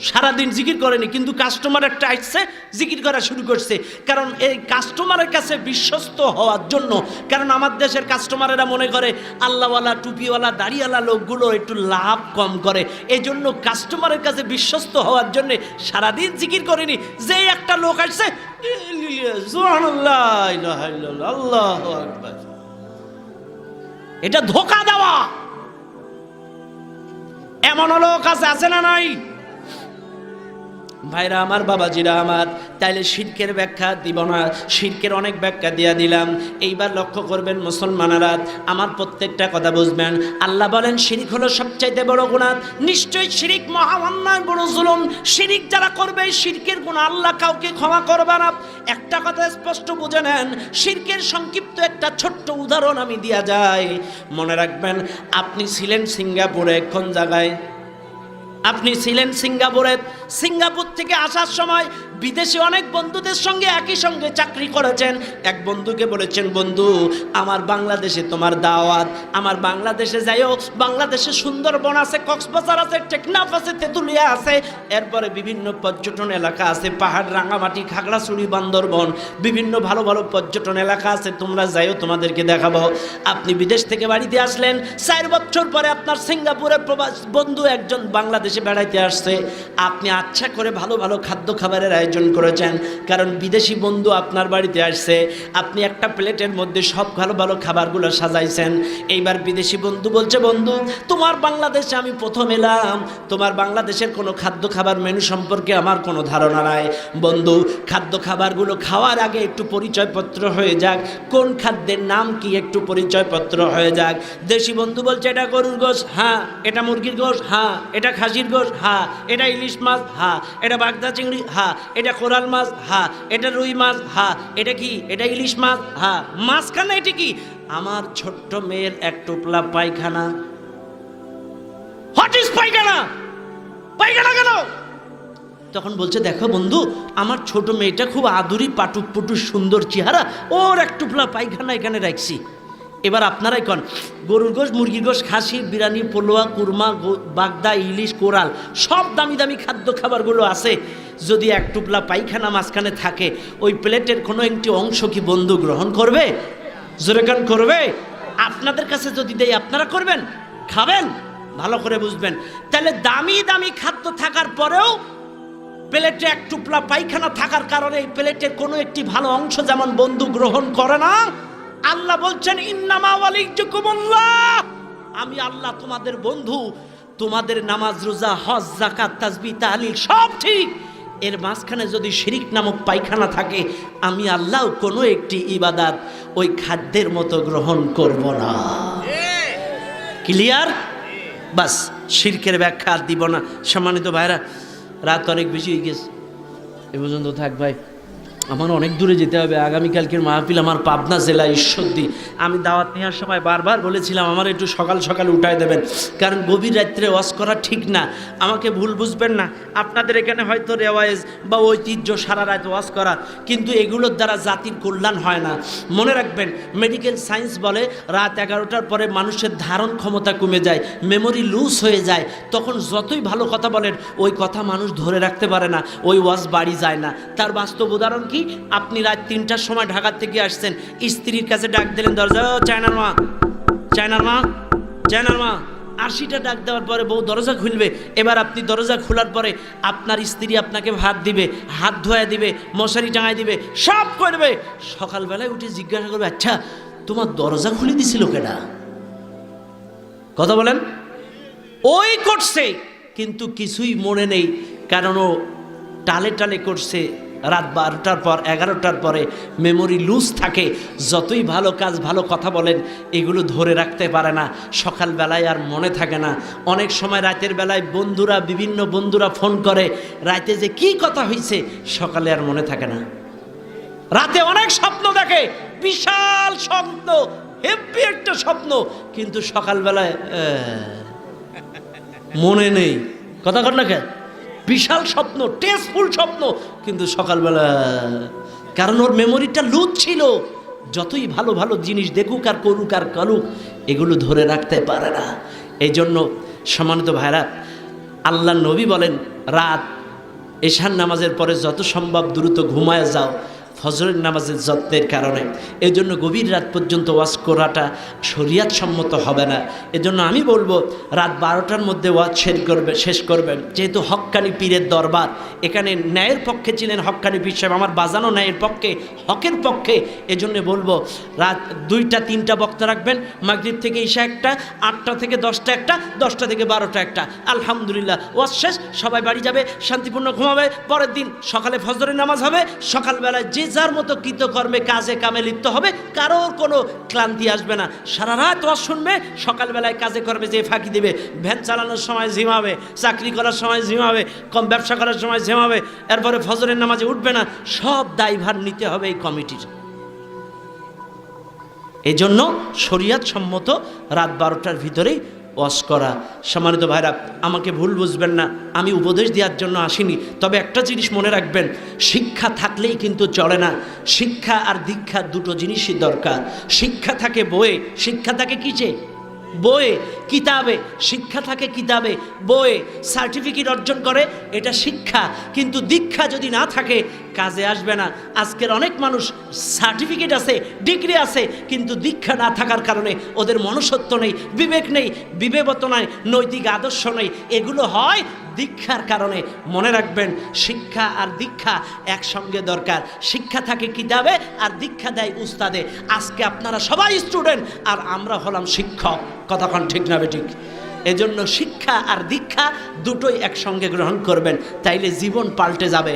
সারাদিন জিকির করেনি, কিন্তু কাস্টমার একটা আসছে জিকির করা শুরু করছে। কারণ এই কাস্টমারের কাছে বিশ্বস্ত হওয়ার জন্য, কারণ আমার দেশের কাস্টমারেরা মনে করে আল্লাহওয়ালা টুপিওয়ালা দাড়িওয়ালা লোকগুলো একটু লাভ কম করে, এই জন্য কাস্টমারের কাছে বিশ্বস্ত হওয়ার জন্য সারাদিন জিকির করেনি। যে একটা লোক আসছে সুবহানাল্লাহ ইলাহা ইল্লাল্লাহ আল্লাহু আকবার, এটা ধোঁকা দেওয়া। এমন লোক আছে না নাই? ভাইরা আমার, বাবাজিরা আমার, তাইলে শিরকের ব্যাখ্যা দিব না, শিরকের অনেক ব্যাখ্যা দিয়া দিলাম। এইবার লক্ষ্য করবেন মুসলমানেরা, আমার প্রত্যেকটা কথা বুঝবেন। আল্লাহ বলেন শিরিক হলো সবচাইতে বড় গুনাহ। নিশ্চয়ই শিরিক মহা অন্যায়, বড় জুলুম। শিরিক যারা করবে শিরকের গুনাহ আল্লাহ কাউকে ক্ষমা করবে না। একটা কথা স্পষ্ট বুঝে নেন, শিরকের সংক্ষিপ্ত একটা ছোট্ট উদাহরণ আমি দিয়া যাই, মনে রাখবেন। আপনি ছিলেন সিঙ্গাপুরে, কোন জায়গায়? আপনি ছিলেন সিঙ্গাপুরে। সিঙ্গাপুর থেকে আসার সময় বিদেশি অনেক বন্ধুদের সঙ্গে একই সঙ্গে চাকরি করেছেন। এক বন্ধুকে বলেছেন, বন্ধু আমার বাংলাদেশে তোমার দাওয়াত, আমার বাংলাদেশে যাইও। বাংলাদেশে সুন্দরবন আছে, কক্সবাজার আছে, টেকনাফ আছে, তেঁতুলিয়া আছে, এরপরে বিভিন্ন পর্যটন এলাকা আছে, পাহাড়, রাঙামাটি, খাগড়াছড়ি, বান্দরবন, বিভিন্ন ভালো ভালো পর্যটন এলাকা আছে, তোমরা যাইও, তোমাদেরকে দেখাবো। আপনি বিদেশ থেকে বাড়িতে আসলেন, 4 বছর পরে আপনার সিঙ্গাপুরের বন্ধু একজন বাংলাদেশে বেড়াইতে আসছে। আপনি আচ্ছা করে ভালো ভালো খাদ্য খাবারের আয়োজন করেছেন, কারণ বিদেশি বন্ধু আপনার বাড়িতে আসছে। আপনি একটা প্লেটের মধ্যে সব ভালো ভালো খাবারগুলো সাজাইছেন। এইবার বিদেশি বন্ধু বলছে, বন্ধু তোমার বাংলাদেশে আমি প্রথম এলাম, তোমার বাংলাদেশের কোনো খাদ্য খাবার মেনু সম্পর্কে আমার কোনো ধারণা নাই। বন্ধু খাদ্য খাবারগুলো খাওয়ার আগে একটু পরিচয়পত্র হয়ে যাক, কোন খাদ্যের নাম কি একটু পরিচয়পত্র হয়ে যাক। দেশি বন্ধু বলছে, এটা গরুর গোশ, হ্যাঁ। এটা মুরগির গোশ, হ্যাঁ। এটা খাসির গোশ, হ্যাঁ। এটা ইলিশ মাছ, হ্যাঁ। এটা বাগদা চিংড়ি, হ্যাঁ। এটা কোরাল মাছ, হ্যাঁ। এটা রুই মাছ, হ্যাঁ। এটা কি? এটা ইলিশ মাছ, হ্যাঁ। মাছখানা এটা কি? আমার ছোট্ট মেয়ের এক টোপলা পায়খানা। হোয়াট ইজ পায়খানা? পায়খানা কেন? তখন বলছে, দেখো বন্ধু আমার ছোট মেয়েটা খুব আদুরি, পাটুক পুটুক সুন্দর চেহারা, ওর এক টোপলা পায়খানা এখানে রাখছি। এবার আপনারাই কন, গরুর গোশ, মুরগির গোশ, খাসি, বিরিয়ানি, পোলোয়া, কুরমা, বাগদা, ইলিশ, কোরাল, সব দামি দামি খাদ্য খাবারগুলো আছে। যদি এক টুকলা পায়খানা মাঝখানে থাকে, ওই প্লেটের কোনো একটি অংশ কি বন্ধু গ্রহণ করবে? জোরে কান করবে? আপনাদের কাছে যদি দেই আপনারা করবেন? খাবেন? ভালো করে বুঝবেন। তাহলে দামি দামি খাদ্য থাকার পরেও প্লেটে এক টুকলা পায়খানা থাকার কারণে এই প্লেটের কোনো একটি ভালো অংশ যেমন বন্ধু গ্রহণ করে না, আল্লাহ বলছেন ইন্নামা ওয়ালিয়ুকুমুল্লাহ, আমি আল্লাহ তোমাদের বন্ধু। তোমাদের নামাজ, রোজা, হজ, যাকাত, তাসবিহ, তাহলিল সব ঠিক, এর মাঝখানে যদি শিরিক নামক পায়খানা থাকে, আমি আল্লাহ কোনো একটি ইবাদত ওই খাদ্যের মতো গ্রহণ করব না। ক্লিয়ার? বাস, শিরকের ব্যাখ্যা আর দিব না। সম্মানিত ভাইরা, রাত অনেক বেশি হয়ে গেছে, এ পর্যন্ত থাক ভাই। আমার অনেক দূরে যেতে হবে, আগামীকালকের মাহফিল আমার পাবনা জেলা ঈশ্বরদী। আমি দাওয়াত নেওয়ার সময় বারবার বলেছিলাম আমার একটু সকাল সকাল উঠায় দেবেন, কারণ গভীর রাত্রে ওয়াজ করা ঠিক না। আমাকে ভুল বুঝবেন না, আপনাদের এখানে হয়তো রেওয়াজ বা ঐতিহ্য সারা রাত ওয়াজ করা, কিন্তু এগুলোর দ্বারা জাতির কল্যাণ হয় না। মনে রাখবেন, মেডিকেল সায়েন্স বলে রাত 11টার পরে মানুষের ধারণ ক্ষমতা কমে যায়, মেমোরি লুজ হয়ে যায়। তখন যতই ভালো কথা বলেন ওই কথা মানুষ ধরে রাখতে পারে না, ওই ওয়াজ বাড়ি যায় না। তার বাস্তব উদাহরণ কি, আপনি রাত 3টার সময় ঢাকা থেকে আসছেন, স্ত্রীর কাছে ডাক দিলেন দরজা, ও চায়নার মা, চায়নার মা, চায়নার মা। 80টা ডাক দেওয়ার পরে বউ দরজা খুলবে। এবার আপনি দরজা খোলার পরে আপনার স্ত্রী আপনাকে ভাত দিবে, হাত ধোয়া দিবে, মশারি টাঙায় দিবে, সব করবে। সকালবেলায় উঠে জিজ্ঞাসা করবে, আচ্ছা তোমার দরজা খুলে দিছিল কেডা? কথা বলেন। ওই করছে কিন্তু কিছুই মনে নেই, কারণ ও টালে টালে করছে। রাত 12টার পর 11টার পরে মেমোরি লুজ থাকে। যতই ভালো কাজ ভালো কথা বলেন এগুলো ধরে রাখতে পারে না, সকালবেলায় আর মনে থাকে না। অনেক সময় রাতের বেলায় বন্ধুরা, বিভিন্ন বন্ধুরা ফোন করে, রাতে যে কি কথা হয়েছে সকালে আর মনে থাকে না। রাতে অনেক স্বপ্ন দেখে, বিশাল স্বপ্ন, হেভি একটা স্বপ্ন, কিন্তু সকালবেলায় মনে নেই। কথা কর না কেন? বিশাল স্বপ্ন, টেস্টফুল স্বপ্ন, কিন্তু সকালবেলা, কারণ ওর মেমোরিটা লুজ ছিল। যতই ভালো ভালো জিনিস দেখুক আর করুক আর কালুক, এগুলো ধরে রাখতে পারে না। এই জন্য সম্মানিত ভাইরা, আল্লাহ নবী বলেন রাত এশার নামাজের পরে যত সম্ভব দ্রুত ঘুমায় যাও, ফজরের নামাজের যত্নের কারণে। এজন্য গভীর রাত পর্যন্ত ওয়াজ করাটা শরিয়াত সম্মত হবে না। এজন্য আমি বলবো রাত 12টার মধ্যে ওয়াজ শেষ করবেন। যেহেতু হক্কানি পীরের দরবার, এখানে ন্যায়ের পক্ষে ছিলেন হক্কানি পীর সাহেব, আমার বাজানো ন্যায়ের পক্ষে, হকের পক্ষে। এজন্য বলবো রাত 2টা 3টা বক্তা রাখবেন, মাগরিব থেকে ঈশা একটা, 8টা থেকে 10টা একটা, 10টা থেকে 12টা একটা। আলহামদুলিল্লাহ ওয়াজ শেষ, সবাই বাড়ি যাবে, শান্তিপূর্ণ ঘুমাবে। পরের দিন সকালে ফজরের নামাজ হবে। সকালবেলায় যে যার মতো কৃতকর্মে কাজে কামে লিপ্ত হবে, কারোর কোনো ক্লান্তি আসবে না। সারা রাত ওয়াজ শুনবে, সকালবেলায় কাজে করবে, যে ফাঁকি দেবে, ভ্যান চালানোর সময় ঝিমাবে, চাকরি করার সময় ঝিমাবে, কম ব্যবসা করার সময় ঝিমাবে, এরপরে ফজরের নামাজে উঠবে না। সব দায়ভার নিতে হবে এই কমিটির। এই জন্য শরিয়াত সম্মত রাত 12টার ভিতরেই ওয়াজ করা। সম্মানিত ভাইরা, আমাকে ভুল বুঝবেন না, আমি উপদেশ দেওয়ার জন্য আসিনি। তবে একটা জিনিস মনে রাখবেন, শিক্ষা থাকলেই কিন্তু চলে না। শিক্ষা আর দীক্ষা দুটো জিনিসই দরকার। শিক্ষা থাকে বইয়ে, শিক্ষা থাকে কিসে? বইয়ে, কিতাবে। শিক্ষা থাকে কিতাবে, বইয়ে। সার্টিফিকেট অর্জন করে, এটা শিক্ষা। কিন্তু দীক্ষা যদি না থাকে কাজে আসবে না। আজকের অনেক মানুষ সার্টিফিকেট আছে, ডিগ্রি আছে, কিন্তু দীক্ষা না থাকার কারণে ওদের মনুষ্যত্ব নেই, বিবেক নেই, বিবেকতা নাই, নৈতিক আদর্শ নেই। এগুলো হয় দীক্ষার কারণে। মনে রাখবেন, শিক্ষা আর দীক্ষা একসঙ্গে দরকার। শিক্ষা থাকে কিতাবে আর দীক্ষা দেয় উস্তাদে। আজকে আপনারা সবাই স্টুডেন্ট আর আমরা হলাম শিক্ষক। কথাক্ষণ ঠিক না বেঠিক? এজন্য শিক্ষা আর দীক্ষা দুটোই একসঙ্গে গ্রহণ করবেন, তাইলে জীবন পাল্টে যাবে।